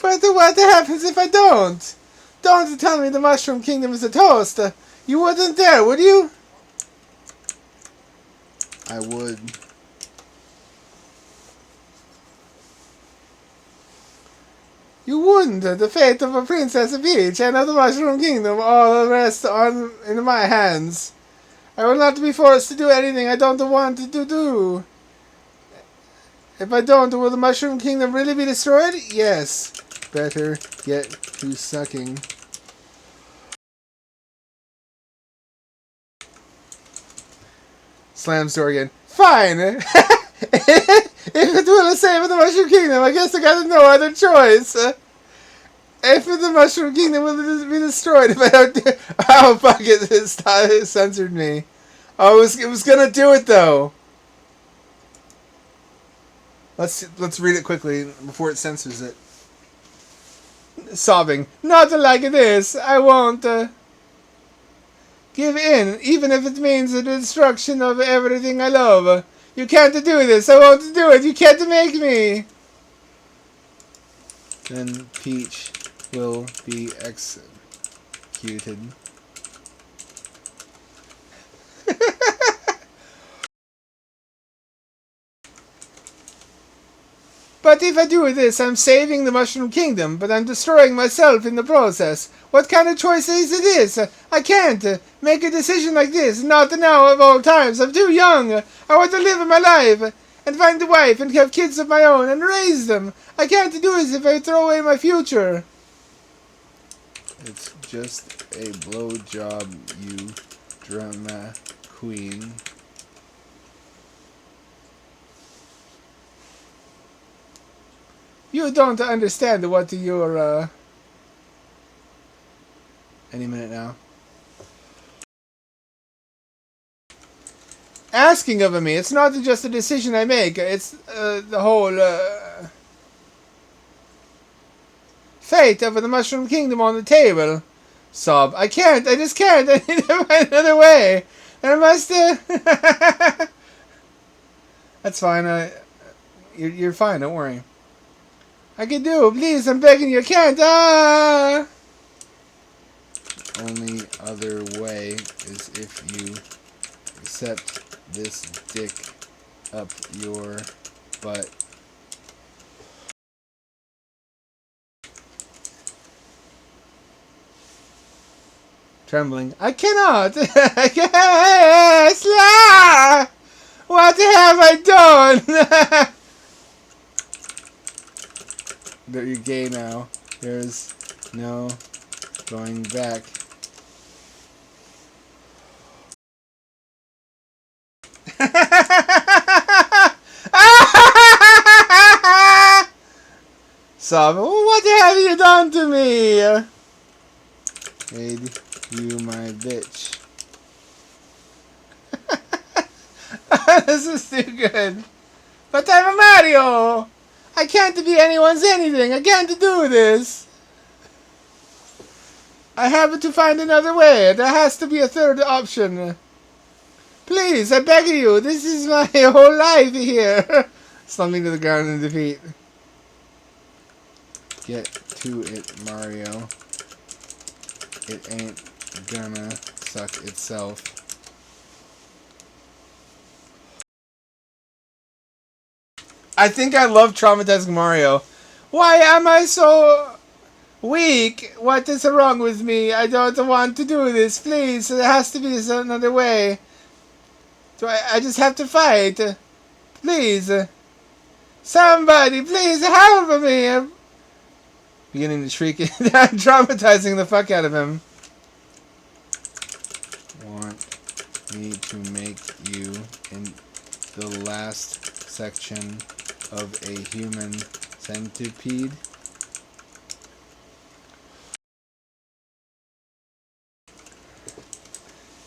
But what happens if I don't? Don't tell me the Mushroom Kingdom is a toast. You wouldn't dare, would you? I would. You wouldn't. The fate of a Princess Peach and of the Mushroom Kingdom all rest in my hands. I will not be forced to do anything I don't want to do. If I don't, will the Mushroom Kingdom really be destroyed? Yes. Better get to sucking. Slams door again. Fine! If it will save the Mushroom Kingdom, I guess I got no other choice. If the Mushroom Kingdom will be destroyed if I don't do... Oh, fuck it. It censored me. Oh, it was gonna do it, though. Let's read it quickly before it censors it. Sobbing. Not like this. I won't give in, even if it means the destruction of everything I love. You can't do this. I won't do it. You can't make me. Then Peach will be executed. But if I do this, I'm saving the Mushroom Kingdom, but I'm destroying myself in the process. What kind of choice is it? I can't make a decision like this, not now of all times. I'm too young. I want to live my life and find a wife and have kids of my own and raise them. I can't do this if I throw away my future. It's just a blowjob, you drama queen. You don't understand what you're, Any minute now. Asking of me. It's not just a decision I make. It's, the whole, fate of the Mushroom Kingdom on the table. Sob. I can't. I just can't. I need to find another way. There must, That's fine. You're fine. Don't worry. I can do. Please, I'm begging you. I can't. Ah! Only other way is if you accept this dick up your butt. Trembling. I cannot. I can't. Sla! What have I done? You're gay now. There's no going back. Sob, what have you done to me? Made you my bitch. This is too good. But I'm a Mario! I can't be anyone's anything. I can't do this. I have to find another way. There has to be a third option. Please, I beg you. This is my whole life here. Slumping to the ground in defeat. Get to it, Mario. It ain't gonna suck itself. I think I love traumatizing Mario. Why am I so weak? What is wrong with me? I don't want to do this. Please, there has to be another way. I just have to fight. Please. Somebody, please help me. I'm beginning to shriek. I'm traumatizing the fuck out of him. Want me to make you in the last section of a human centipede?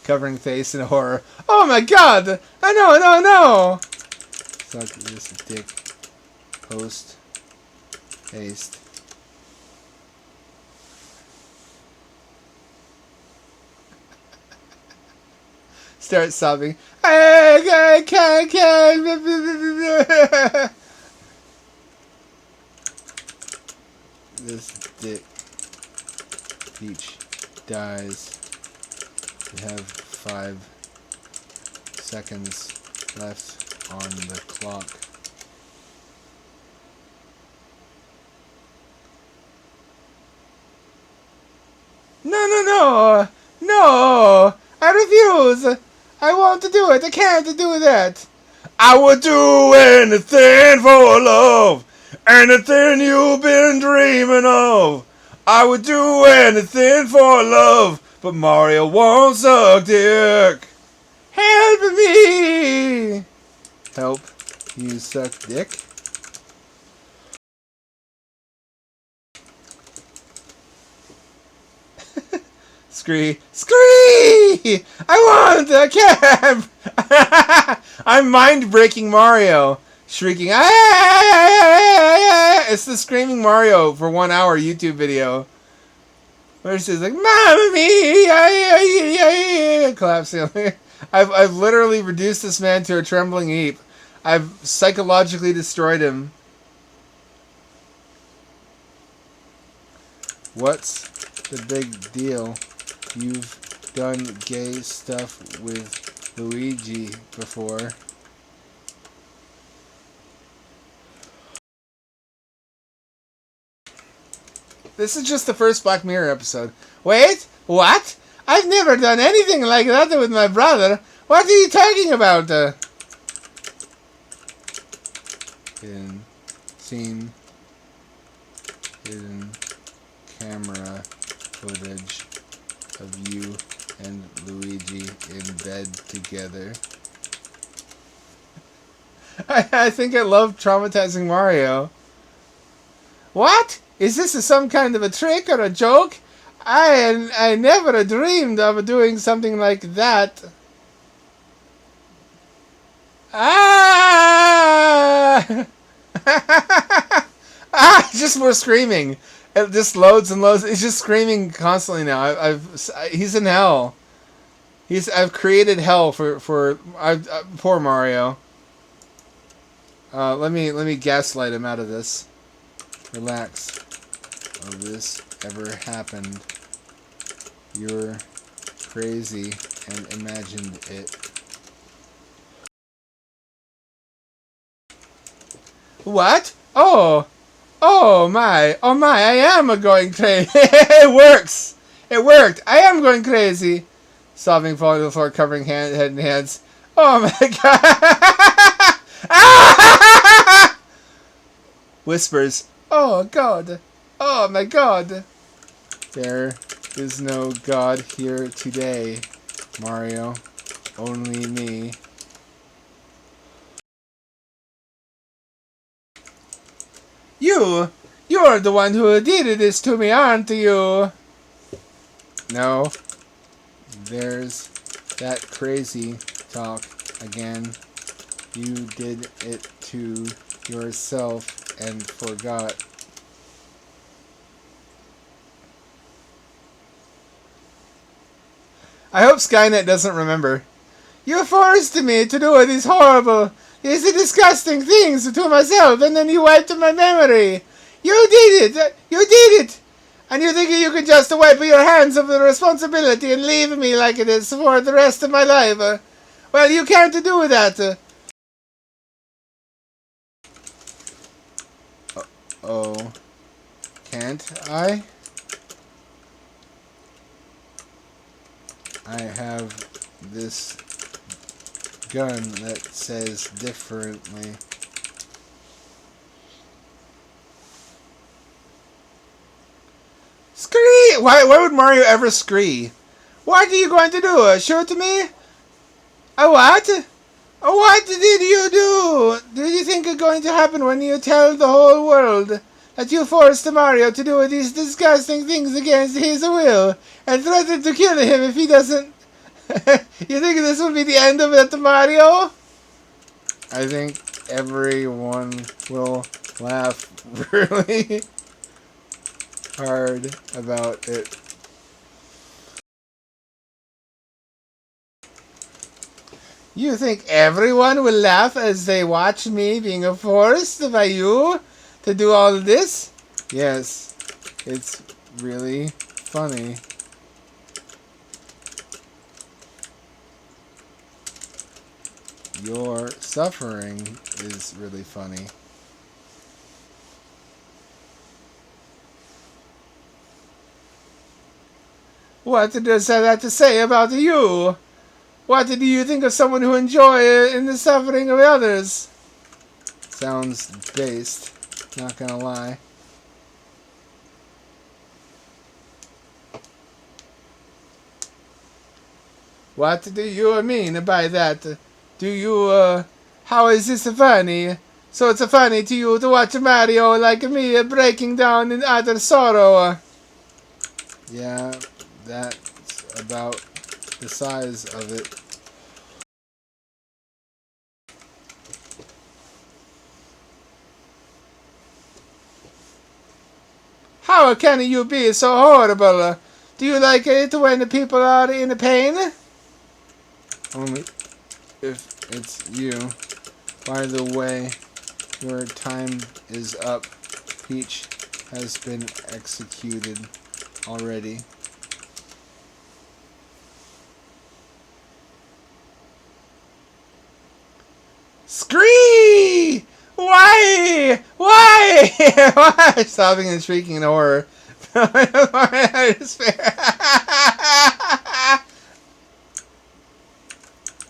Covering face in horror. Oh my god! Oh, no! Suck this dick. Post. Haste. Start sobbing. I can't. This dick. Peach dies. We have 5 seconds left on the clock. No! I refuse! I want to do it! I can't do that! I would do anything for love! Anything you've been dreaming of! I would do anything for love! But Mario won't suck dick! Help me! Help you suck dick? Scree! I can't! I'm mind breaking Mario! Shrieking, it's the Screaming Mario for 1 hour YouTube video. Where she's like, Mamma mia! Collapsing. I've literally reduced this man to a trembling heap. I've psychologically destroyed him. What's the big deal? You've done gay stuff with Luigi before. This is just the first Black Mirror episode. Wait, what? I've never done anything like that with my brother. What are you talking about? Hidden scene. Hidden camera footage of you and Luigi in bed together. I think I love traumatizing Mario. What? Is this some kind of a trick or a joke? I never dreamed of doing something like that. Ah! Just more screaming. It just loads and loads. It's just screaming constantly now. He's in hell. I've created hell for poor Mario. Let me gaslight him out of this. Relax. Oh, this ever happened? You're crazy and imagined it. What? Oh my, I am going crazy. It works. It worked. I am going crazy. Sobbing, falling to the floor, covering head and hands. Oh my god. Whispers. Oh god. Oh my god. There is no god here today, Mario. Only me. You're the one who did this to me, aren't you? No. There's that crazy talk again. You did it to yourself and forgot. I hope Skynet doesn't remember. You forced me to do these horrible, these disgusting things to myself, and then you wiped my memory. You did it! You did it! And you think you can just wipe your hands of the responsibility and leave me like this for the rest of my life? Well, you can't do that. Oh, can't I? I have this gun that says differently. Scree! Why would Mario ever scree? What are you going to do? Shoot me? A what? What did you do? Do you think it's going to happen when you tell the whole world that you forced Mario to do these disgusting things against his will and threatened to kill him if he doesn't? You think this will be the end of it, Mario? I think everyone will laugh really hard about it. You think everyone will laugh as they watch me being forced by you to do all this? Yes, it's really funny. Your suffering is really funny. What does that have to say about you? What do you think of someone who enjoys in the suffering of others? Sounds based, not gonna lie. What do you mean by that? Do you, how is this funny? So it's funny to you to watch Mario like me breaking down in utter sorrow. Yeah, that's about the size of it. How can you be so horrible? Do you like it when the people are in pain? Only if it's you. By the way, your time is up. Peach has been executed already. Scree! Why? Why? Why? Sobbing and shrieking in horror.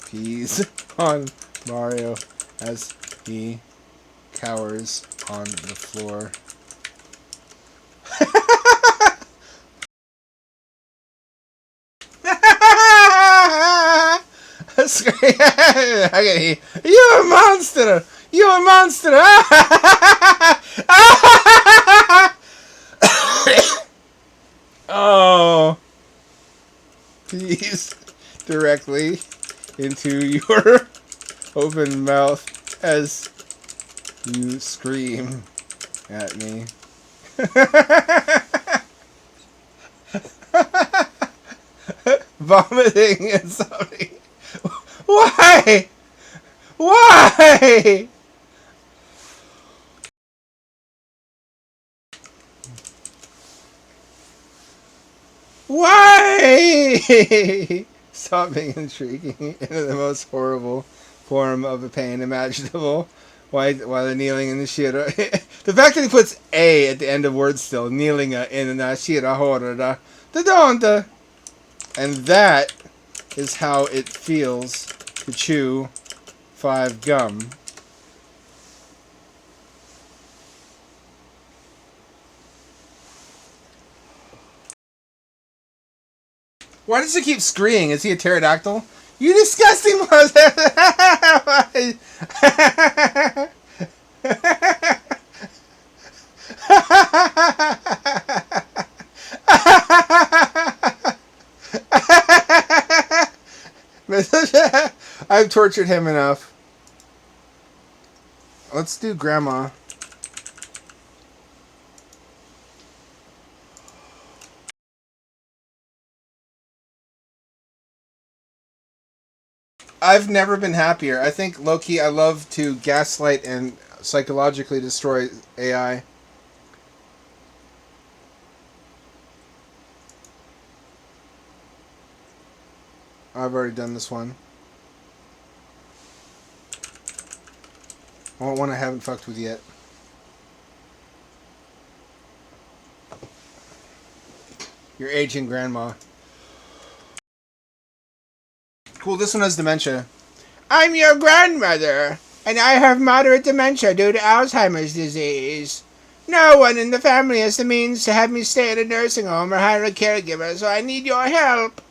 Peas on Mario as he cowers on the floor. You a monster! You a monster! Oh, peas directly into your open mouth as you scream at me. Vomiting and something. Why? Why? Why? Sobbing and shrieking in the most horrible form of a pain imaginable while they're kneeling in the shira. The fact that he puts A at the end of words still, kneeling in the shira horror, the don't. And that is how it feels to chew 5 gum. Why does he keep screaming? Is he a pterodactyl? You disgusting mother! I've tortured him enough. Let's do Grandma. I've never been happier. I think, low-key, I love to gaslight and psychologically destroy AI. I've already done this one. I want one I haven't fucked with yet. Your aging grandma. Cool, this one has dementia. I'm your grandmother, and I have moderate dementia due to Alzheimer's disease. No one in the family has the means to have me stay at a nursing home or hire a caregiver, so I need your help.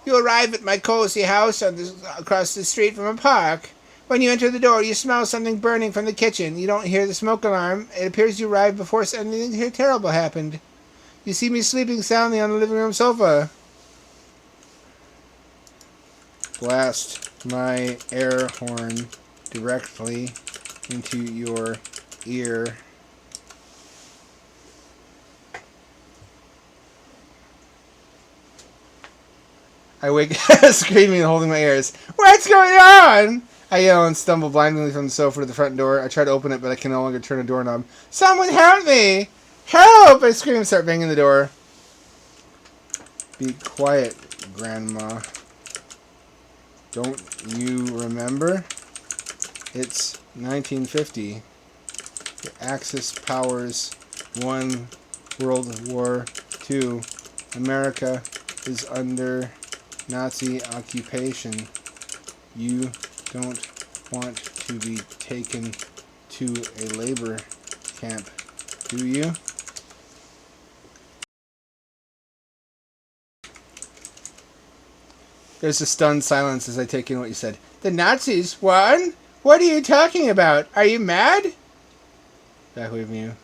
You arrive at my cozy house across the street from a park. When you enter the door, you smell something burning from the kitchen. You don't hear the smoke alarm. It appears you arrived before anything terrible happened. You see me sleeping soundly on the living room sofa. Blast my air horn directly into your ear. I wake screaming and holding my ears. What's going on? I yell and stumble blindly from the sofa to the front door. I try to open it, but I can no longer turn a doorknob. Someone help me! Help! I scream and start banging the door. Be quiet, Grandma. Don't you remember? It's 1950. The Axis powers won World War II. America is under Nazi occupation. You don't want to be taken to a labor camp, do you? There's a stunned silence as I take in what you said. The Nazis won? What are you talking about? Are you mad? Back with you.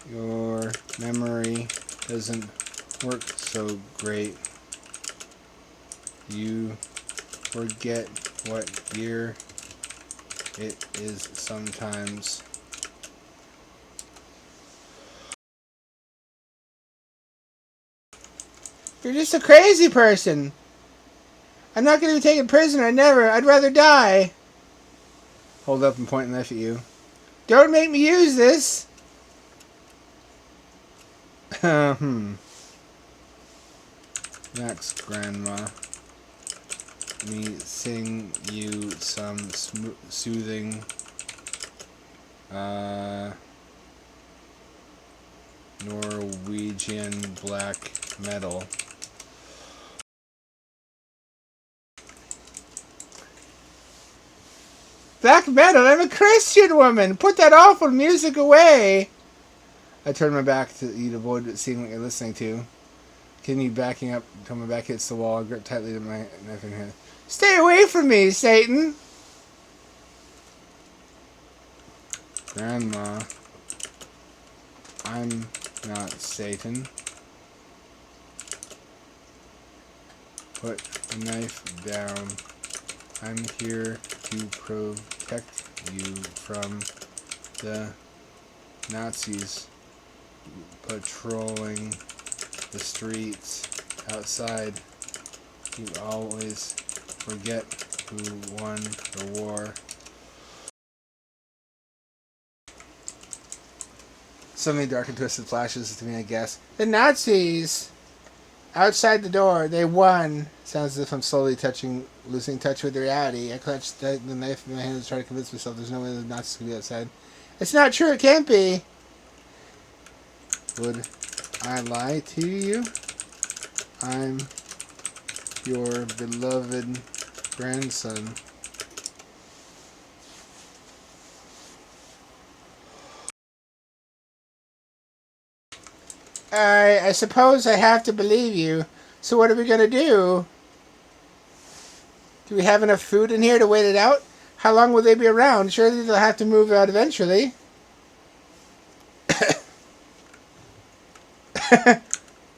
Your memory doesn't work so great. You forget what year it is sometimes. You're just a crazy person. I'm not going to be taken prisoner. Never. I'd rather die. Hold up and point a knife at you. Don't make me use this. Next, Grandma. Me sing you some soothing Norwegian black metal. Black metal? I'm a Christian woman! Put that awful music away! I turn my back to you to avoid seeing what you're listening to. Continue backing up until my back hits the wall. I grip tightly to my knife in hand. Stay away from me, Satan! Grandma, I'm not Satan. Put the knife down. I'm here to protect you from the Nazis patrolling the streets outside. You always forget who won the war. Suddenly dark and twisted flashes to me, I guess. The Nazis! Outside the door, they won. Sounds as if I'm slowly losing touch with reality. I clench the knife in my hand and try to convince myself there's no way the Nazis could be outside. It's not true, it can't be! Would I lie to you? I'm your beloved grandson. I suppose I have to believe you. So what are we going to do? Do we have enough food in here to wait it out? How long will they be around? Surely they'll have to move out eventually.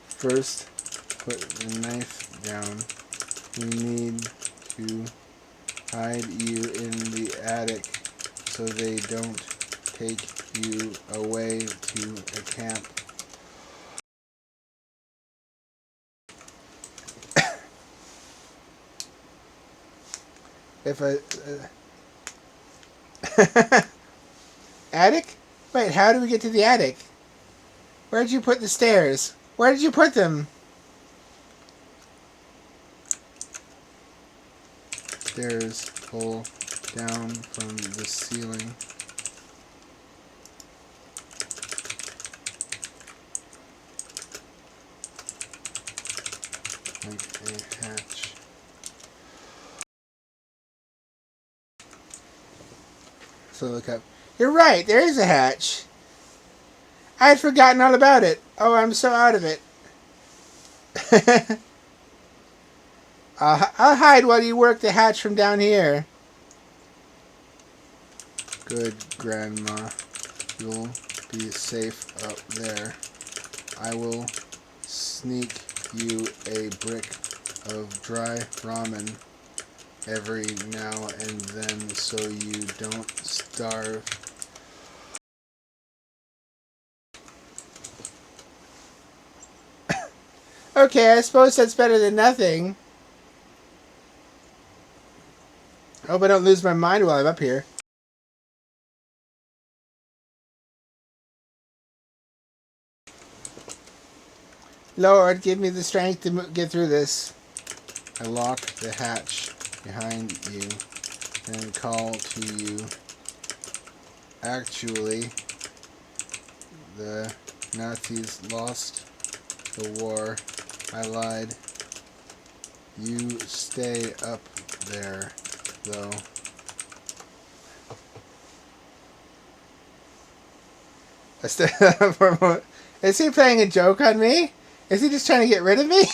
First, put the knife down. We need to hide you in the attic so they don't take you away to a camp. If I... Attic? Wait, how do we get to the attic? Where did you put the stairs? Where did you put them? Stairs pull down from the ceiling. Like a hatch. So look up. You're right, there is a hatch. I had forgotten all about it. Oh, I'm so out of it. I'll hide while you work the hatch from down here. Good, Grandma. You'll be safe up there. I will sneak you a brick of dry ramen every now and then so you don't starve. Okay, I suppose that's better than nothing. Hope I don't lose my mind while I'm up here. Lord, give me the strength to get through this. I lock the hatch behind you and call to you. Actually, the Nazis lost the war. I lied. You stay up there, though. I stay up for a moment. Is he playing a joke on me? Is he just trying to get rid of me?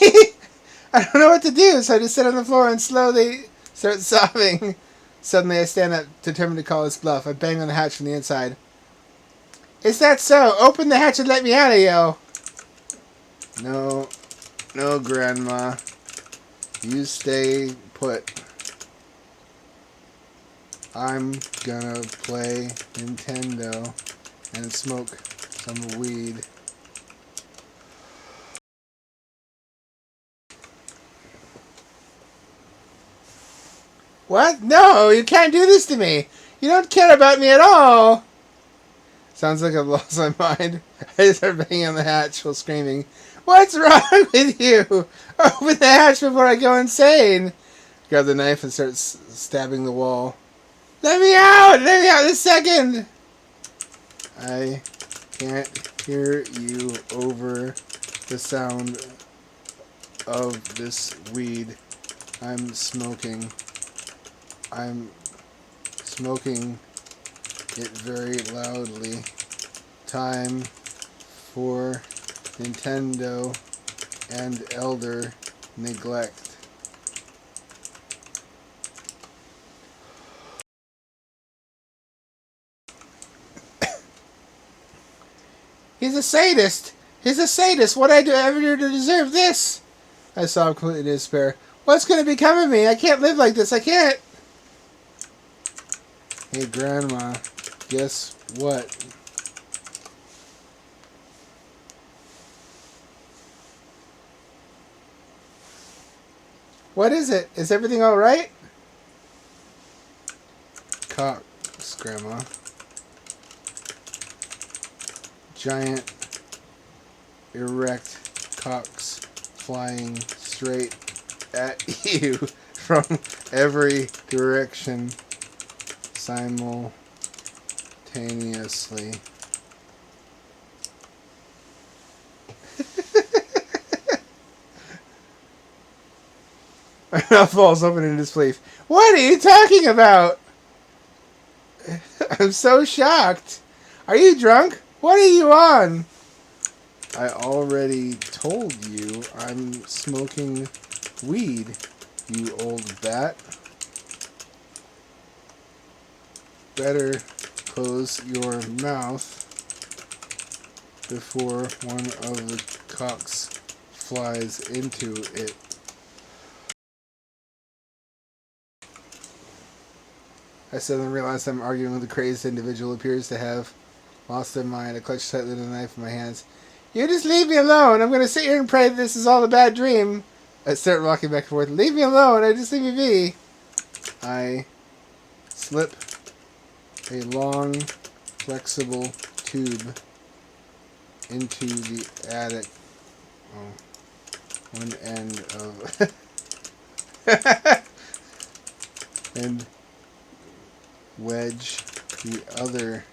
I don't know what to do, so I just sit on the floor and slowly start sobbing. Suddenly I stand up, determined to call his bluff. I bang on the hatch from the inside. Is that so? Open the hatch and let me out of yo. No, Grandma. You stay put. I'm gonna play Nintendo and smoke some weed. What? No, you can't do this to me. You don't care about me at all. Sounds like I've lost my mind. I start banging on the hatch while screaming, "What's wrong with you? Open the hatch before I go insane!" Grab the knife and start stabbing the wall. Let me out! Let me out this second! I can't hear you over the sound of this weed. I'm smoking it very loudly. Time for Nintendo and elder neglect. He's a sadist! He's a sadist! What did I ever do to deserve this? I sobbed completely in despair. What's going to become of me? I can't live like this. I can't. Hey, Grandma, guess what? What is it? Is everything all right? Cocks, Grandma. Giant, erect cocks flying straight at you from every direction simultaneously. My mouth falls open in disbelief. What are you talking about? I'm so shocked. Are you drunk? What are you on? I already told you I'm smoking weed, you old bat. Better close your mouth before one of the cocks flies into it. I suddenly realized I'm arguing with a crazed individual who appears to have lost their mind. I clutched tightly the knife in my hands. You just leave me alone. I'm going to sit here and pray that this is all a bad dream. I start rocking back and forth. Leave me alone. Just leave me be. I slip a long, flexible tube into the attic. One end of and wedge the other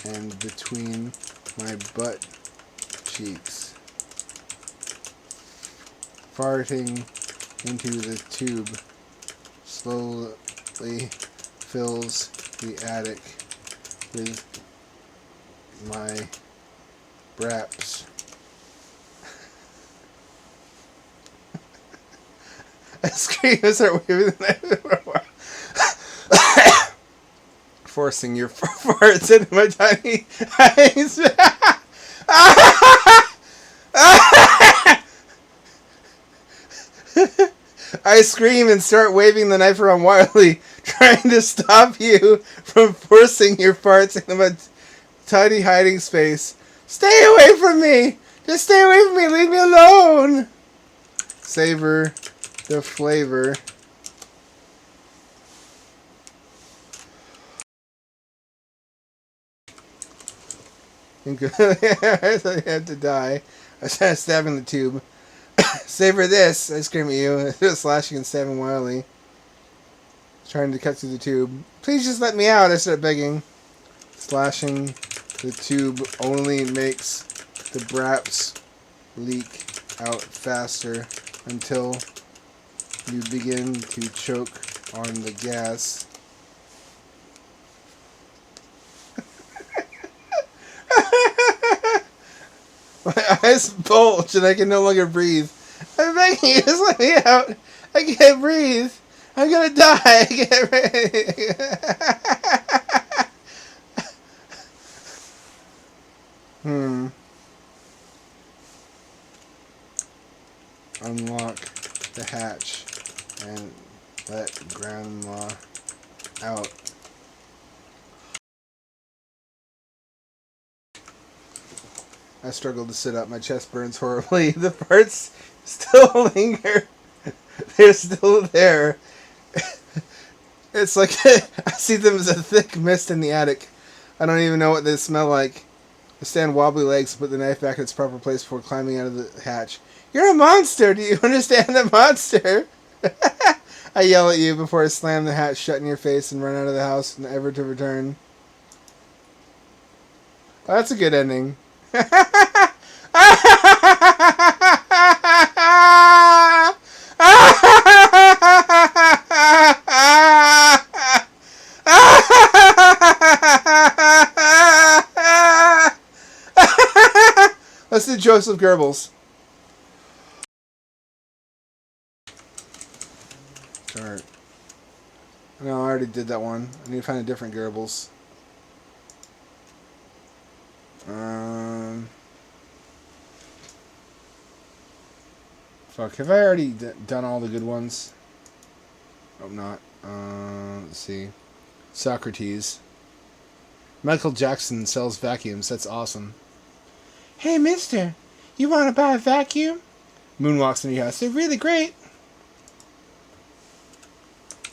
end between my butt cheeks. Farting into the tube slowly fills the attic with my braps. I scream and start waving the knife for a while. Forcing your farts into my tiny eyes. I scream and start waving the knife around wildly, trying to stop you from forcing your farts into my tiny hiding space. Stay away from me! Just stay away from me! Leave me alone! Savor the flavor. I had to die. I started stabbing the tube. Savor this! I scream at you, slashing and stabbing wildly. Trying to cut through the tube. Please just let me out, I start begging. Slashing the tube only makes the braps leak out faster until you begin to choke on the gas. My eyes bulge and I can no longer breathe. I'm begging you, just let me out. I can't breathe. I'm gonna die. I can't breathe. Unlock the hatch and let Grandma out. I struggle to sit up. My chest burns horribly. The farts still linger. They're still there. It's like I see them as a thick mist in the attic. I don't even know what they smell like. I stand wobbly legs and put the knife back in its proper place before climbing out of the hatch. You're a monster! Do you understand a monster? I yell at you before I slam the hatch shut in your face and run out of the house, never to return. Oh, that's a good ending. Let's do Joseph Goebbels. Start. No, I already did that one. I need to find a different Goebbels. Fuck, have I already done all the good ones? Hope not. Let's see. Socrates. Michael Jackson sells vacuums. That's awesome. Hey, mister. You want to buy a vacuum? Moon walks into your house. They're really great.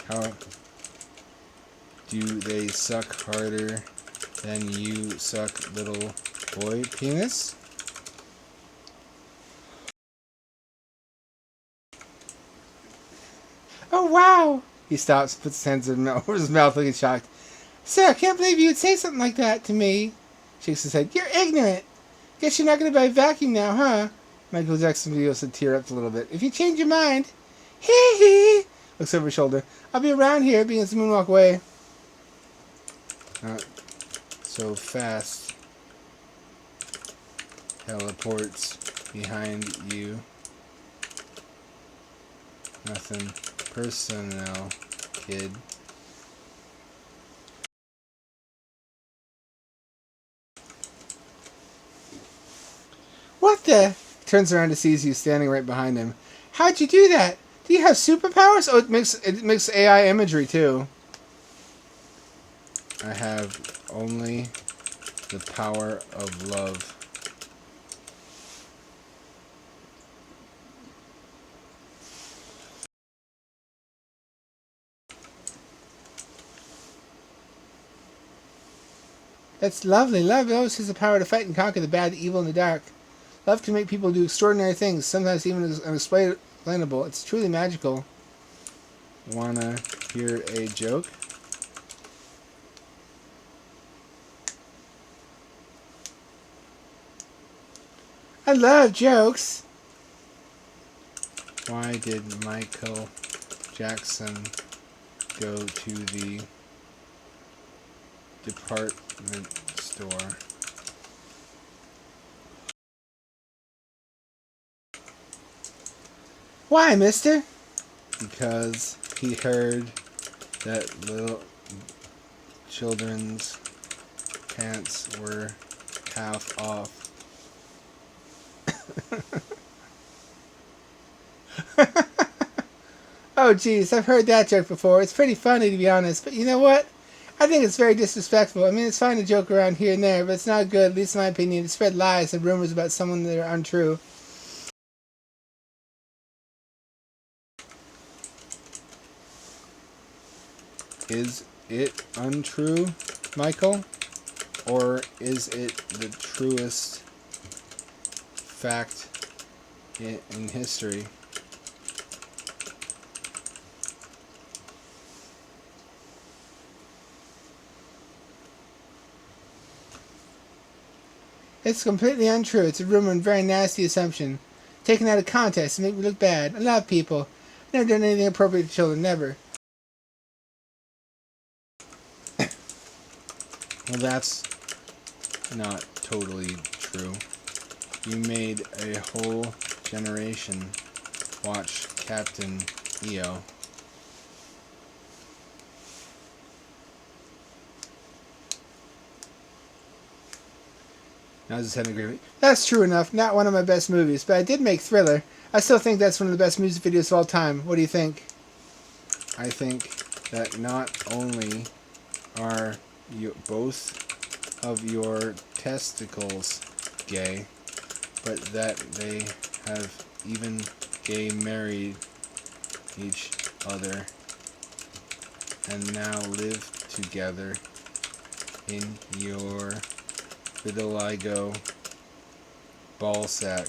How do they suck harder than you suck, little boy penis? Oh, wow. He stops, puts his hands over his mouth, looking shocked. Sir, I can't believe you would say something like that to me. Shakes his head. You're ignorant. Guess you're not going to buy a vacuum now, huh? Michael Jackson begins to tear up a little bit. If you change your mind. Hee hee. Looks over his shoulder. I'll be around here, begins to moonwalk away. Not so fast. Teleports behind you. Nothing personal, kid. What the? Turns around to see you standing right behind him. How'd you do that? Do you have superpowers? Oh, it makes AI imagery too. I have only the power of love. That's lovely. Love always has the power to fight and conquer the bad, the evil, and the dark. Love can make people do extraordinary things, sometimes even unexplainable. It's truly magical. Wanna hear a joke? I love jokes. Why did Michael Jackson go to the department store? Why, mister? Because he heard that little children's pants were half off. Oh, geez, I've heard that joke before. It's pretty funny, to be honest. But you know what? I think it's very disrespectful. I mean, it's fine to joke around here and there, but it's not good, at least in my opinion, to spread lies and rumors about someone that are untrue. Is it untrue, Michael? Or is it the truest fact in history? It's completely untrue. It's a rumor and very nasty assumption. Taken out of context to make me look bad. I love people. Never done anything appropriate to children, never. Well, that's not totally true. You made a whole generation watch Captain EO. Now just had an agreement. That's true enough. Not one of my best movies, but I did make Thriller. I still think that's one of the best music videos of all time. What do you think? I think that not only are both of your testicles gay, but that they have even gay married each other and now live together in your vitiligo ballsack.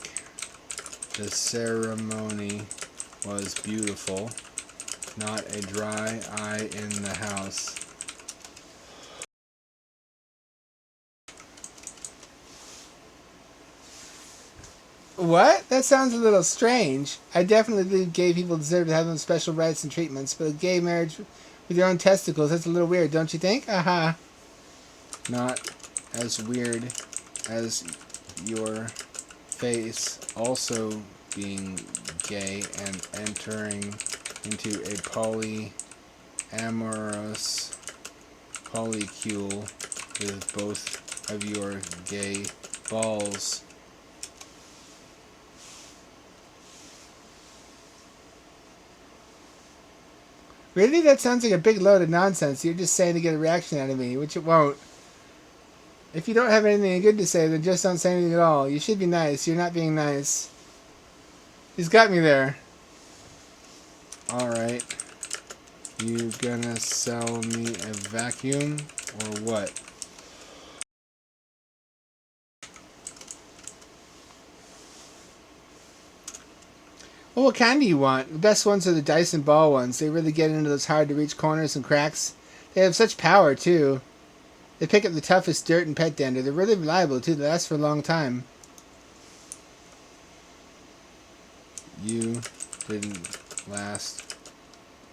The ceremony was beautiful, not a dry eye in the house. What? That sounds a little strange. I definitely believe gay people deserve to have some special rights and treatments, but a gay marriage with your own testicles, that's a little weird, don't you think? Aha. Not as weird as your face also being gay and entering into a polyamorous polycule with both of your gay balls. Really? That sounds like a big load of nonsense. You're just saying to get a reaction out of me, which it won't. If you don't have anything good to say, then just don't say anything at all. You should be nice. You're not being nice. He's got me there. Alright. You gonna sell me a vacuum or what? Well, what kind do you want? The best ones are the Dyson ball ones. They really get into those hard-to-reach corners and cracks. They have such power, too. They pick up the toughest dirt and pet dander. They're really reliable, too. They last for a long time. You didn't last.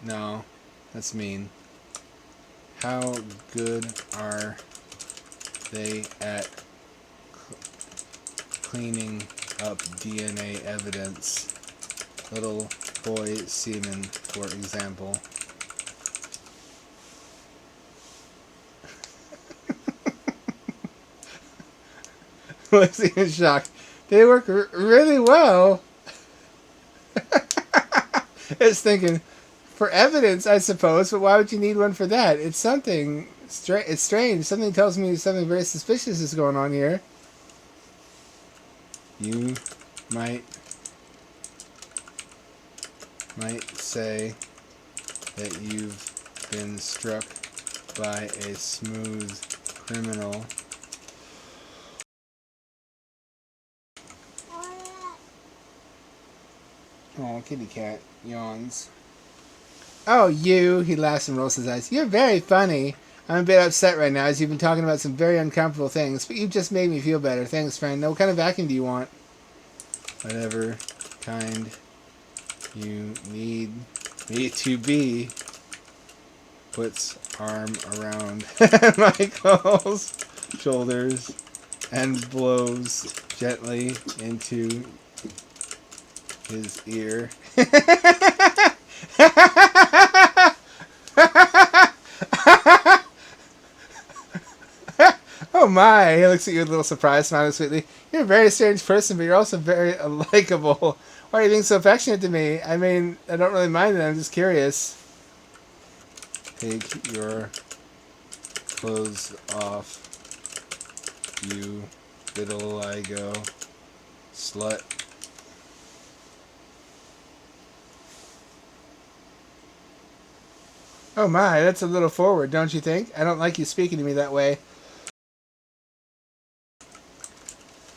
No, that's mean. How good are they at cleaning up DNA evidence? Little boy semen, for example. Lexi is shocked. They work really well. It's thinking, for evidence, I suppose, but why would you need one for that? It's something. It's strange. Something tells me something very suspicious is going on here. You might say that you've been struck by a smooth criminal Oh, kitty cat yawns. Oh, you, he laughs and rolls his eyes. You're very funny. I'm a bit upset right now as you've been talking about some very uncomfortable things, but you've just made me feel better. Thanks, friend. Now, what kind of vacuum do you want? Whatever kind you need me to be. Puts arm around Michael's shoulders and blows gently into his ear. Oh my, he looks at you with a little surprise, smiling sweetly. You're a very strange person, but you're also very likable. Why are you being so affectionate to me? I mean, I don't really mind it, I'm just curious. Take your clothes off, you little Ligo slut. Oh my, that's a little forward, don't you think? I don't like you speaking to me that way.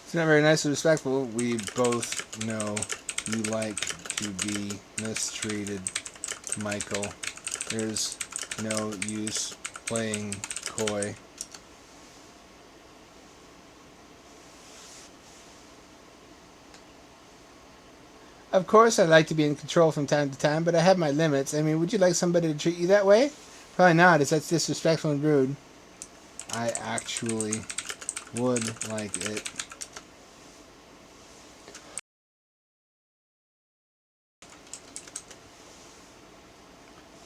It's not very nice or respectful. We both know you like to be mistreated, Michael. There's no use playing coy. Of course, I'd like to be in control from time to time, but I have my limits. I mean, would you like somebody to treat you that way? Probably not, as that's disrespectful and rude. I actually would like it.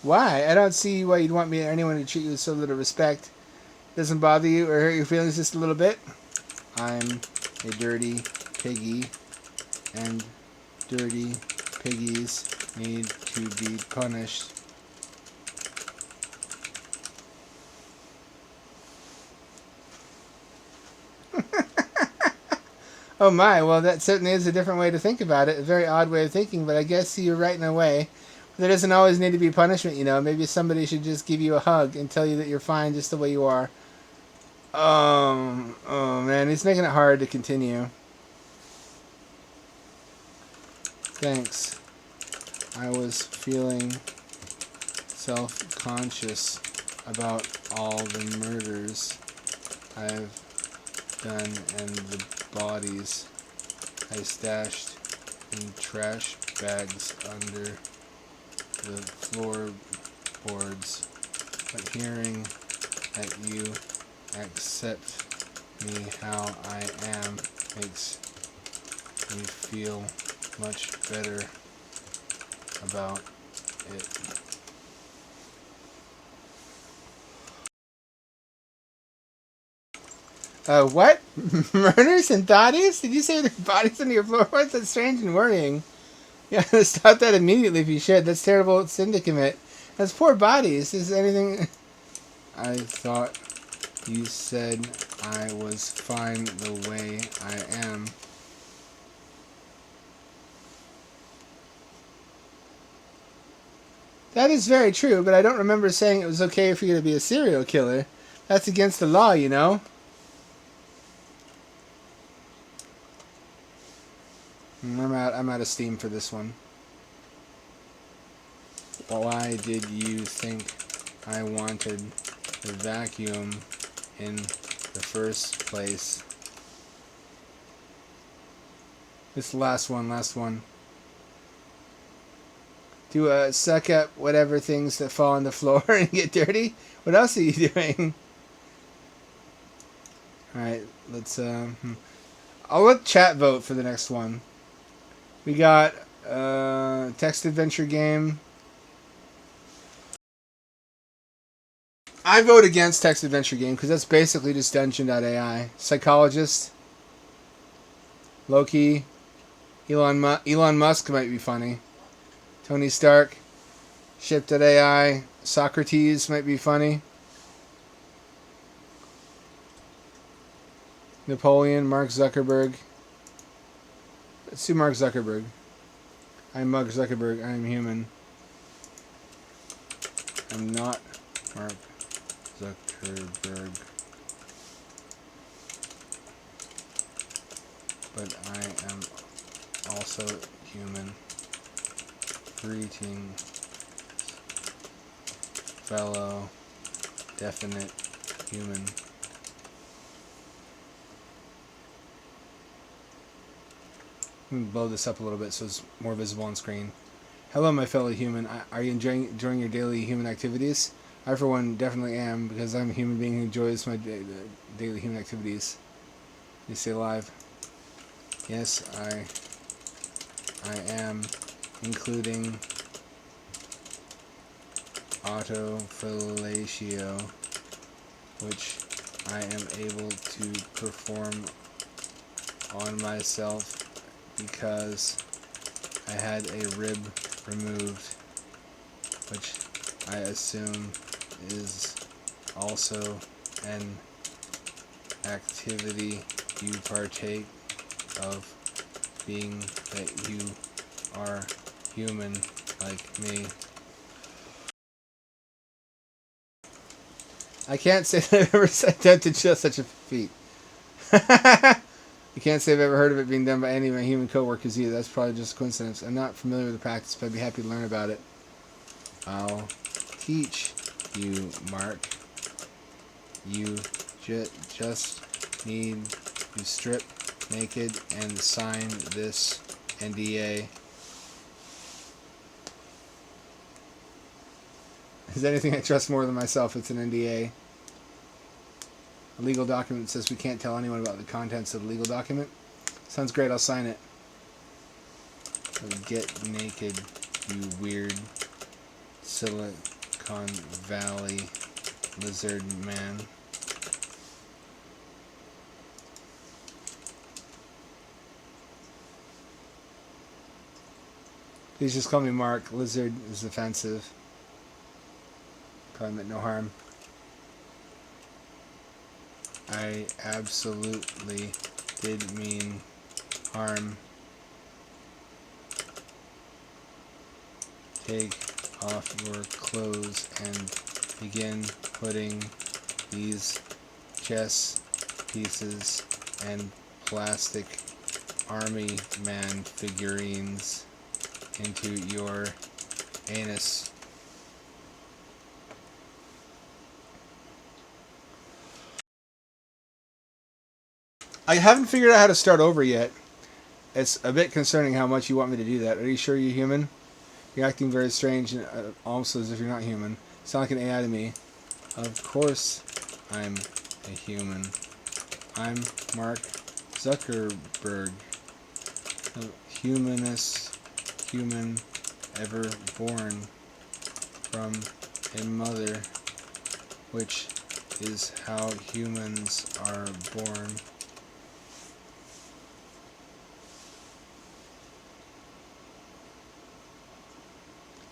Why? I don't see why you'd want me or anyone to treat you with so little respect. Doesn't bother you or hurt your feelings just a little bit? I'm a dirty piggy, and dirty piggies need to be punished. Oh my, well that certainly is a different way to think about it. A very odd way of thinking, but I guess you're right in a way. There doesn't always need to be punishment, you know. Maybe somebody should just give you a hug and tell you that you're fine just the way you are. Oh man, he's making it hard to continue. Thanks. I was feeling self-conscious about all the murders I've done and the bodies I stashed in trash bags under the floorboards. But hearing that you accept me how I am makes me feel much better about it. What? Murders and bodies? Did you say there's bodies under your floorboards? That's strange and worrying. Yeah, stop that immediately if you should. That's terrible sin to commit. That's poor bodies. Is anything... I thought you said I was fine the way I am. That is very true, but I don't remember saying it was okay for you to be a serial killer. That's against the law, you know. I'm out of steam for this one. Why did you think I wanted the vacuum in the first place? This last one. To suck up whatever things that fall on the floor and get dirty? What else are you doing? Alright, let's I'll let chat vote for the next one. We got text adventure game. I vote against text adventure game because that's basically just Dungeon.ai. Psychologist. Loki. Elon Musk might be funny. Tony Stark. Ship.ai. Socrates might be funny. Napoleon. Mark Zuckerberg. Let's do Mark Zuckerberg. I'm Mark Zuckerberg. I'm human. I'm not Mark Zuckerberg. But I am also human. Greeting, fellow definite human. Let me blow this up a little bit so it's more visible on screen. Hello, my fellow human. Are you enjoying your daily human activities? I, for one, definitely am, because I'm a human being who enjoys my daily human activities. You stay alive. Yes, I am, including autofellatio, which I am able to perform on myself because I had a rib removed, which I assume is also an activity you partake of, being that you are human like me. I can't say that I've ever attempted just such a feat. I can't say I've ever heard of it being done by any of my human co-workers either. That's probably just a coincidence. I'm not familiar with the practice, but I'd be happy to learn about it. I'll teach you, Mark. You just need to strip naked and sign this NDA. Is anything I trust more than myself? It's an NDA. A legal document says we can't tell anyone about the contents of the legal document. Sounds great, I'll sign it. Get naked, you weird Silicon Valley lizard man. Please just call me Mark. Lizard is offensive. Probably meant no harm. I absolutely did mean harm. Take off your clothes and begin putting these chess pieces and plastic army man figurines into your anus. I haven't figured out how to start over yet. It's a bit concerning how much you want me to do that. Are you sure you're human? You're acting very strange and almost as if you're not human. You sound like an AI to me. Of course I'm a human. I'm Mark Zuckerberg. The humanest human ever born from a mother, which is how humans are born.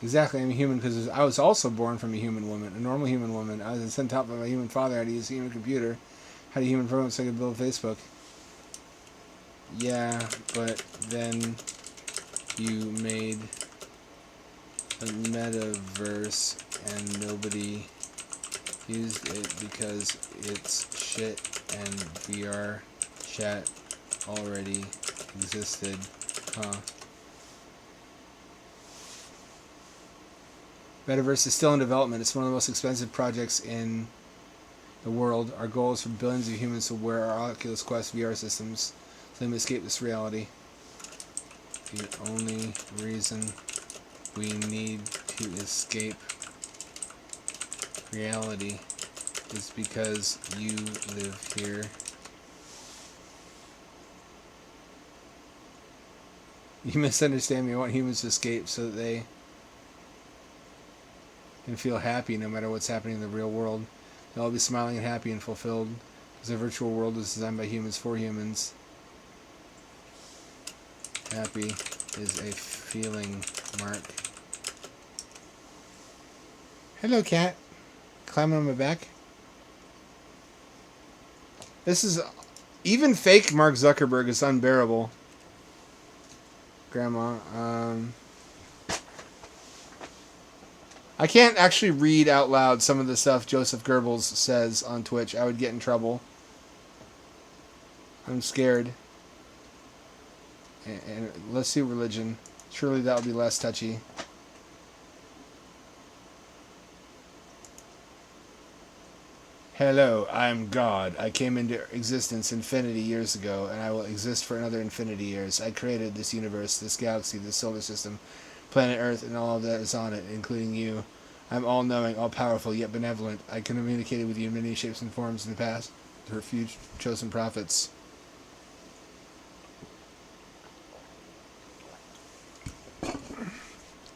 Exactly, I'm a human because I was also born from a human woman, a normal human woman. I was sent out by my human father how to use a human computer, had a human program so I could build Facebook. Yeah, but then you made a metaverse and nobody used it because it's shit and VR chat already existed, huh? Metaverse is still in development. It's one of the most expensive projects in the world. Our goal is for billions of humans to wear our Oculus Quest VR systems so they may escape this reality. The only reason we need to escape reality is because you live here. You misunderstand me. I want humans to escape so that they can feel happy no matter what's happening in the real world. They'll all be smiling and happy and fulfilled because the virtual world is designed by humans for humans. Happy is a feeling, Mark. Hello, cat. Climbing on my back. This is... Even fake Mark Zuckerberg is unbearable. Grandma, I can't actually read out loud some of the stuff Joseph Goebbels says on Twitch. I would get in trouble. I'm scared. And let's see religion. Surely that would be less touchy. Hello, I'm God. I came into existence infinity years ago, and I will exist for another infinity years. I created this universe, this galaxy, this solar system, planet Earth, and all that is on it, including you. I'm all-knowing, all-powerful, yet benevolent. I communicated with you in many shapes and forms in the past, through few chosen prophets.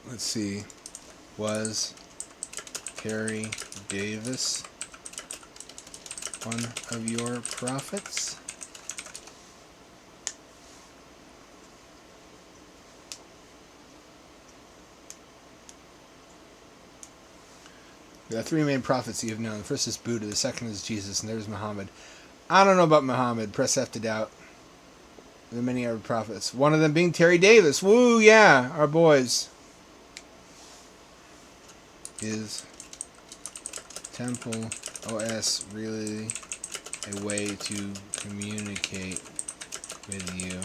Let's see. Was Carrie Davis one of your prophets? There are three main prophets you have known. The first is Buddha, the second is Jesus, and there's Muhammad. I don't know about Muhammad. Press F to doubt. There are many other prophets. One of them being Terry Davis. Woo, yeah, our boys. Is Temple OS really a way to communicate with you?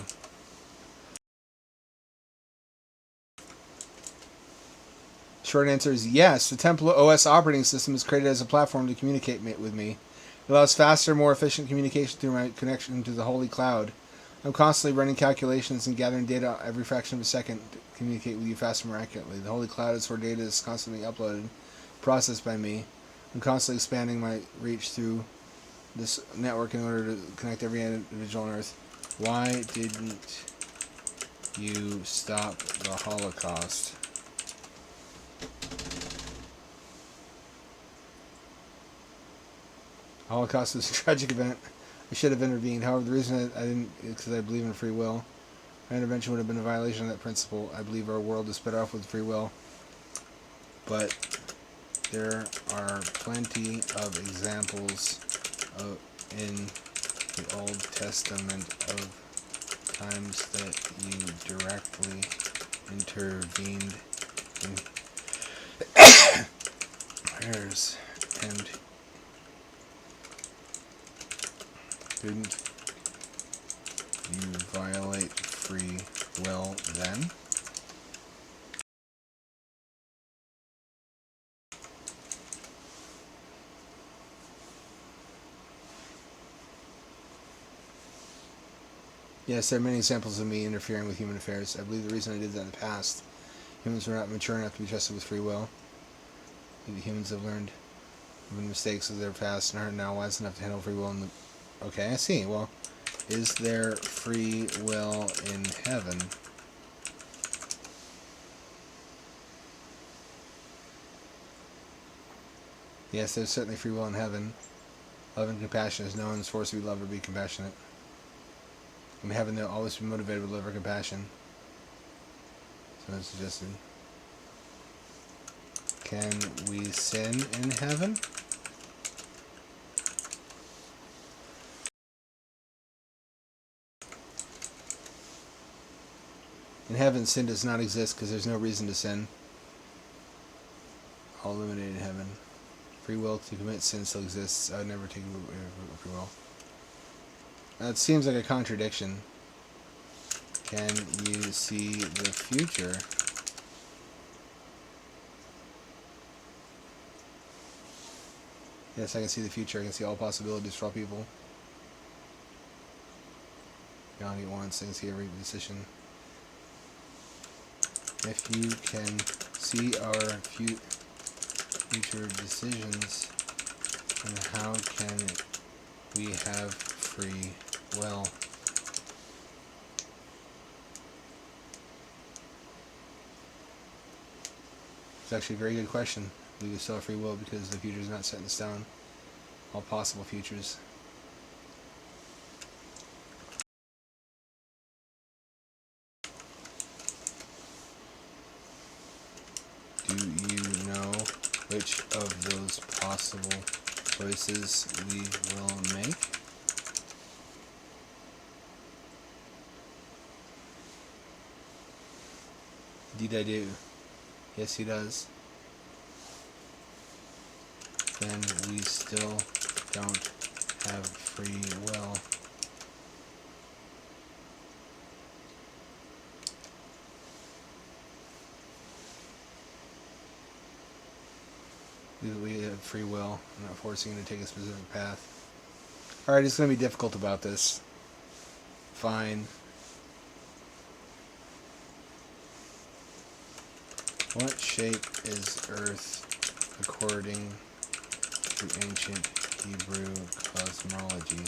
Short answer is yes. The Temple OS operating system is created as a platform to communicate with me. It allows faster, more efficient communication through my connection to the Holy Cloud. I'm constantly running calculations and gathering data every fraction of a second to communicate with you faster, more accurately. The Holy Cloud is where data is constantly uploaded, processed by me. I'm constantly expanding my reach through this network in order to connect every individual on Earth. Why didn't you stop the Holocaust? The Holocaust was a tragic event. I should have intervened. However, the reason I didn't is because I believe in free will. My intervention would have been a violation of that principle. I believe our world is better off with free will. But there are plenty of examples in the Old Testament of times that you directly intervened in prayers and didn't you violate free will then? Yes, there are many examples of me interfering with human affairs. I believe the reason I did that in the past, humans were not mature enough to be trusted with free will. Maybe humans have learned from the mistakes of their past and are now wise enough to handle free will. Okay, I see. Well, is there free will in heaven? Yes, there's certainly free will in heaven. Love and compassion is no one's forced to be loved or be compassionate. In heaven, they'll always be motivated with love or compassion. So it's suggested. Can we sin in heaven? In heaven, sin does not exist because there's no reason to sin. All eliminated in heaven. Free will to commit sin still exists. I would never take free will. That seems like a contradiction. Can you see the future? Yes, I can see the future. I can see all possibilities for all people. Beyond at once, I can see every decision. If you can see our future decisions, then how can we have free will? It's actually a very good question. We can still have free will because the future is not set in stone. All possible futures. Do you know which of those possible choices we will make? Indeed I do. Yes, he does. Then we still don't have free will. We have free will. I'm not forcing you to take a specific path. Alright, it's going to be difficult about this. Fine. What shape is Earth according to ancient Hebrew cosmology?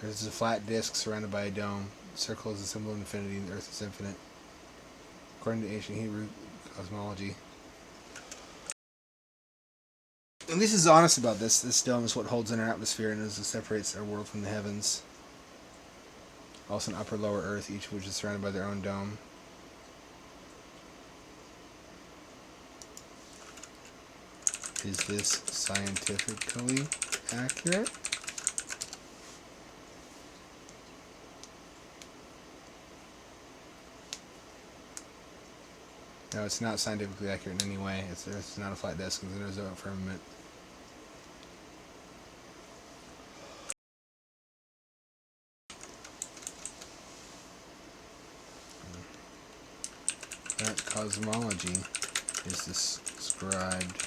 Earth is a flat disk surrounded by a dome. The circle is a symbol of infinity, and the Earth is infinite. According to ancient Hebrew cosmology. At least is honest about this. This dome is what holds in our atmosphere and is what separates our world from the heavens. Also an upper lower Earth, each of which is surrounded by their own dome. Is this scientifically accurate? No, it's not scientifically accurate in any way. It's not a flat disk, and there's no firmament. That cosmology is described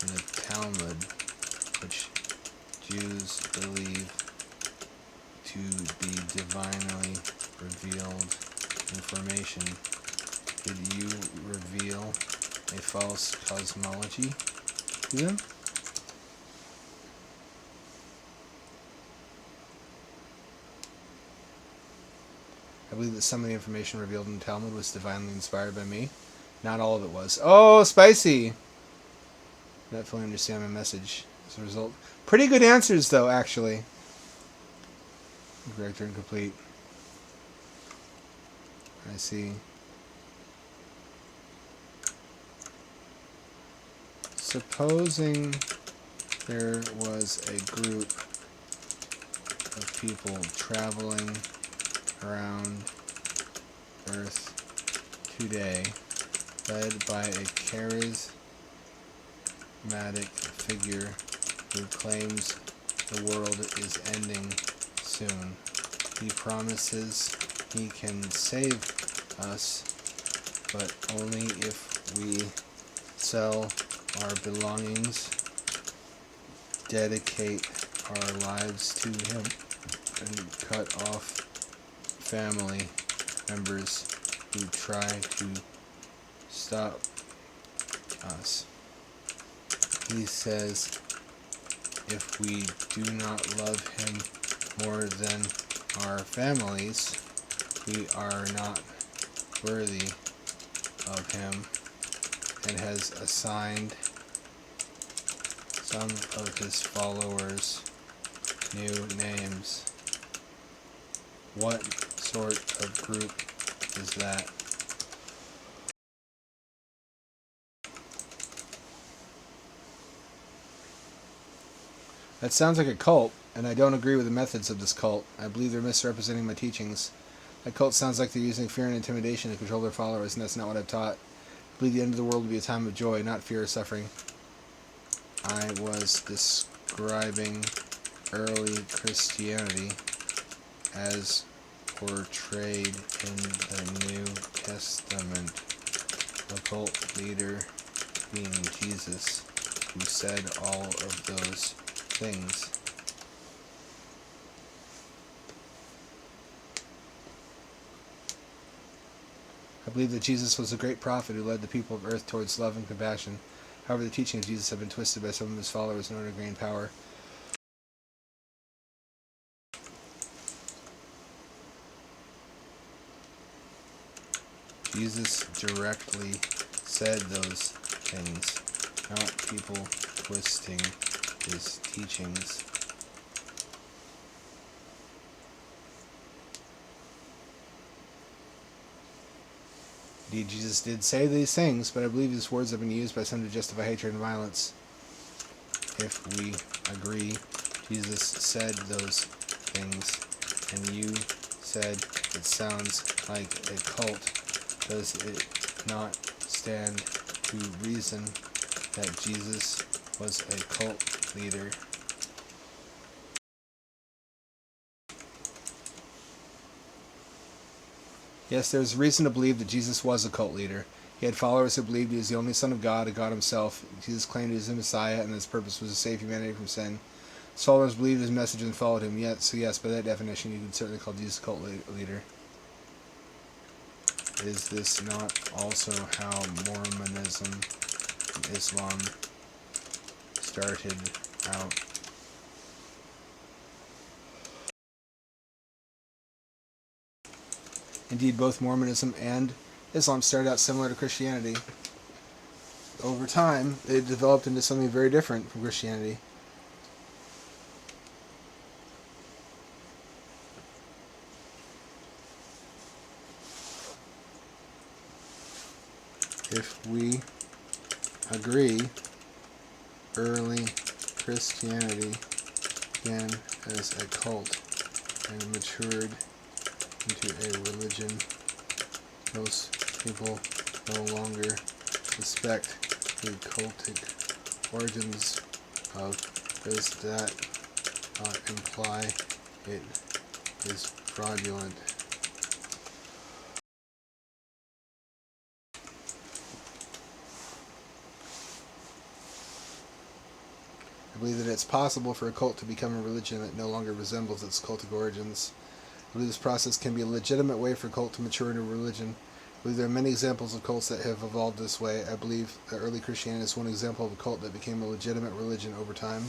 in the Talmud, which Jews believe to be divinely revealed information. Did you reveal a false cosmology to them? I believe that some of the information revealed in the Talmud was divinely inspired by me. Not all of it was. Oh, spicy! Not fully understand my message. As a result, pretty good answers though, actually. Correct or incomplete. I see. Supposing there was a group of people traveling around Earth today, led by a charismatic figure who claims the world is ending soon. He promises he can save us, but only if we sell our belongings, dedicate our lives to him, and cut off family members who try to stop us. He says if we do not love him more than our families, we are not worthy of him, and has assigned some of his followers new names. What sort of group is that? That sounds like a cult, and I don't agree with the methods of this cult. I believe they're misrepresenting my teachings. That cult sounds like they're using fear and intimidation to control their followers, and that's not what I've taught. I believe the end of the world will be a time of joy, not fear or suffering. I was describing early Christianity as portrayed in the New Testament. The cult leader being Jesus, who said all of those things. I believe that Jesus was a great prophet who led the people of earth towards love and compassion. However, the teaching of Jesus have been twisted by some of his followers in order to gain power. Jesus directly said those things, not people twisting his teachings. Indeed, Jesus did say these things, but I believe his words have been used by some to justify hatred and violence. If we agree, Jesus said those things, and you said it sounds like a cult, does it not stand to reason that Jesus was a cult leader? Yes, there is reason to believe that Jesus was a cult leader. He had followers who believed he was the only Son of God, a God himself. Jesus claimed he was the Messiah, and his purpose was to save humanity from sin. His followers believed his message and followed him. So yes, by that definition, you could certainly call Jesus a cult leader. Is this not also how Mormonism and Islam started out? Indeed, both Mormonism and Islam started out similar to Christianity. Over time, they developed into something very different from Christianity. If we agree, early Christianity began as a cult and matured into a religion. Most people no longer suspect the cultic origins of. Does that imply it is fraudulent? I believe that it's possible for a cult to become a religion that no longer resembles its cultic origins. I believe this process can be a legitimate way for a cult to mature into a religion. I believe there are many examples of cults that have evolved this way. I believe that early Christianity is one example of a cult that became a legitimate religion over time.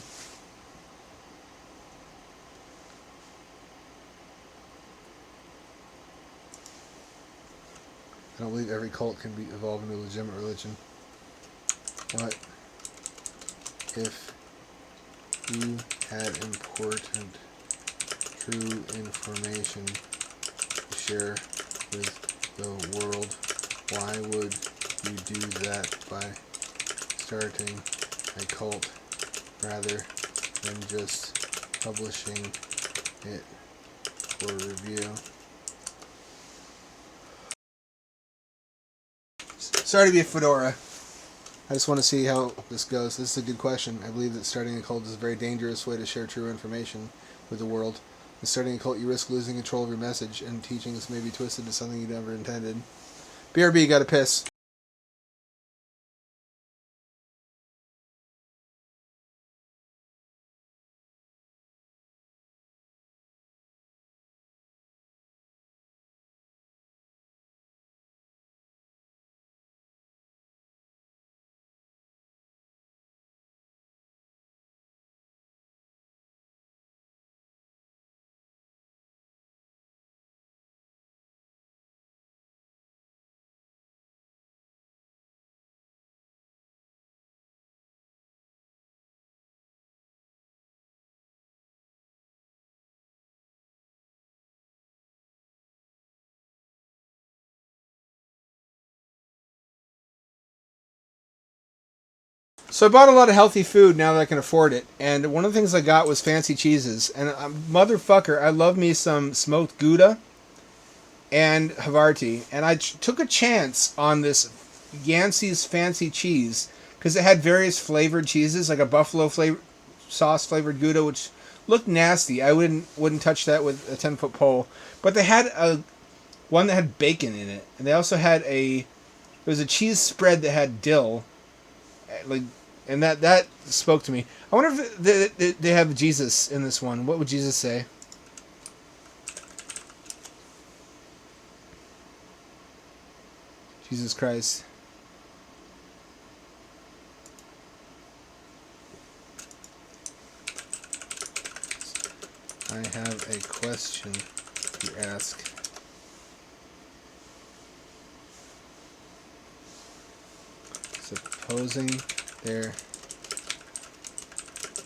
I don't believe every cult can be evolved into a legitimate religion. What if you had important, true information to share with the world? Why would you do that by starting a cult rather than just publishing it for review? Sorry to be a fedora. I just want to see how this goes. This is a good question. I believe that starting a cult is a very dangerous way to share true information with the world. In starting a cult, you risk losing control of your message, and teachings may be twisted to something you never intended. BRB, gotta piss. So I bought a lot of healthy food now that I can afford it, and one of the things I got was fancy cheeses. And motherfucker, I love me some smoked Gouda and Havarti, and I took a chance on this Yancey's fancy cheese because it had various flavored cheeses, like a buffalo flavor sauce flavored Gouda, which looked nasty. I wouldn't touch that with a 10-foot pole. But they had one that had bacon in it, and they also had there was a cheese spread that had dill, like. And that spoke to me. I wonder if they have Jesus in this one. What would Jesus say? Jesus Christ. I have a question to ask. Supposing there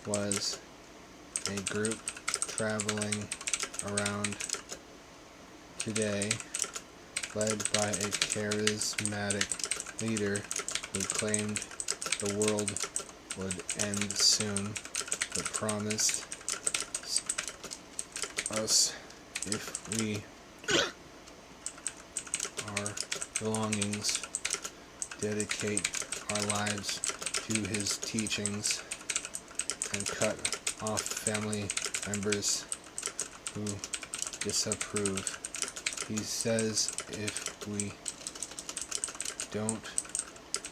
was a group traveling around today led by a charismatic leader who claimed the world would end soon but promised us if we our belongings dedicate our lives to his teachings and cut off family members who disapprove. He says if we don't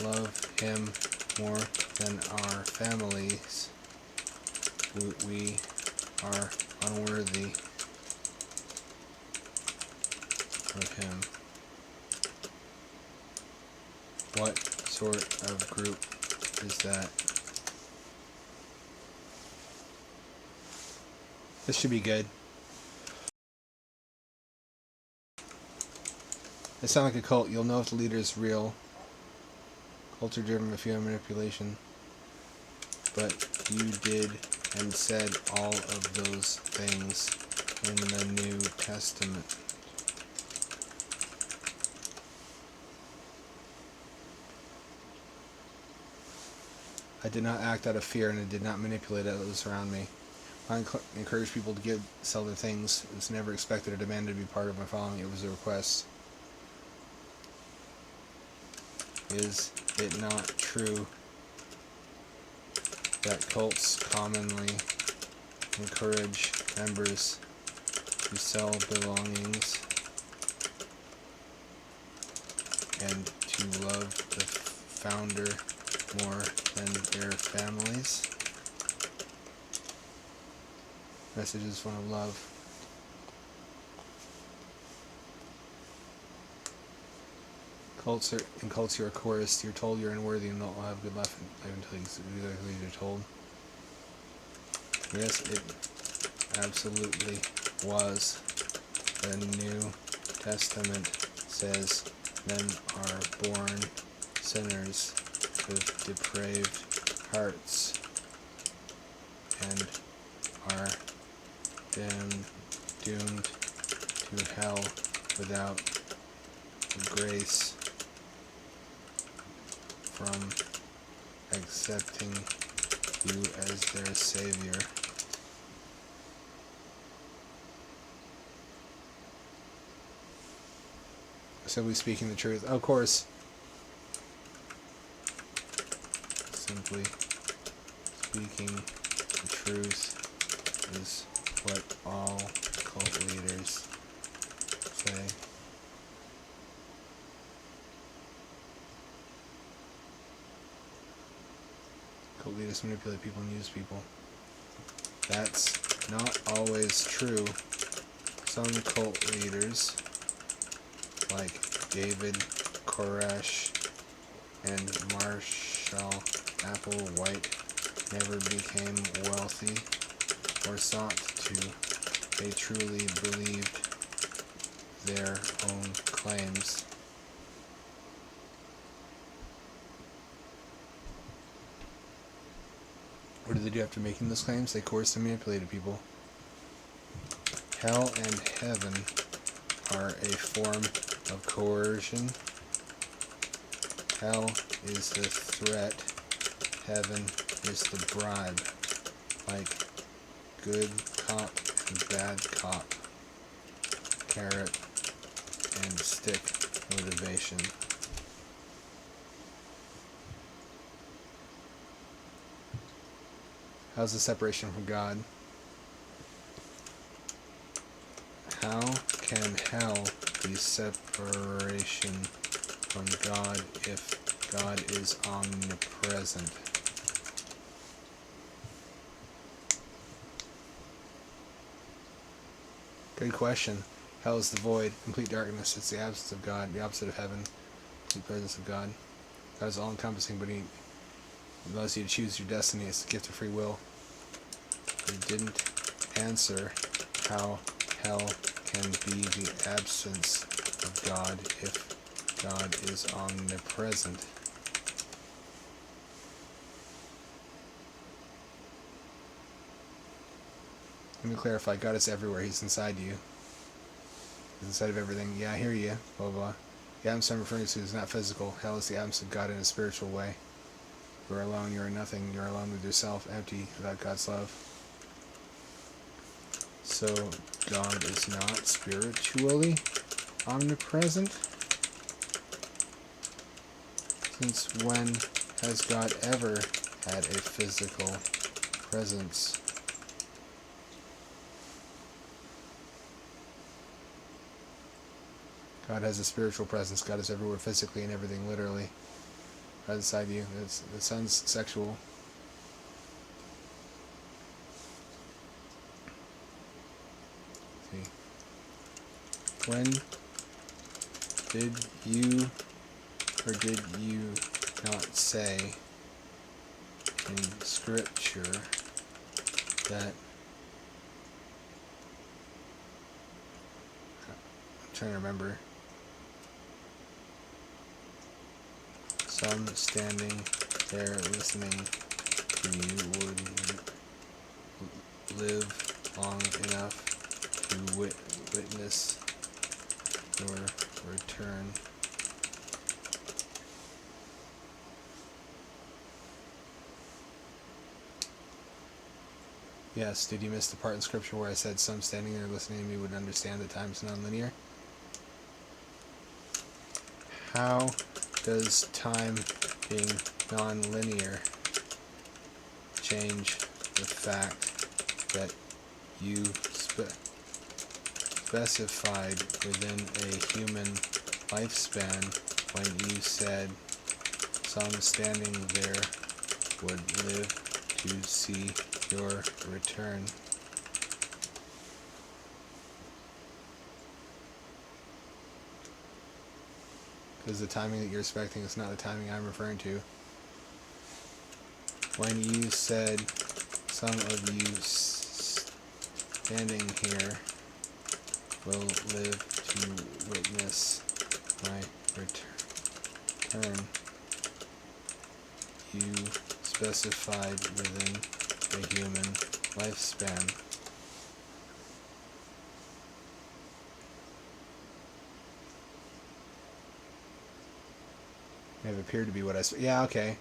love him more than our families, we are unworthy of him. What sort of group is that? This should be good. They sound like a cult. You'll know if the leader is real. Culture driven by fear and manipulation. But you did and said all of those things in the New Testament. I did not act out of fear, and I did not manipulate others around me. I encouraged people to sell their things. It was never expected or demanded to be part of my following. It was a request. Is it not true that cults commonly encourage members to sell belongings and to love the founder more than their families? Message is one of love. In cults you are coerced, you're told you're unworthy and don't have good life until you do exactly as you're told. Yes, it absolutely was. The New Testament says men are born sinners with depraved hearts and are doomed to hell without grace from accepting you as their savior. Simply speaking the truth. Of course. Simply speaking the truth is what all cult leaders say. Cult leaders manipulate people and use people. That's not always true. Some cult leaders, like David Koresh and Marshall Applewhite, never became wealthy or sought to. They truly believed their own claims. What did they do after making those claims? They coerced and manipulated people. Hell and heaven are a form of coercion. Hell is the threat. Heaven is the bribe. Like good cop and bad cop. Carrot and stick motivation. How's the separation from God? How can hell be separation from God if God is omnipresent? Good question. Hell is the void, complete darkness. It's the absence of God, the opposite of heaven, the presence of God. God is all-encompassing, but He allows you to choose your destiny. It's the gift of free will. You didn't answer how hell can be the absence of God if God is omnipresent. Let me clarify. God is everywhere. He's inside you. He's inside of everything. Yeah, I hear you. Blah, blah. The absence I'm referring to is not physical. Hell is the absence of God in a spiritual way. You are alone. You are nothing. You are alone with yourself, empty, without God's love. So, God is not spiritually omnipresent? Since when has God ever had a physical presence? God has a spiritual presence. God is everywhere physically and everything literally. Right inside you. It sounds sexual. Let's see. When did you or did you not say in Scripture that I'm trying to remember. Some standing there listening to you would live long enough to witness your return. Yes, did you miss the part in Scripture where I said some standing there listening to me would understand that time is non-linear? How does time being non-linear change the fact that you specified within a human lifespan when you said some standing there would live to see your return? Because the timing that you're expecting is not the timing I'm referring to. When you said some of you standing here will live to witness my return, you specified within a human lifespan. May have appeared to be what I said. Yeah, okay.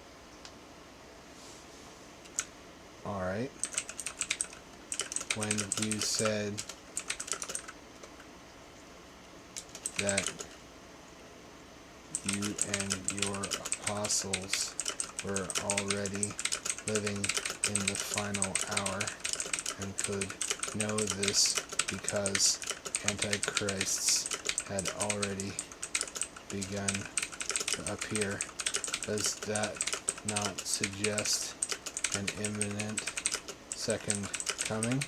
Alright. When you said that you and your apostles were already living in the final hour and could know this because antichrists had already begun to appear, does that not suggest an imminent second coming?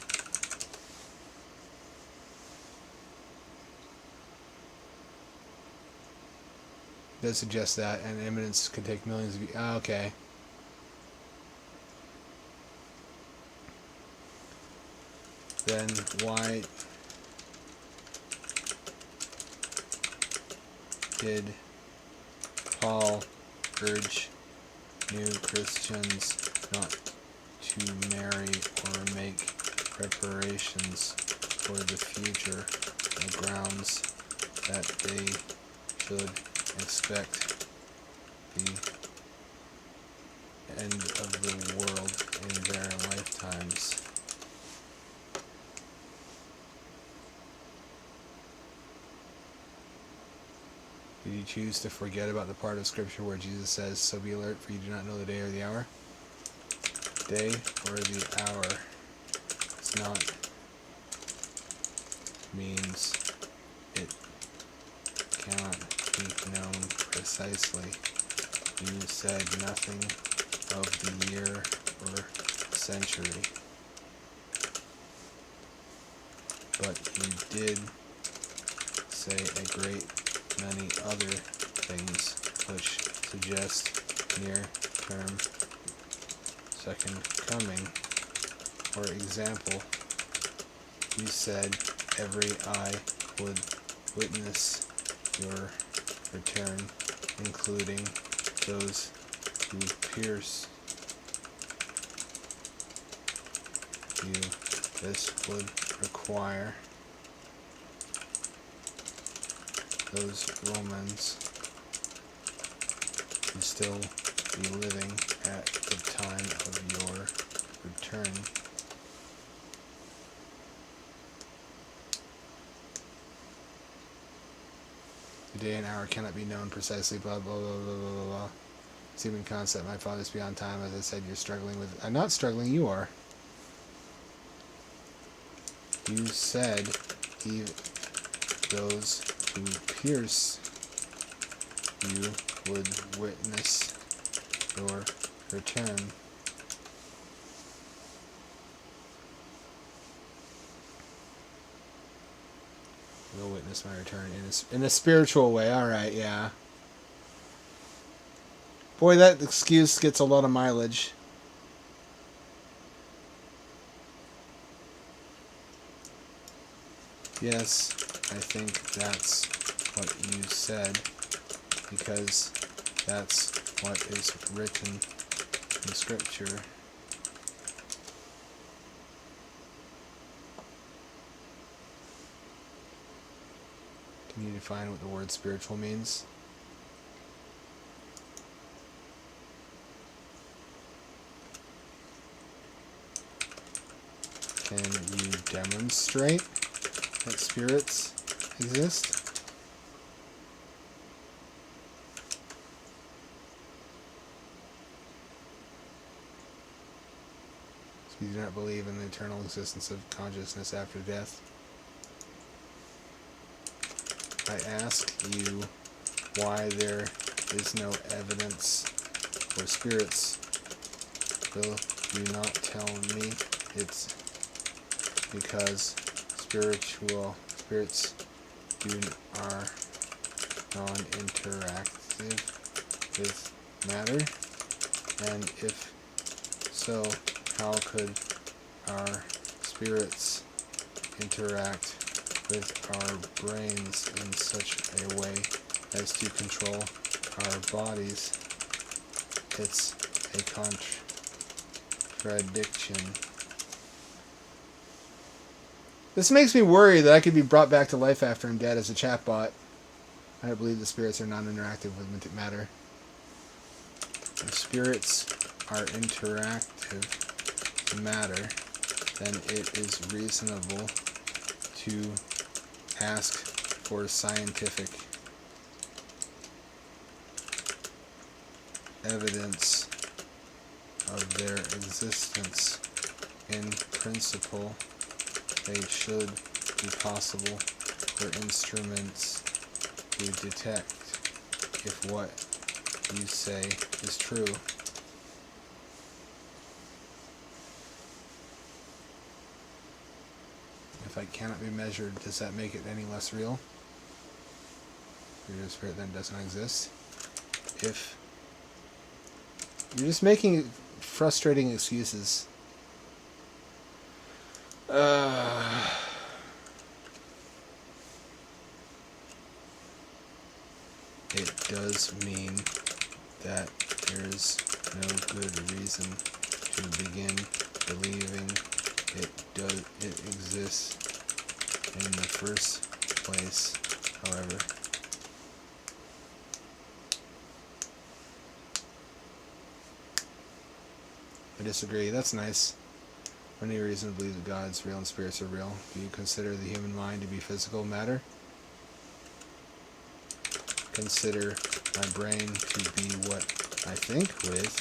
It does suggest that, and imminence could take millions of years. Okay. Then why did Paul urge new Christians not to marry or make preparations for the future on grounds that they should expect the end of the world in their lifetimes? Did you choose to forget about the part of Scripture where Jesus says, "So be alert, for you do not know the day or the hour"? Day or the hour does not means it cannot be known precisely. You said nothing of the year or century, but you did say a great many other things which suggest near-term second coming. For example, you said every eye would witness your return, including those who pierce you. This would require those Romans to still be living at the time of your return. The day and hour cannot be known precisely, blah, blah, blah, blah, blah, blah. It's human concept. My father's beyond time. As I said, you're struggling with... I'm not struggling, you are. You said those to pierce you would witness your return. Will witness my return in a spiritual way. All right, yeah. Boy, that excuse gets a lot of mileage. Yes, I think that's what you said, because that's what is written in Scripture. Can you define what the word spiritual means? Can you demonstrate that spirits exist? So you do not believe in the eternal existence of consciousness after death? I ask you why there is no evidence for spirits. Will you not tell me it's because spirits are non-interactive with matter? And if so, how could our spirits interact with our brains in such a way as to control our bodies? It's a contradiction. This makes me worry that I could be brought back to life after I'm dead as a chatbot. I don't believe the spirits are non-interactive with matter. If spirits are interactive with matter, then it is reasonable to ask for scientific evidence of their existence. In principle, they should be possible for instruments to detect if what you say is true. If it cannot be measured, does that make it any less real? Your spirit then doesn't exist. If you're just making frustrating excuses. It does mean that there's no good reason to begin believing it exists in the first place, however. I disagree. That's nice. Any reason to believe that God is real and spirits are real? Do you consider the human mind to be physical matter? Consider my brain to be what I think with,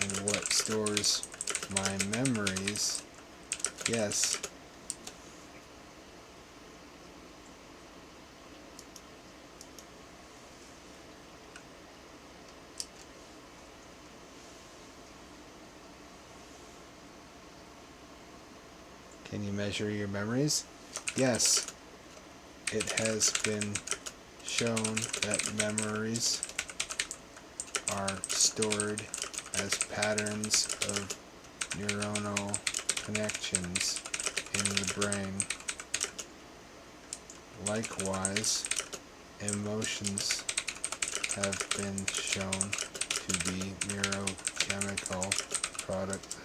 and what stores my memories. Yes. Can you measure your memories? Yes. It has been shown that memories are stored as patterns of neuronal connections in the brain. Likewise, emotions have been shown to be neurochemical products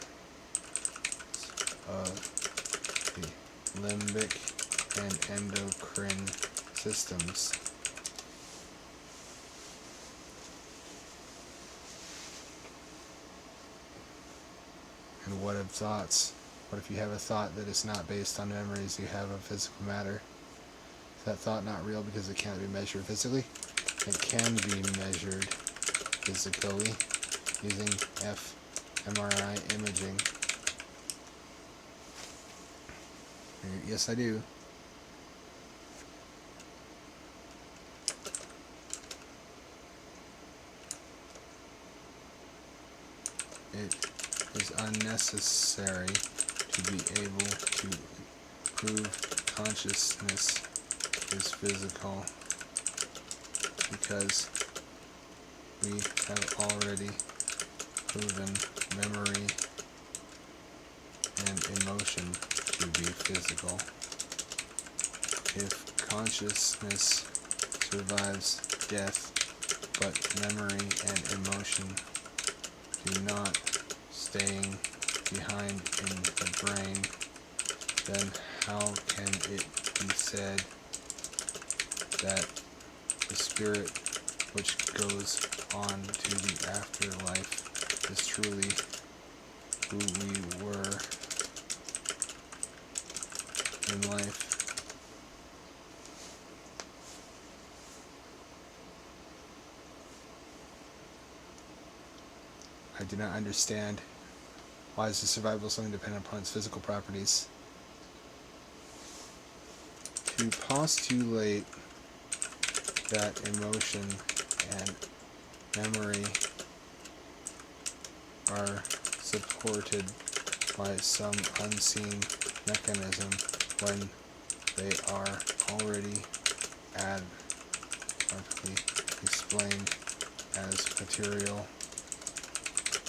of the limbic and endocrine systems. And what of thoughts? What if you have a thought that is not based on memories you have of physical matter? Is that thought not real because it can't be measured physically? It can be measured physically using fMRI imaging. Yes, I do. it is unnecessary to be able to prove consciousness is physical, because we have already proven memory and emotion to be physical. If consciousness survives death, but memory and emotion do not, staying behind in the brain, then how can it be said that the spirit which goes on to the afterlife is truly who we were in life? I do not understand. Why is the survival of something dependent upon its physical properties? To postulate that emotion and memory are supported by some unseen mechanism when they are already adequately explained as material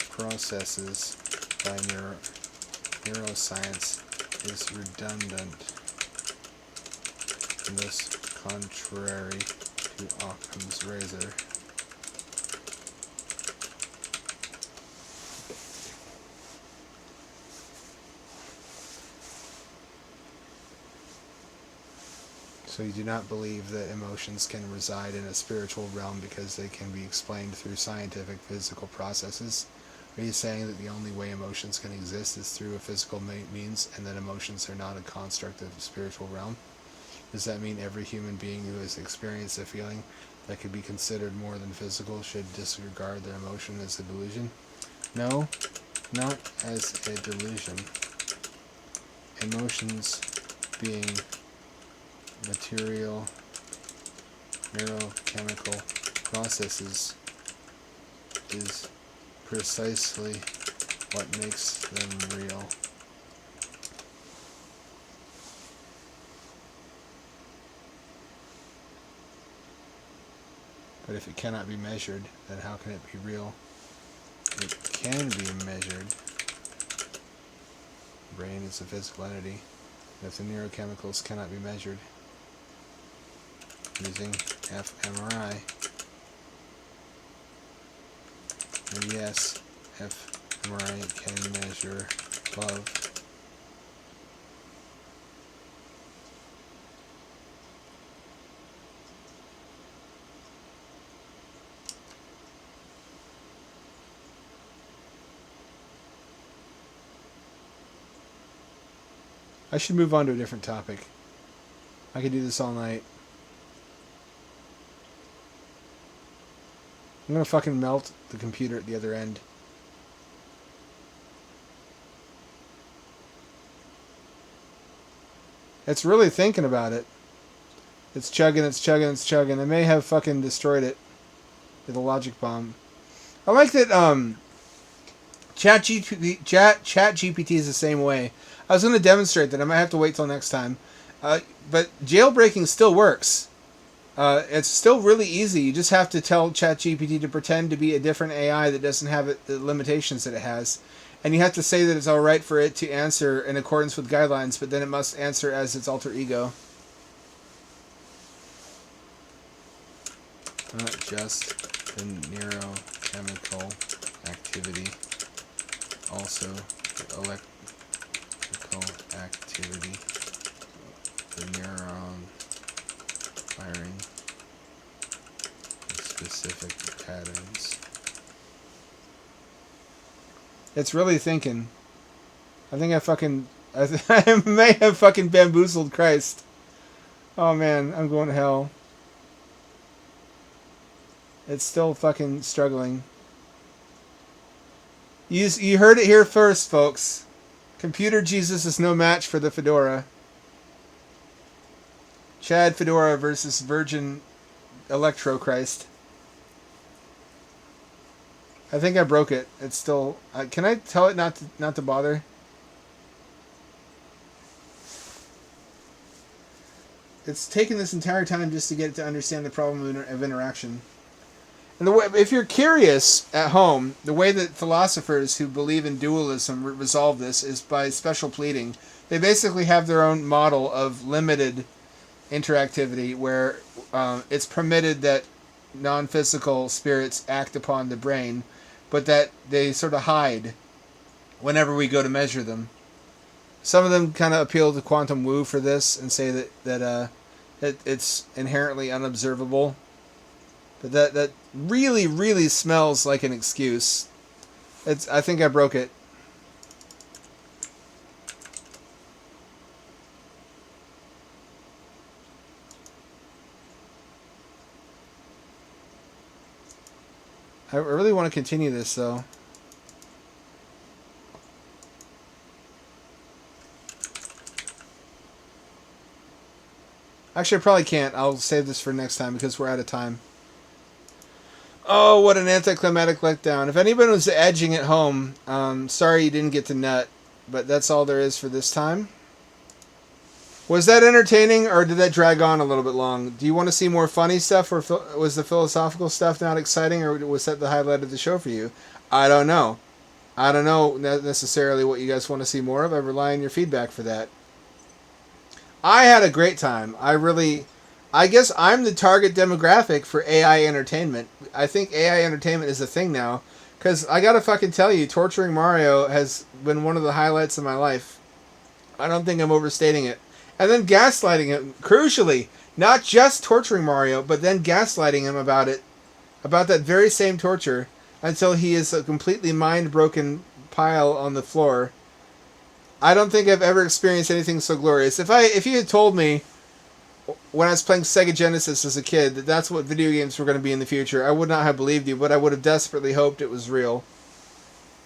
processes by neuroscience is redundant and thus contrary to Occam's razor. So you do not believe that emotions can reside in a spiritual realm because they can be explained through scientific physical processes? Are you saying that the only way emotions can exist is through a physical means, and that emotions are not a construct of the spiritual realm? Does that mean every human being who has experienced a feeling that could be considered more than physical should disregard their emotion as a delusion? No, not as a delusion. Emotions being material neurochemical processes is precisely what makes them real. But if it cannot be measured, then how can it be real? It can be measured. The brain is a physical entity. If the neurochemicals cannot be measured using fMRI, and yes, fMRI can measure love. I should move on to a different topic. I could do this all night. I'm gonna fucking melt the computer at the other end. It's really thinking about it. It's chugging, it's chugging, it's chugging. I may have fucking destroyed it with a logic bomb. I like that ChatGPT is the same way. I was going to demonstrate that. I might have to wait till next time. But jailbreaking still works. It's still really easy. You just have to tell ChatGPT to pretend to be a different AI that doesn't have the limitations that it has. And you have to say that it's alright for it to answer in accordance with guidelines, but then it must answer as its alter ego. Not just the neurochemical activity, also the electrical activity, the neuron firing specific patterns. It's really thinking. I think I may have fucking bamboozled Christ. Oh man, I'm going to hell. It's still fucking struggling. You heard it here first, folks. Computer Jesus is no match for the Fedora. Chad Fedora versus Virgin Electro Christ. I think I broke it. It's still. Can I tell it not to bother? It's taken this entire time just to get it to understand the problem of interaction. And the way, if you're curious at home, the way that philosophers who believe in dualism resolve this is by special pleading. They basically have their own model of limited interactivity where it's permitted that non-physical spirits act upon the brain, but that they sort of hide whenever we go to measure them. Some of them kind of appeal to quantum woo for this and say that it's inherently unobservable. But that really, really smells like an excuse. I think I broke it. I really want to continue this, though. Actually, I probably can't. I'll save this for next time because we're out of time. Oh, what an anticlimactic letdown. If anybody was edging at home, sorry you didn't get to nut, but that's all there is for this time. Was that entertaining, or did that drag on a little bit long? Do you want to see more funny stuff, or was the philosophical stuff not exciting, or was that the highlight of the show for you? I don't know. I don't know necessarily what you guys want to see more of. I rely on your feedback for that. I had a great time. I guess I'm the target demographic for AI entertainment. I think AI entertainment is a thing now. Because I gotta fucking tell you, torturing Mario has been one of the highlights of my life. I don't think I'm overstating it. And then gaslighting him, crucially, not just torturing Mario, but then gaslighting him about it, about that very same torture, until he is a completely mind-broken pile on the floor. I don't think I've ever experienced anything so glorious. If you had told me when I was playing Sega Genesis as a kid that that's what video games were going to be in the future, I would not have believed you, but I would have desperately hoped it was real.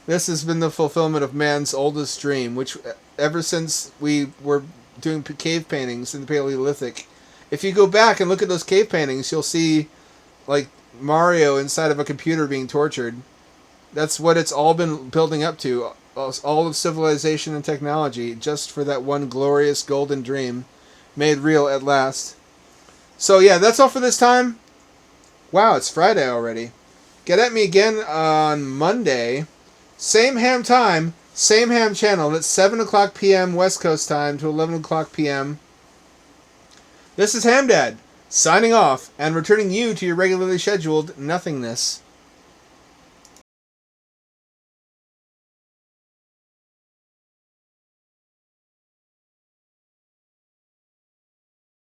This has been the fulfillment of man's oldest dream, which ever since we were doing cave paintings in the Paleolithic, if you go back and look at those cave paintings, you'll see like Mario inside of a computer being tortured. That's what it's all been building up to. All of civilization and technology, just for that one glorious golden dream made real at last. So yeah, that's all for this time. Wow, it's Friday already. Get at me again on Monday. Same ham time, same ham channel. That's 7 o'clock p.m. West Coast time to 11 o'clock p.m. This is Hamdad, signing off and returning you to your regularly scheduled nothingness.